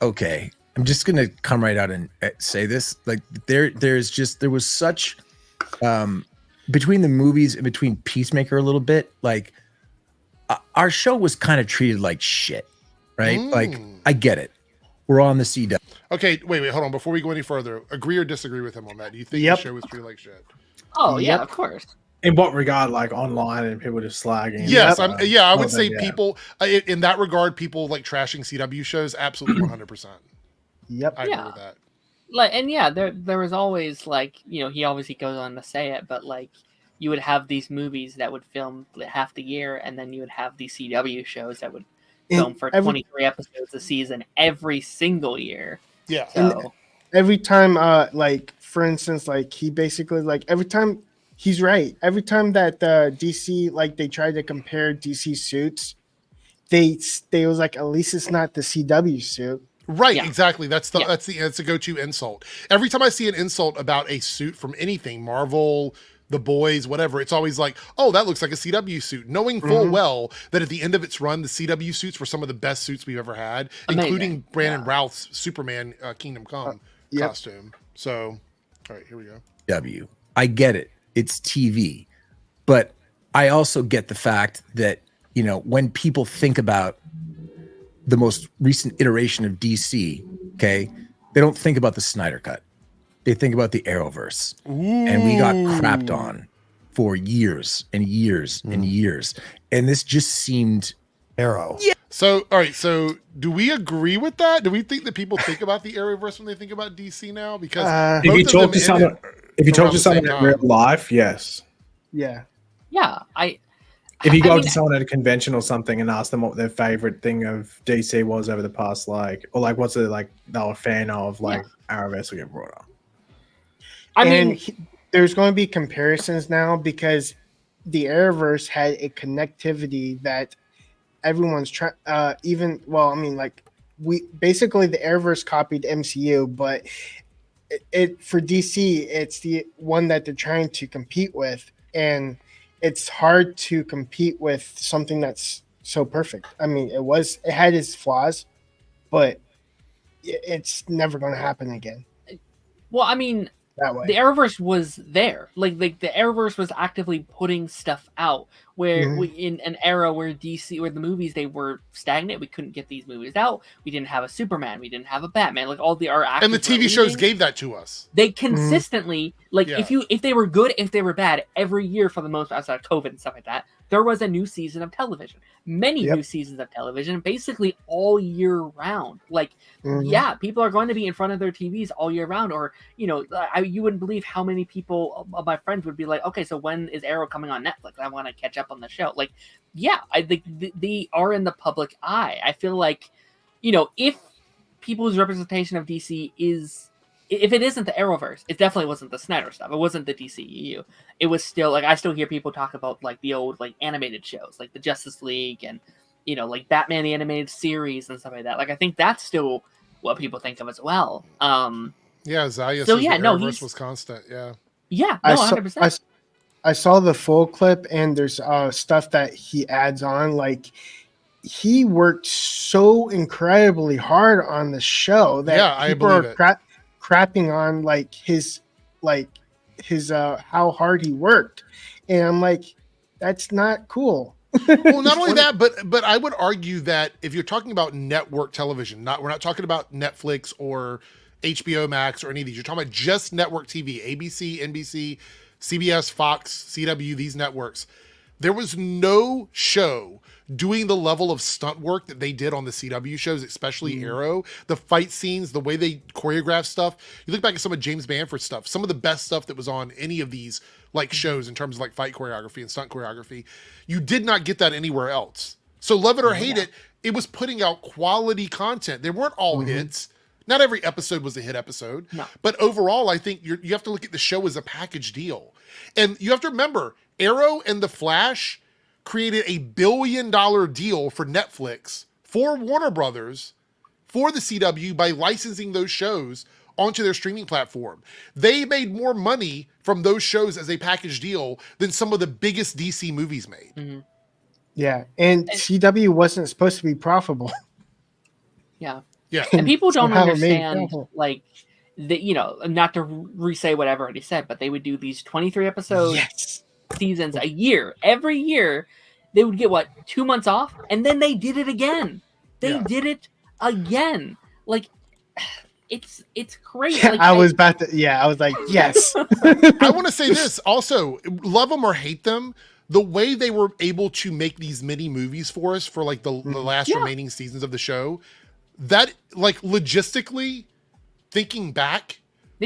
Okay, I'm just gonna come right out and say this. Like there was such between the movies and between Peacemaker a little bit. Like our show was kind of treated like shit, right? Like I get it. We're on the CW. Okay, wait, hold on. Before we go any further, agree or disagree with him on that? Do you think Yep. the show was treated like shit? Oh yeah, Yep. of course. In what regard, like online and people just slagging? Yes, Yep. I would say Yeah. people in that regard, people like trashing CW shows, absolutely 100%. Yep. I agree Yeah. with that. Like, and yeah, there was always like, he obviously goes on to say it, but like you would have these movies that would film half the year, and then you would have these CW shows that would film for 23 episodes a season every single year. Yeah. So Every time, like for instance, like he basically like every time he's right. Every time that DC like they tried to compare DC suits, they was like at least it's not the CW suit. Right, Yeah. exactly. That's a go-to insult. Every time I see an insult about a suit from anything, Marvel, The Boys, whatever, it's always like, oh, that looks like a CW suit, knowing full well that at the end of its run, the CW suits were some of the best suits we've ever had, Amazing. including Brandon Routh's Superman Kingdom Come Yep. costume. So, all right, here we go. I get it. It's TV. But I also get the fact that you know, when people think about the most recent iteration of DC, okay, they don't think about the Snyder Cut. They think about the Arrowverse. And we got crapped on for years and years and years. And this just seemed Arrow. Yeah. So, all right. So, do we agree with that? Do we think that people think about the Arrowverse when they think about DC now? Because if you talk to someone, in real life, yes. Yeah. Yeah. If you go to someone at a convention or something and ask them what their favorite thing of DC was over the past, like, or like, what's it like they were a fan of, like, Arrowverse will get brought up. There's going to be comparisons now because the Arrowverse had a connectivity that everyone's trying. We basically the Arrowverse copied MCU, but it for DC, it's the one that they're trying to compete with, and it's hard to compete with something that's so perfect. I mean, it had its flaws, but it's never going to happen again. Well, I mean, that way. The Arrowverse was there. Like the Arrowverse was actively putting stuff out. Where we, in an era where DC, where the movies, they were stagnant, we couldn't get these movies out. We didn't have a Superman, we didn't have a Batman. Like all our actors, and the TV shows gave that to us. They consistently, if they were good, if they were bad, every year for the most, outside of COVID and stuff like that, there was a new season of television. Many new seasons of television, basically all year round. Like, people are going to be in front of their TVs all year round. Or, you wouldn't believe how many people of my friends would be like, okay, so when is Arrow coming on Netflix? I want to catch up on the show. Like, I think they are in the public eye. I feel like, if people's representation of DC is, if it isn't the Arrowverse, it definitely wasn't the Snyder stuff. It wasn't the DCEU. It was still, like, I still hear people talk about, like, the old, like, animated shows, like the Justice League and, like Batman the Animated Series and stuff like that. Like, I think that's still what people think of as well. Zaya says the Arrowverse was constant. Yeah, no, 100%. I saw the full clip, and there's stuff that he adds on. Like, he worked so incredibly hard on the show that people are crapping on his how hard he worked, and I'm like, that's not cool. Well, not only that, but I would argue that if you're talking about network television, we're not talking about Netflix or HBO Max or any of these. You're talking about just network TV, ABC, NBC, CBS, Fox, CW, these networks. There was no show doing the level of stunt work that they did on the CW shows, especially Arrow. The fight scenes, the way they choreograph stuff. You look back at some of James Bamford's stuff, some of the best stuff that was on any of these like shows in terms of like fight choreography and stunt choreography. You did not get that anywhere else. So love it or hate it, it was putting out quality content. They weren't all hits. Not every episode was a hit episode, but overall, I think you have to look at the show as a package deal. And you have to remember, Arrow and The Flash created $1 billion deal for Netflix, for Warner Brothers, for the CW by licensing those shows onto their streaming platform. They made more money from those shows as a package deal than some of the biggest DC movies made. Yeah, and CW wasn't supposed to be profitable. Yeah. Yeah. And people don't understand, like, not to re-say what I've already said, but they would do these 23 episode seasons a year. Every year, they would get, 2 months off? And then they did it again. They did it again. Like, it's crazy. Yeah, like, I was like, yes. I want to say this also, love them or hate them, the way they were able to make these mini movies for us for like the last remaining seasons of the show, that like logistically thinking back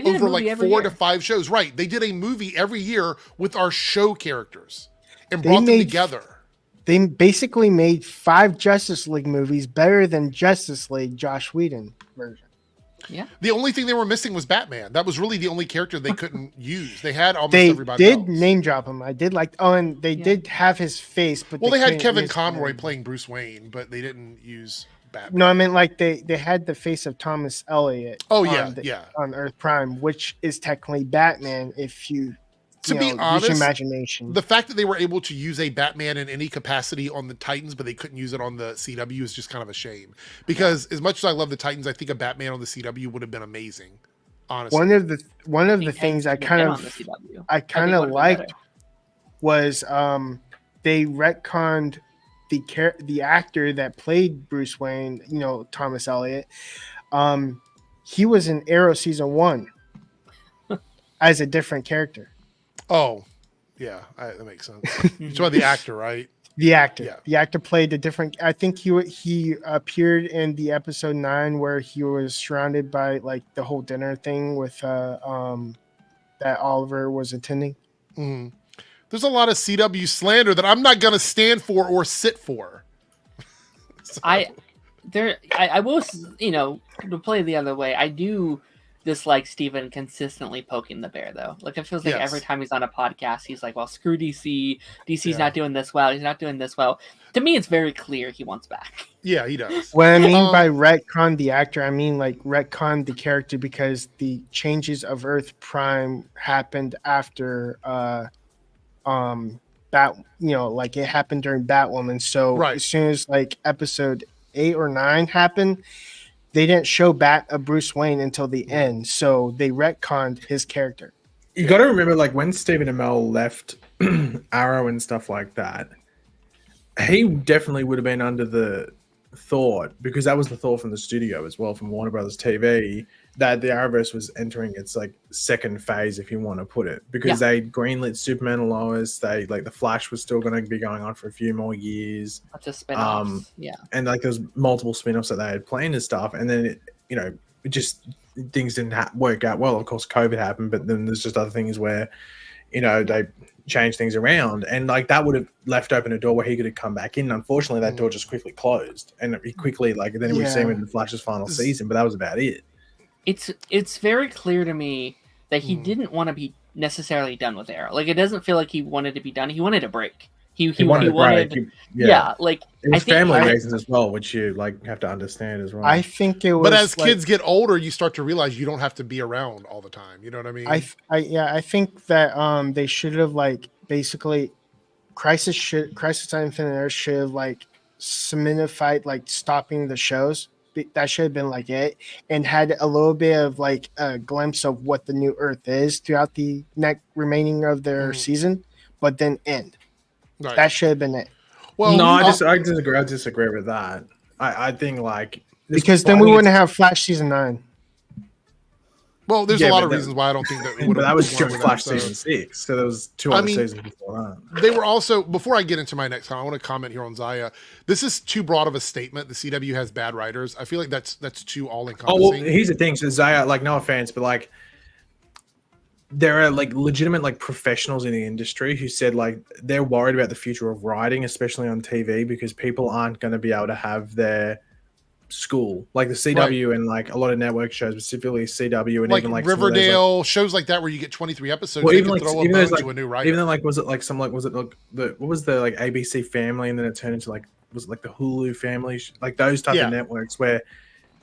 over like 4 to 5 shows, right? They did a movie every year with our show characters and brought them together. They basically made 5 Justice League movies better than Justice League Joss Whedon version. Yeah. The only thing they were missing was Batman. That was really the only character they couldn't use. They had almost they everybody did else. Name drop him. I did and they did have his face, but they had Kevin Conroy playing Bruce Wayne, but they didn't use Batman. No, I mean like they had the face of Thomas Elliott. Oh on Earth Prime, which is technically Batman if you. To be honest, use your imagination. The fact that they were able to use a Batman in any capacity on the Titans, but they couldn't use it on the CW is just kind of a shame. Because as much as I love the Titans, I think a Batman on the CW would have been amazing. Honestly, one of the things I kind of liked was they retconned the actor that played Bruce Wayne, you know, Thomas Elliott, he was in Arrow season 1 as a different character. Oh, yeah, that makes sense. You're talking about the actor, right? The actor, Yeah. the actor played a different. I think he appeared in the episode 9 where he was surrounded by like the whole dinner thing with that Oliver was attending. Mm. There's a lot of CW slander that I'm not gonna stand for or sit for. So- I will, you know, to play the other way, I do dislike Steven consistently poking the bear, though. Like, it feels like every time he's on a podcast, he's like, well, screw DC. DC's not doing this well. He's not doing this well. To me, it's very clear he wants back. Yeah, he does. What I mean by retcon the actor, I mean like retcon the character, because the changes of Earth Prime happened after you know, like it happened during Batwoman. So as soon as like episode 8 or 9 happened, they didn't show Bruce Wayne until the end. So they retconned his character. You got to remember, like when Stephen Amell left Arrow and stuff like that, he definitely would have been under the thought, because that was the thought from the studio as well, from Warner Brothers TV, that the Arrowverse was entering its like second phase, if you want to put it, because they greenlit Superman and Lois. They like the Flash was still going to be going on for a few more years. Lots of spin-offs. And like there's multiple spin-offs that they had planned and stuff, and then it just things didn't work out well. Of course, COVID happened, but then there's just other things where they change things around, and like that would have left open a door where he could have come back in. Unfortunately, that door just quickly closed, and he quickly then we see him in the Flash's final season, but that was about it. It's very clear to me that he didn't want to be necessarily done with Arrow. Like, it doesn't feel like he wanted to be done. He wanted a break. He wanted like it was family reasons as well, which you like have to understand as well. I think it was. But as kids get older, you start to realize you don't have to be around all the time. You know what I mean? I think that they should have like basically Crisis on Infinite Earth should have like solidified like stopping the shows. That should have been like it, and had a little bit of like a glimpse of what the new Earth is throughout the remaining of their season, but then end. Right. That should have been it. Well, no, I disagree. I disagree with that. I think like because then we wouldn't have Flash season 9. Well, there's a lot of reasons why I don't think that. But that was just Flash season 6, so there was 2 other seasons before that. They were also, before I get into my next comment, I want to comment here on Zaya. This is too broad of a statement. The CW has bad writers. I feel like that's too all encompassing. Oh well, here's the thing. So Zaya, like, no offense, but like, there are like legitimate like professionals in the industry who said like they're worried about the future of writing, especially on TV, because people aren't going to be able to have their school like the CW and like a lot of network shows, specifically CW and like even like Riverdale, like, shows like that where you get 23 episodes. Well, even like to a new writer. Even then, like was it like what was the like ABC Family, and then it turned into like was it like the Hulu Family, like those type of networks where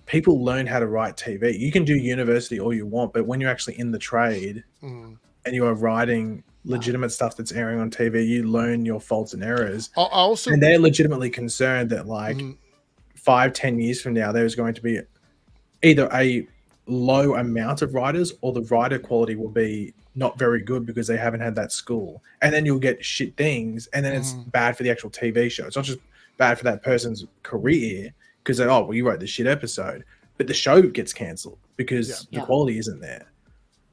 people learn how to write TV. You can do university all you want, but when you're actually in the trade and you are writing legitimate stuff that's airing on TV, you learn your faults and errors. And they're legitimately concerned that like 5-10 years from now, there's going to be either a low amount of writers or the writer quality will be not very good because they haven't had that school. And then you'll get shit things, and then it's bad for the actual TV show. It's not just bad for that person's career because they, well, you wrote the shit episode, but the show gets cancelled because the quality isn't there.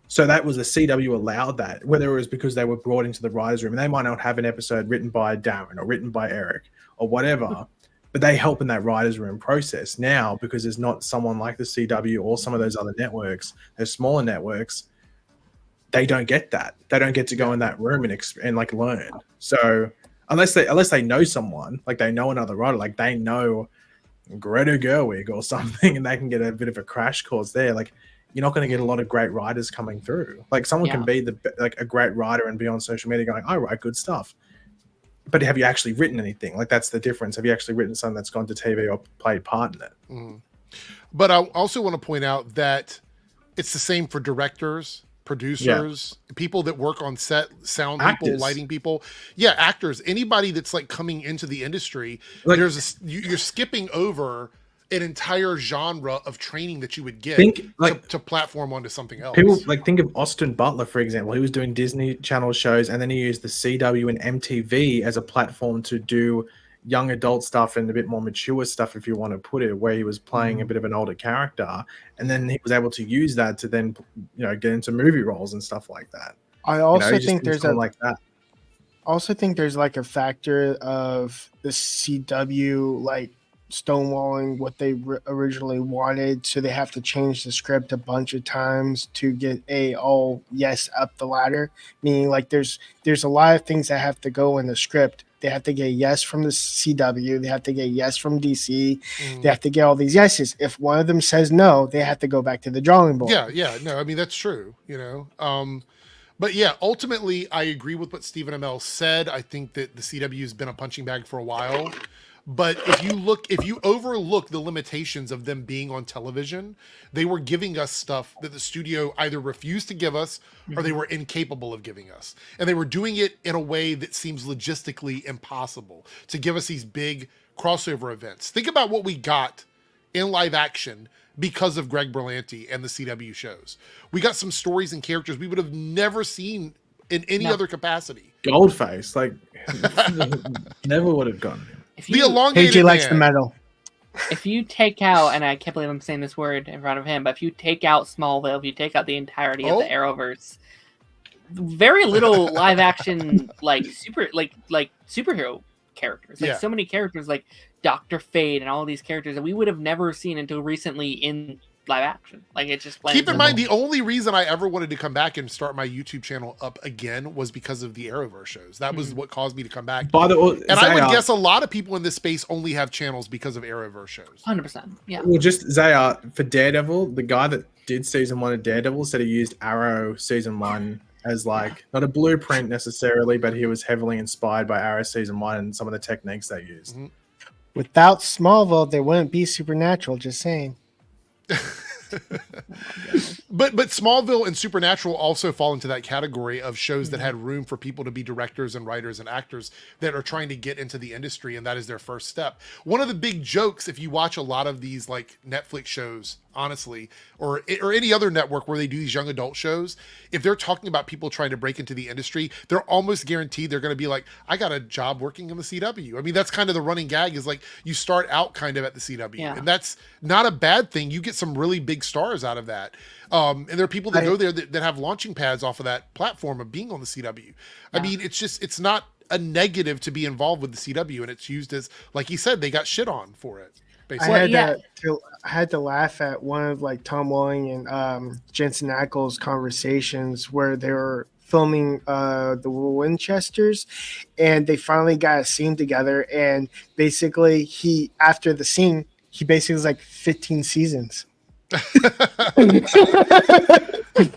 So that was the CW allowed that, whether it was because they were brought into the writer's room, and they might not have an episode written by Darren or written by Eric or whatever, but they help in that writer's room process. Now, because there's not someone like the CW or some of those other networks, those smaller networks, they don't get that. They don't get to go in that room and like learn. So unless they know someone, like they know another writer, like they know Greta Gerwig or something, and they can get a bit of a crash course there, like you're not going to get a lot of great writers coming through. Like someone can be a great writer and be on social media going, I write good stuff. But have you actually written anything? Like that's the difference. Have you actually written something that's gone to TV or played part in it? But I also want to point out that it's the same for directors, producers, people that work on set, sound people, lighting people. Yeah, actors, anybody that's like coming into the industry, like, you're skipping over an entire genre of training that you would get to platform onto something else. People like think of Austin Butler, for example. He was doing Disney Channel shows, and then he used the CW and MTV as a platform to do young adult stuff and a bit more mature stuff, if you want to put it, where he was playing a bit of an older character, and then he was able to use that to then get into movie roles and stuff like that. I also he just think needs there's someone like that. also think there's like a factor of the CW like stonewalling what they originally wanted, so they have to change the script a bunch of times to get yes up the ladder. Meaning like there's a lot of things that have to go in the script. They have to get yes from the CW, they have to get yes from DC, they have to get all these yeses. If one of them says no, they have to go back to the drawing board. Yeah, no, I mean that's true, But yeah, ultimately, I agree with what Stephen Amell said. I think that the CW has been a punching bag for a while. But if you overlook the limitations of them being on television, they were giving us stuff that the studio either refused to give us or they were incapable of giving us. And they were doing it in a way that seems logistically impossible to give us these big crossover events. Think about what we got in live action because of Greg Berlanti and the CW shows. We got some stories and characters we would have never seen in any other capacity. Goldface, like, never would have gone. The elongated AJ likes man. the metal. If you take out, and I can't believe I'm saying this word in front of him, but if you take out Smallville, if you take out the entirety of the Arrowverse, very little live action like superhero characters. Like so many characters like Dr. Fate and all these characters that we would have never seen until recently in live action. Like it's just keep in mind the only reason I ever wanted to come back and start my YouTube channel up again was because of the Arrowverse shows. That was what caused me to come back. By the way, and I would guess a lot of people in this space only have channels because of Arrowverse shows. 100%. Yeah. Well, just Zaya, for Daredevil, the guy that did season 1 of Daredevil said he used Arrow season 1 as like not a blueprint necessarily, but he was heavily inspired by Arrow season 1 and some of the techniques they used. Without Smallville, there wouldn't be Supernatural. Just saying. But Smallville and Supernatural also fall into that category of shows that had room for people to be directors and writers and actors that are trying to get into the industry, and that is their first step. One of the big jokes, if you watch a lot of these like Netflix shows, honestly, or any other network where they do these young adult shows, if they're talking about people trying to break into the industry, they're almost guaranteed they're going to be like, I got a job working in the CW. I mean, that's kind of the running gag, is like you start out kind of at the CW, and that's not a bad thing. You get some really big stars out of that. And there are people that go there that have launching pads off of that platform of being on the CW. I mean, it's not a negative to be involved with the CW, and it's used as, like he said, they got shit on for it. Basically. I had to laugh at one of like Tom Welling and Jensen Ackles conversations where they were filming the Winchesters, and they finally got a scene together, and basically after the scene he basically was like 15 seasons.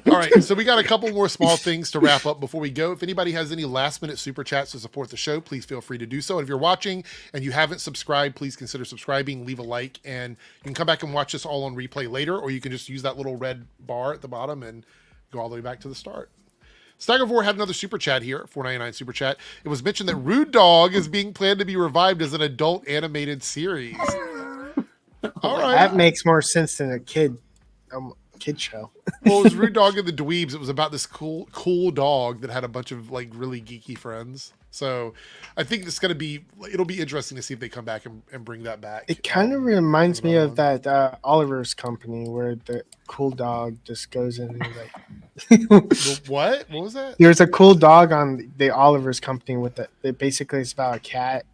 All right, so we got a couple more small things to wrap up before we go. If anybody has any last minute super chats to support the show, please feel free to do so. And if you're watching and you haven't subscribed, please consider subscribing, leave a like, and you can come back and watch this all on replay later, or you can just use that little red bar at the bottom and go all the way back to the start. Steigervore had another super chat here, $4.99 super chat. It was mentioned that Rude Dog is being planned to be revived as an adult animated series. All right. That makes more sense than a kid show. Well, it was Rude Dog and the Dweebs. It was about this cool dog that had a bunch of like really geeky friends. So I think it'll be interesting to see if they come back and bring that back. It kind of reminds me of that Oliver's Company where the cool dog just goes in and like what was that? There's a cool dog on the Oliver's Company with it. Basically it's about a cat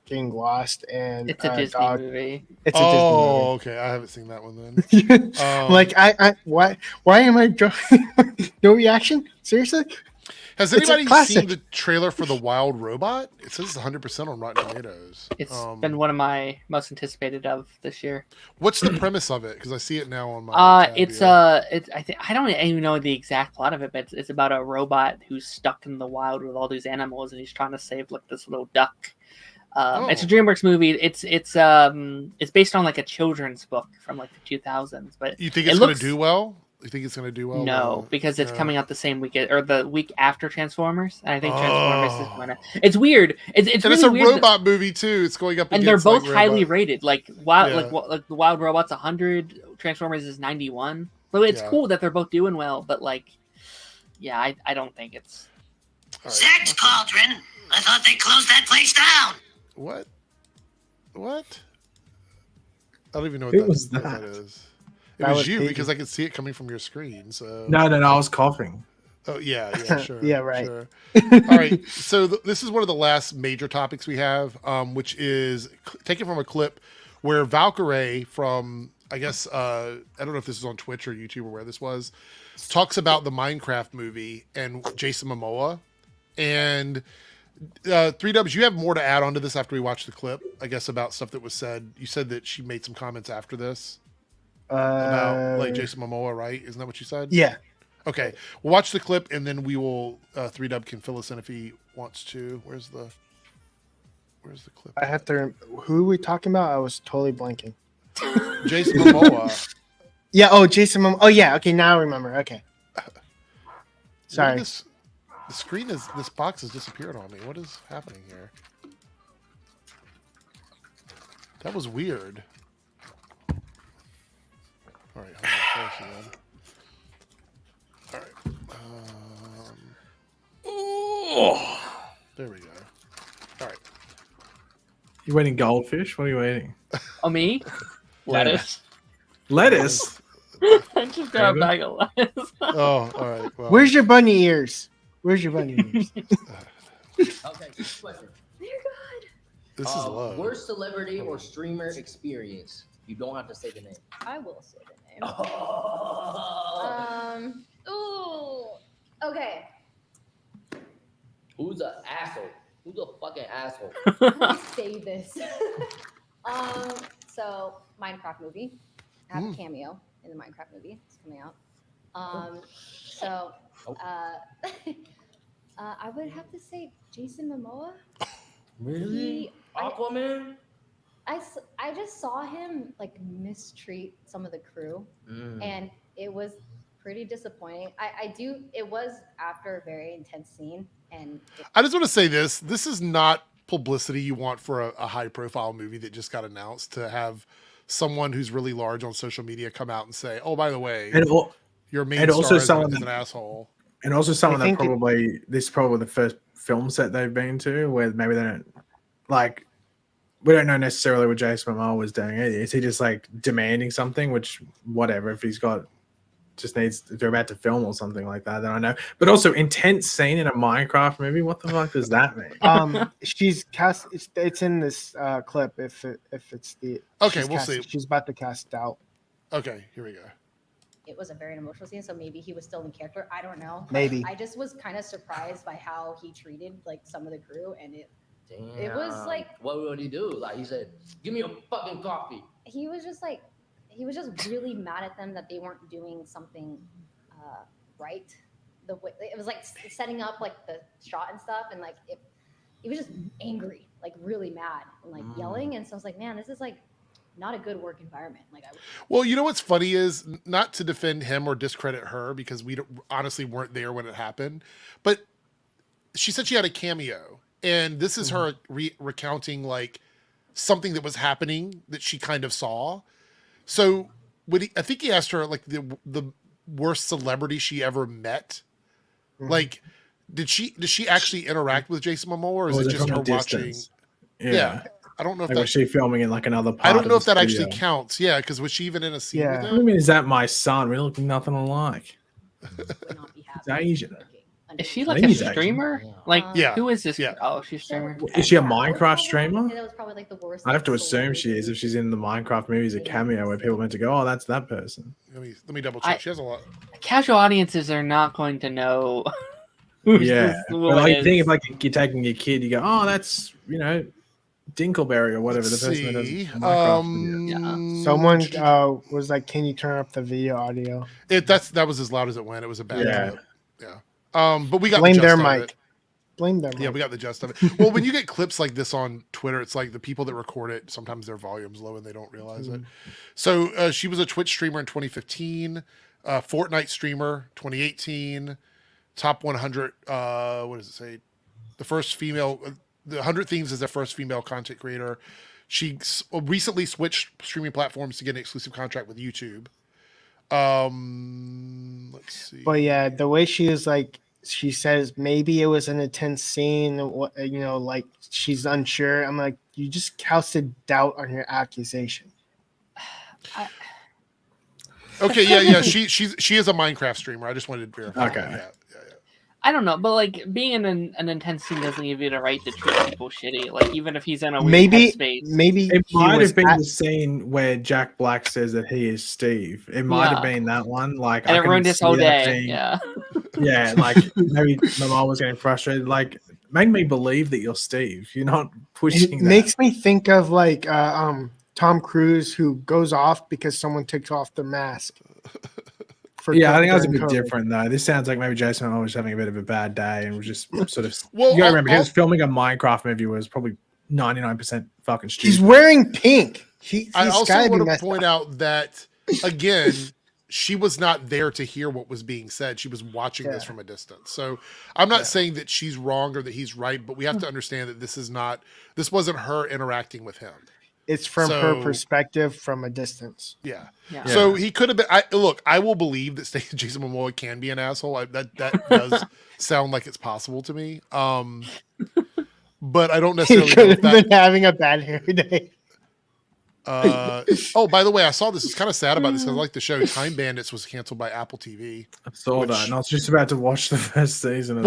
getting lost, and it's a Disney dog. movie. It's a Disney movie. Okay, I haven't seen that one then. Like why am I no reaction? Seriously? Has anybody seen the trailer for The Wild Robot? It says it's 100% on Rotten Tomatoes. It's been one of my most anticipated of this year. What's the premise of it? Because I see it now on my. I don't even know the exact plot of it, but it's about a robot who's stuck in the wild with all these animals, and he's trying to save like this little duck. It's a DreamWorks movie. It's based on like a children's book from like the 2000s. But you think it's going to do well? You think it's going to do well? No, because it's coming out the same week or the week after Transformers, and I think Transformers is going to. It's weird. It's really it's a weird robot movie too. It's going up, and they're both like highly rated. Like like the Wild Robot's 100, Transformers is 91. So it's cool that they're both doing well, but like, yeah, I don't think it's. Sex Cauldron. I thought they closed that place down. What? What? I don't even know what, Who that, was what that? that is. It That was was you Peyton. because I could see it coming from your screen. So No, I was coughing. Oh yeah, sure. Yeah, right. Sure. All right. So this is one of the last major topics we have, which is taken from a clip where Valkyrie from, I guess, I don't know if this is on Twitch or YouTube or where this was, talks about the Minecraft movie and Jason Momoa. And 3Dubs, you have more to add on to this after we watch the clip, I guess, about stuff that was said. You said that she made some comments after this about like Jason Momoa, right? Isn't that what you said? Yeah. Okay, we'll watch the clip and then we will 3Dub can fill us in if he wants to. Where's the clip? I have to. Who are we talking about? I was totally blanking. Jason Momoa. Yeah. Oh, Jason Momoa. Oh, yeah. Okay, now I remember. Okay. Sorry. The screen is, this box has disappeared on me. What is happening here? That was weird. All right, I'm gonna close again. All right. There we go. All right. You waiting goldfish? What are you waiting? Oh, me? Lettuce. Lettuce? I just got a bag of lettuce. Oh, all right. Well, Where's your bunny ears? Where's your bunny ears? Okay, question. this is low. Worst celebrity or streamer experience? You don't have to say the name. I will say the name. Ooh. Okay. Who's an asshole? Who's a fucking asshole? How do I say this? So Minecraft movie. I have a cameo in the Minecraft movie. It's coming out. So I would have to say Jason Momoa. Really? Aquaman? I just saw him like mistreat some of the crew, and it was pretty disappointing. It was after a very intense scene, and I just want to say this is not publicity you want for a high profile movie that just got announced, to have someone who's really large on social media come out and say, oh, by the way, your main star is an asshole. And also someone that this is probably the first film set they've been to where maybe they don't, like, we don't know necessarily what Jason Momoa was doing. Is he just like demanding something, which whatever, if he's got just needs, if they're about to film or something like that, then I know. But also intense scene in a Minecraft movie, what the fuck does that mean? She's cast. It's in this clip. If it's the okay, we'll see. She's about to cast out. Okay, here we go. it was a very emotional scene. So maybe he was still in character. I don't know. Maybe. I just was kind of surprised by how he treated like some of the crew, and it was like, what would he do? Like he said, "Give me a fucking coffee." He was just really mad at them that they weren't doing something right. The way it was like setting up like the shot and stuff, and like he was just angry, like really mad and like yelling. And so I was like, man, this is like not a good work environment. Like, well, you know what's funny is, not to defend him or discredit her, because we honestly weren't there when it happened, but she said she had a cameo, and this is her recounting like something that was happening that she kind of saw. So I think he asked her like the worst celebrity she ever met. Like, does she actually interact with Jason Momoa, or is it just her watching? Yeah. I don't know if was she filming in like another part. I don't know if that studio. actually counts. Yeah, because was she even in a scene with him? What do you mean, is that my son? We look nothing alike. He's Asian. Is she like a streamer? Like, who is this? Yeah. Oh, she's a streamer. Is she a Minecraft streamer? that was probably like the worst. I have to assume she is if she's in the Minecraft movies, a cameo where people meant to go, oh, that's that person. Let me double check. She has a lot. Casual audiences are not going to know. Who's this But woman like, is. think if like you're taking your kid, you go, oh, that's Dinkleberry or whatever, the person that does Minecraft videos. Someone was like, "Can you turn up the video audio?" That was as loud as it went. It was a bad clip. Yeah. But we got blame the their gist of mic. it. Blame their mic. Yeah, we got the gist of it. Well, when you get clips like this on Twitter, it's like the people that record it, sometimes their volume's low and they don't realize it. So she was a Twitch streamer in 2015, Fortnite streamer 2018, top 100. What does it say? The first female. The 100 Themes is their first female content creator. She recently switched streaming platforms to get an exclusive contract with YouTube. Let's see. But yeah, the way she is like she says maybe it was an intense scene, like she's unsure. I'm like, you just casted doubt on your accusation. Okay, yeah. She is a Minecraft streamer. I just wanted to verify. Okay. That. I don't know, but like being in an intense scene doesn't give you the right to treat people shitty. Like even if he's in a weird Maybe headspace. It might have been the scene where Jack Black says that he is Steve. It might have been that one. Like, and I it can ruined his see whole that day. being- Yeah. Yeah, like maybe my mom was getting frustrated. Like, make me believe that you're Steve. You're not pushing. It makes me think of like Tom Cruise who goes off because someone takes off their mask. Yeah, I think that was a during bit COVID. different though. This sounds like maybe Jason Momoa was having a bit of a bad day and was just sort of. Well, you gotta remember, he was filming a Minecraft movie where it was probably 99% fucking stupid. He's wearing pink. I he's also gotta be want to messed point out that again, she was not there to hear what was being said. She was watching this from a distance. So I'm not saying that she's wrong or that he's right, but we have to understand that this wasn't her interacting with him. It's from her perspective from a distance. Yeah. So he could have been. I will believe that Jason Momoa can be an asshole. That does sound like it's possible to me. But I don't necessarily He know could if have that. been having a bad hair day. Oh, by the way, I saw this. It's kind of sad about this. I like the show. Time Bandits was canceled by Apple TV. I saw that, and I was just about to watch the first season. Of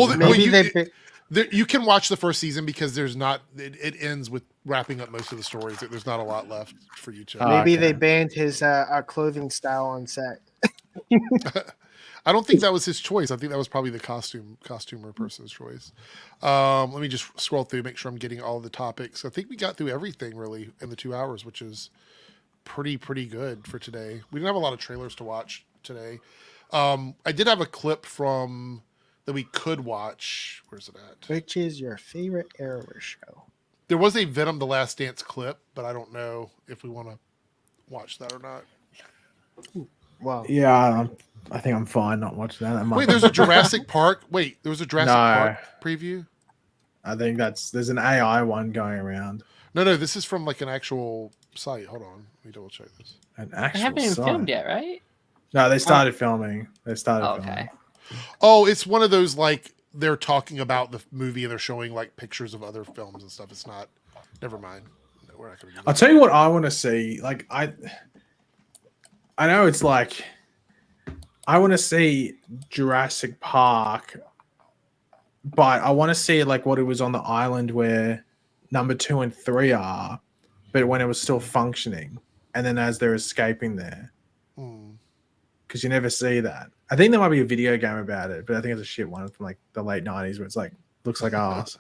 you can watch the first season because there's not. It ends with wrapping up most of the stories. There's not a lot left for you to. Maybe they banned his clothing style on set. I don't think that was his choice. I think that was probably the costumer person's choice. Let me just scroll through, make sure I'm getting all the topics. I think we got through everything really in the 2 hours, which is pretty good for today. We didn't have a lot of trailers to watch today. I did have a clip from that we could watch. Where's it at? Which is your favorite Arrow show? There was a Venom: The Last Dance clip, but I don't know if we want to watch that or not. Wow. Yeah, I think I'm fine not watching that. Wait, there's a Jurassic Park. Wait, there was a Jurassic Park preview. I think there's an AI one going around. No, this is from like an actual site. Hold on, let me double check this. An They actual haven't even site. filmed yet, right? No, they started filming. They started filming. Oh, it's one of those like they're talking about the movie and they're showing like pictures of other films and stuff. It's not. Never mind. No, we're not gonna do that. I'll tell you what I want to see. Like I know it's like I want to see Jurassic Park, but I want to see like what it was on the island where number 2 and 3 are, but when it was still functioning, and then as they're escaping there, because you never see that. I think there might be a video game about it, but I think it's a shit one from like the late 90s where it's like looks like ass.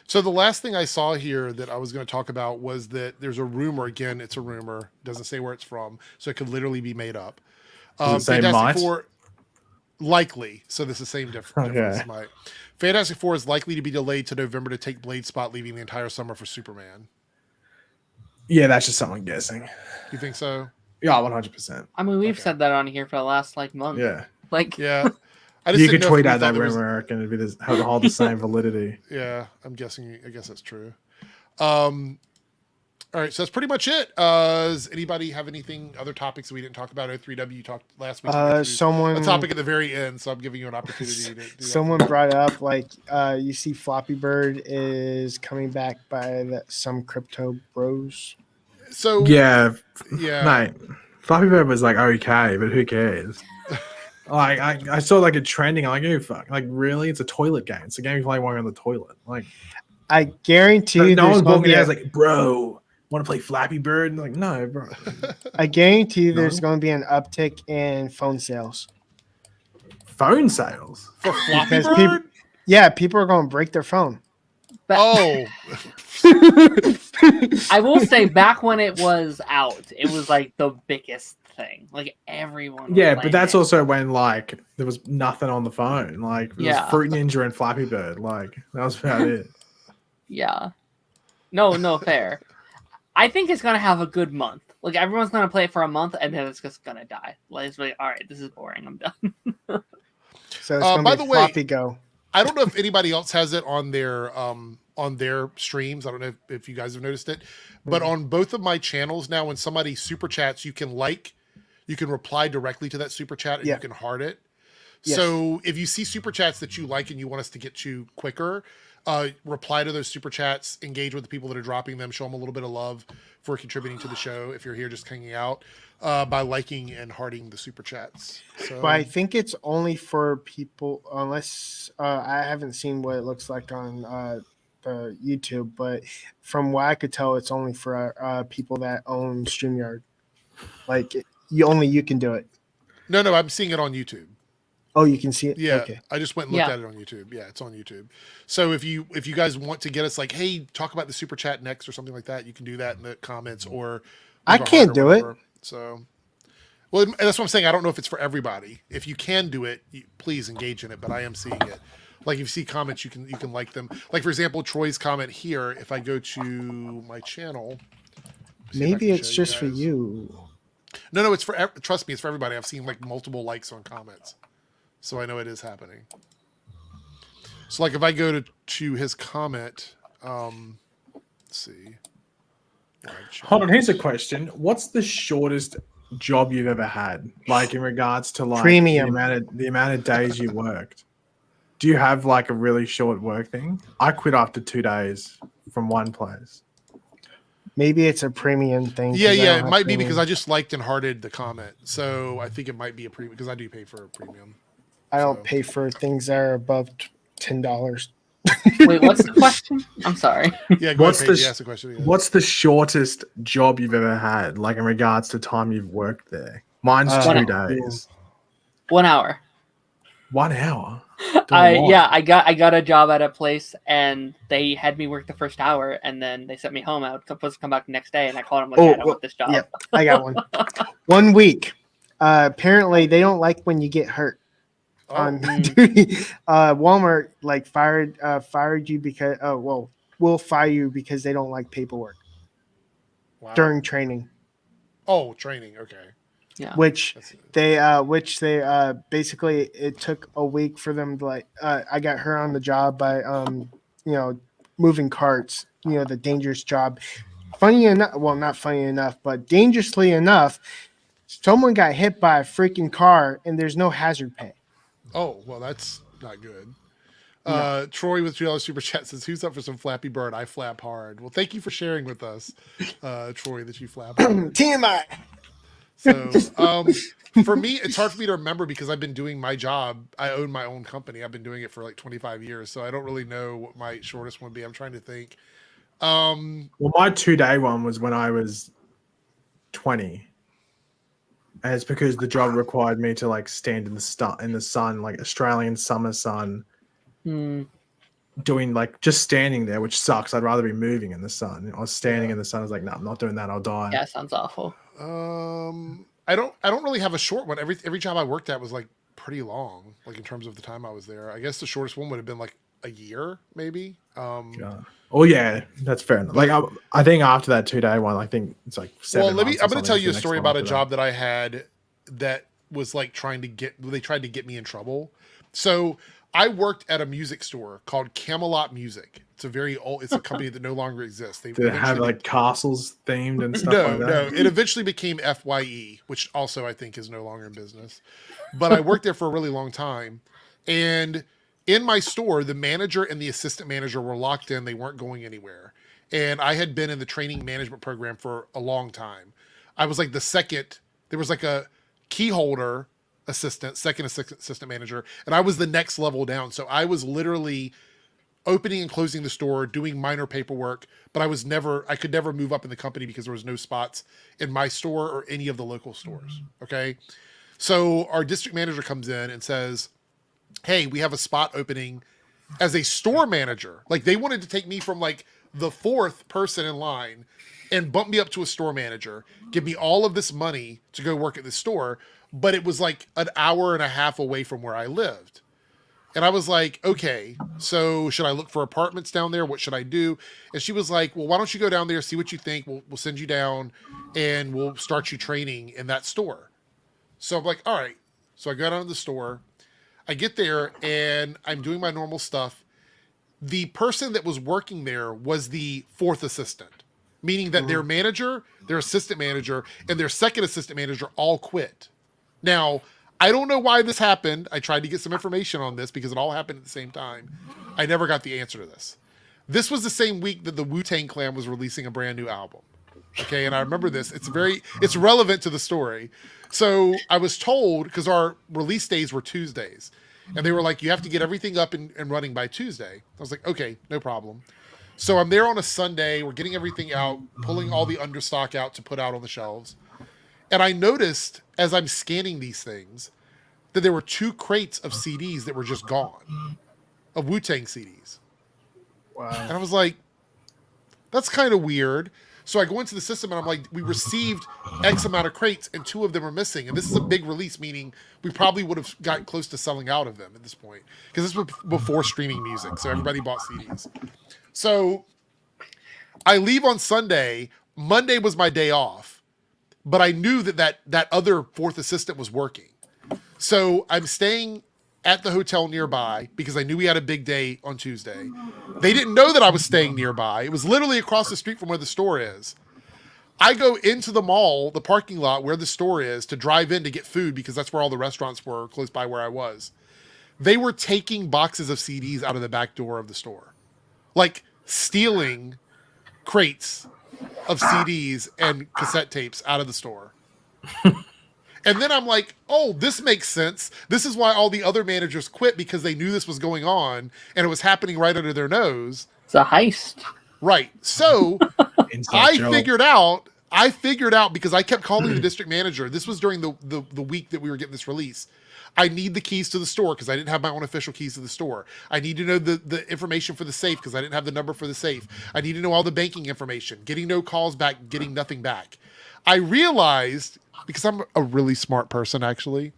So the last thing I saw here that I was going to talk about was that there's a rumor. Again, it's a rumor. It doesn't say where it's from, so it could literally be made up. Does it say Fantastic might? Four, likely. So this is the same difference. Okay. Might. Fantastic Four is likely to be delayed to November to take Blade's spot, leaving the entire summer for Superman. Yeah, that's just someone guessing. You think so? Yeah, 100%. I mean, we've said that on here for the last like month. Yeah. Like, yeah. You could tweet out that rumor and it'd be hold the same validity. Yeah, I'm guessing. I guess that's true. All right, so that's pretty much it. Does anybody have anything, other topics that we didn't talk about? O3W, you talked last week. Someone a topic at the very end, so I'm giving you an opportunity to do someone brought up like you see Floppy Bird is coming back by some crypto bros. So yeah, yeah, mate. Floppy Bird was like okay, but who cares? Like I saw like a trending. I'm like, oh fuck! Like really, it's a toilet game. It's a game you play while you're on the toilet. Like I guarantee you, no one's there's walking gonna out be like, bro, want to play Flappy Bird? And like, no, bro. I guarantee you there's going to be an uptick in phone sales. Phone sales for Floppy Because Bird? people are going to break their phone. Oh. I will say, back when it was out, it was like the biggest thing. Like everyone. was Yeah, but playing that's it. also when like there was nothing on the phone. Like there Yeah. was Fruit Ninja and Flappy Bird. Like that was about it. Yeah. No, fair. I think it's gonna have a good month. Like everyone's gonna play it for a month, and then it's just gonna die. Like it's like, all right, this is boring. I'm done. So it's going by to the be way, Floppy Go. I don't know if anybody else has it on their streams. I don't know if you guys have noticed it, but on both of my channels now, when somebody super chats, you can reply directly to that super chat and you can heart it. So if you see super chats that you like and you want us to get to quicker, reply to those super chats, engage with the people that are dropping them, show them a little bit of love for contributing to the show. If you're here just hanging out, by liking and hearting the super chats. So, But I think it's only for people, unless I haven't seen what it looks like on the YouTube. But from what I could tell, it's only for people that own StreamYard. Like you can do it. no, I'm seeing it on YouTube. Oh, you can see it. Yeah, Okay. I just went and looked at it on YouTube. Yeah, it's on YouTube. So if you guys want to get us like, hey, talk about the super chat next or something like that, you can do that in the comments or I can't do it. So, well, that's what I'm saying. I don't know if it's for everybody. If you can do it, please engage in it. But I am seeing it. Like if you see comments, you can like them. Like for example, Troy's comment here. If I go to my channel, Maybe it's just for you. No, it's for. Trust me, it's for everybody. I've seen like multiple likes on comments. So I know it is happening. So like if I go to his comment, let's see. Hold on, here's a question. What's the shortest job you've ever had? Like in regards to like Premium. the amount of days you worked. Do you have like a really short work thing? I quit after 2 days from one place. Maybe it's a premium thing. Yeah, it might be because I just liked and hearted the comment. So I think it might be a premium because I do pay for a premium. I don't pay for things that are above $10. Wait, what's the question? I'm sorry. Yeah, go ahead, Paige, ask the question. Yeah. What's the shortest job you've ever had? Like in regards to time you've worked there? Mine's 2 days. 1 hour. 1 hour. I got a job at a place and they had me work the first hour and then they sent me home. I was supposed to come back the next day and I called them like, I don't want this job. Yeah, I got one. 1 week. Apparently they don't like when you get hurt. On duty. Walmart like fired you because will fire you because they don't like paperwork during training. Oh, training. Okay. Yeah. Which they basically it took a week for them to like I got her on the job by moving carts, the dangerous job. Funny enough, well not funny enough, but dangerously enough, someone got hit by a freaking car and there's no hazard pay. Oh, well, that's not good. Troy with $2 super chat says, "Who's up for some Flappy Bird? I flap hard." Well, thank you for sharing with us, Troy, that you flap hard. TMI. So, for me, it's hard for me to remember because I've been doing my job. I own my own company. I've been doing it for like 25 years, so I don't really know what my shortest one would be. I'm trying to think. Well, my 2-day one was when I was 20. And it's because the job required me to like stand in the sun, like Australian summer sun, doing like just standing there, which sucks. I'd rather be moving in the sun. I was standing in the sun. I was like, no, I'm not doing that. I'll die. Yeah, sounds awful. I don't really have a short one. Every job I worked at was like pretty long, like in terms of the time I was there. I guess the shortest one would have been like a year, maybe. Oh yeah, that's fair enough. Like I think after that 2-day one, I think it's like 7 Well, months I'm going to tell you a the story next one about a after job that I had that was like they tried to get me in trouble. So I worked at a music store called Camelot Music. It's a very old, it's a company that no longer exists. Did it have like castles themed and stuff like that? No. It eventually became FYE, which also I think is no longer in business. But I worked there for a really long time. And in my store, the manager and the assistant manager were locked in. They weren't going anywhere. And I had been in the training management program for a long time. I was like there was like a key holder assistant, second assistant manager, and I was the next level down. So I was literally opening and closing the store, doing minor paperwork, but I could never move up in the company because there was no spots in my store or any of the local stores. Okay. So our district manager comes in and says, "Hey, we have a spot opening as a store manager." Like they wanted to take me from like the 4th person in line and bump me up to a store manager, give me all of this money to go work at the store. But it was like an hour and a half away from where I lived. And I was like, okay, so should I look for apartments down there? What should I do? And she was like, well, why don't you go down there, see what you think. We'll send you down and we'll start you training in that store. So I'm like, all right. So I go down to the store. I get there and I'm doing my normal stuff. The person that was working there was the 4th assistant, meaning that their manager, their assistant manager, and their second assistant manager all quit. Now, I don't know why this happened. I tried to get some information on this because it all happened at the same time. I never got the answer to this. This was the same week that the Wu-Tang Clan was releasing a brand new album. Okay, and I remember this. It's relevant to the story. So I was told, because our release days were Tuesdays, and they were like, you have to get everything up and running by Tuesday. I was like, okay, no problem. So I'm there on a Sunday. We're getting everything out, pulling all the understock out to put out on the shelves. And I noticed as I'm scanning these things that there were 2 crates of CDs that were just gone, of Wu-Tang CDs. Wow. And I was like, that's kind of weird. So I go into the system and I'm like, we received X amount of crates and 2 of them are missing. And this is a big release, meaning we probably would have gotten close to selling out of them at this point. Because this was before streaming music. So everybody bought CDs. So I leave on Sunday. Monday was my day off. But I knew that other 4th assistant was working. So I'm staying at the hotel nearby because I knew we had a big day on Tuesday. They didn't know that I was staying nearby. It was literally across the street from where the store is. I go into the mall, the parking lot where the store is, to drive in to get food because that's where all the restaurants were close by where I was. They were taking boxes of CDs out of the back door of the store. Like stealing crates of CDs and cassette tapes out of the store. And then I'm like, oh, this makes sense. This is why all the other managers quit, because they knew this was going on and it was happening right under their nose. It's a heist. Right. So I figured out because I kept calling the district manager. This was during the week that we were getting this release. I need the keys to the store because I didn't have my own official keys to the store. I need to know the information for the safe because I didn't have the number for the safe. I need to know all the banking information, getting no calls back, getting nothing back. I realized, because I'm a really smart person, actually,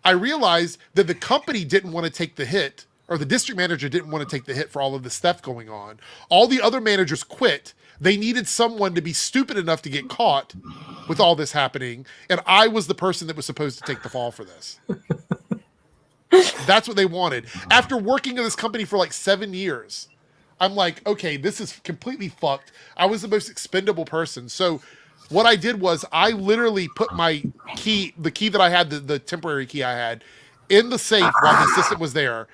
I realized that the company didn't want to take the hit, or the district manager didn't want to take the hit for all of this theft going on. All the other managers quit. They needed someone to be stupid enough to get caught with all this happening, and I was the person that was supposed to take the fall for this. That's what they wanted. After working in this company for like 7 years, I'm like, okay, this is completely fucked. I was the most expendable person. So what I did was I literally put my key, the key that I had, the temporary key I had, in the safe while the assistant was there.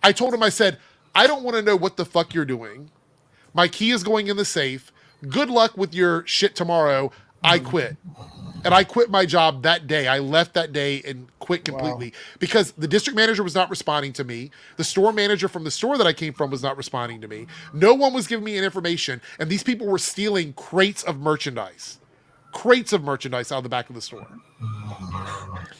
I told him, I said, I don't want to know what the fuck you're doing. My key is going in the safe. Good luck with your shit tomorrow. I quit. And I quit my job that day. I left that day and quit completely because the district manager was not responding to me. The store manager from the store that I came from was not responding to me. No one was giving me any information. And these people were stealing crates of merchandise out of the back of the store.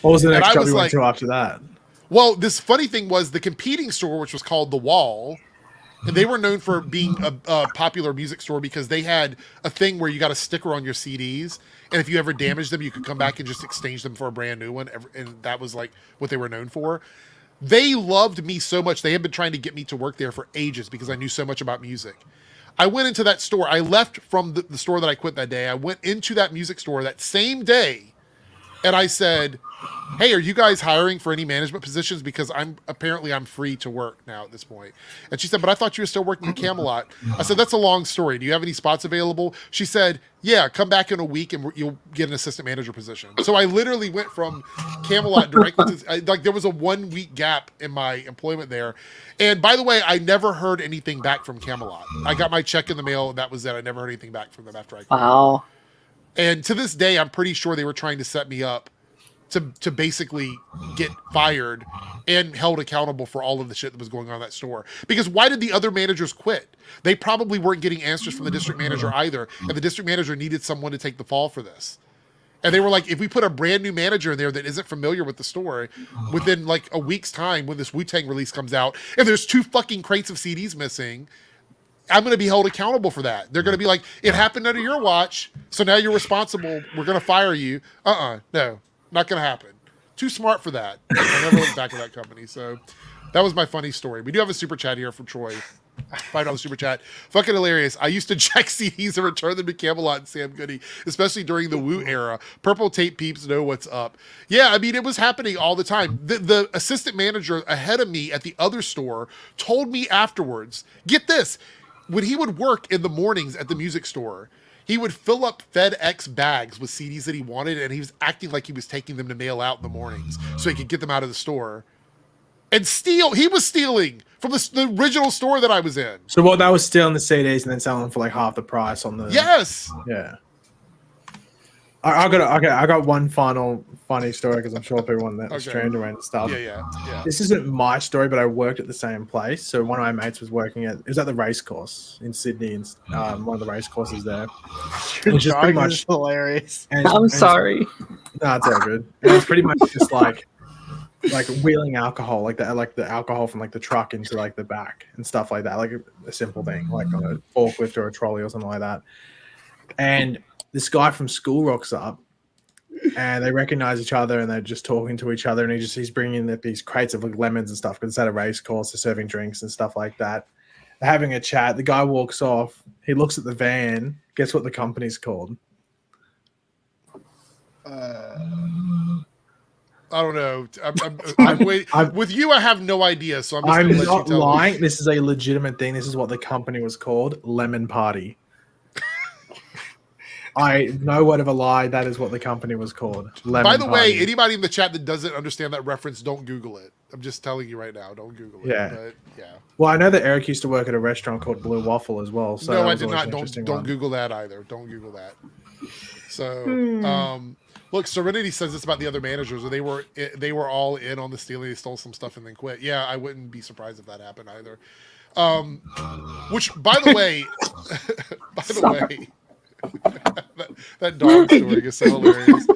What was the next job you went to after that? Well, this funny thing was the competing store, which was called The Wall, and they were known for being a popular music store because they had a thing where you got a sticker on your CDs, and if you ever damaged them, you could come back and just exchange them for a brand new one, and that was like what they were known for. They loved me so much. They had been trying to get me to work there for ages because I knew so much about music. I went into that store. I left from the store that I quit that day. I went into that music store that same day, and I said, hey, are you guys hiring for any management positions? Because I'm free to work now at this point. And she said, but I thought you were still working at Camelot. I said, that's a long story. Do you have any spots available? She said, yeah, come back in a week and you'll get an assistant manager position. So I literally went from Camelot directly to, like, there was a 1 week gap in my employment there. And by the way, I never heard anything back from Camelot. I got my check in the mail and that was it. I never heard anything back from them after I quit. Wow. And to this day, I'm pretty sure they were trying to set me up to basically get fired and held accountable for all of the shit that was going on in that store. Because why did the other managers quit? They probably weren't getting answers from the district manager either. And the district manager needed someone to take the fall for this. And they were like, if we put a brand new manager in there that isn't familiar with the store, within like a week's time when this Wu-Tang release comes out, and there's 2 fucking crates of CDs missing, I'm going to be held accountable for that. They're going to be like, it happened under your watch, so now you're responsible. We're going to fire you. No. Not going to happen. Too smart for that. I never looked back at that company. So that was my funny story. We do have a super chat here from Troy. $5 super chat. Fucking hilarious. I used to check CDs and return them to Camelot and Sam Goody, especially during the Woo era. Purple tape peeps know what's up. Yeah, I mean, it was happening all the time. The assistant manager ahead of me at the other store told me afterwards, get this, when he would work in the mornings at the music store, he would fill up FedEx bags with CDs that he wanted, and he was acting like he was taking them to mail out in the mornings so he could get them out of the store. And steal. He was stealing from the original store that I was in. So what? That was stealing the CDs and then selling them for like half the price on the. Yes. Yeah. I got one final funny story because I'm sure people want that streamed around and stuff. Yeah. This isn't my story, but I worked at the same place. So one of my mates was working at the race course in Sydney, and one of the race courses there. Your Which is pretty dog much is hilarious. I'm sorry. No, it's all good. And it's pretty much just like wheeling alcohol, like the alcohol from like the truck into like the back and stuff like that, like a simple thing, like on a forklift or a trolley or something like that. And this guy from school rocks up, and they recognize each other, and they're just talking to each other, and he's bringing in these crates of like lemons and stuff because it's at a race course, they're serving drinks and stuff like that. They're having a chat. The guy walks off. He looks at the van. Guess what the company's called? I don't know. I'm waiting. With you, I have no idea. So I'm just not lying. Me. This is a legitimate thing. This is what the company was called. Lemon Party. I no word of a lie. That is what the company was called. Lemon By the Party. way, anybody in the chat that doesn't understand that reference, don't Google it. I'm just telling you right now. Don't Google it. Yeah. But, yeah. Well, I know that Eric used to work at a restaurant called Blue Waffle as well. So no, I was did always not. an interesting Don't one. Google that either. Don't Google that. So, look, Serenity says this about the other managers. They were all in on the stealing. They stole some stuff and then quit. Yeah, I wouldn't be surprised if that happened either. Which, by the way, that dog story is so hilarious.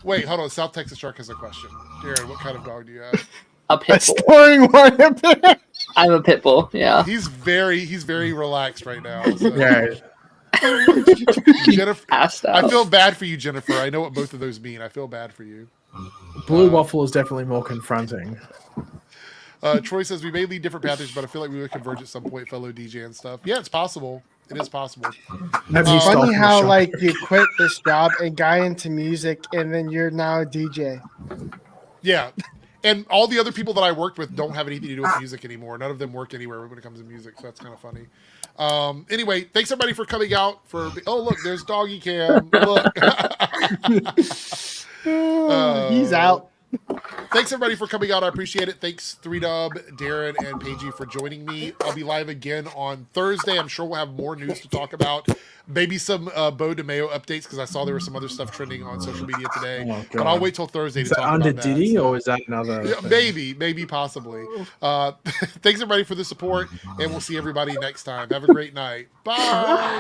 Wait, hold on. South Texas Shark has a question. Jared, what kind of dog do you have? A pit bull. Storing one up there. I have a pit bull. Yeah. He's very relaxed right now. So. Yeah. Jennifer, I feel bad for you, Jennifer. I know what both of those mean. I feel bad for you. Blue Waffle is definitely more confronting. Troy says we may lead different paths, but I feel like we would converge at some point, fellow DJ and stuff. Yeah, it's possible. It is possible. It's funny how like you quit this job and got into music, and then you're now a DJ. Yeah, and all the other people that I worked with don't have anything to do with music anymore. None of them work anywhere when it comes to music, so that's kind of funny. Anyway, thanks everybody for coming out. Oh look, there's Doggy Cam. Look, he's out. Thanks everybody for coming out. I appreciate it. Thanks 3Dub, Darren, and Paigey for joining me. I'll be live again on Thursday. I'm sure we'll have more news to talk about. Maybe some Bo DeMeo updates because I saw there was some other stuff trending on social media today. Oh, but I'll wait till Thursday to talk about under that. Diddy, or is that another? Yeah, maybe, possibly. Thanks everybody for the support, and we'll see everybody next time. Have a great night. Bye.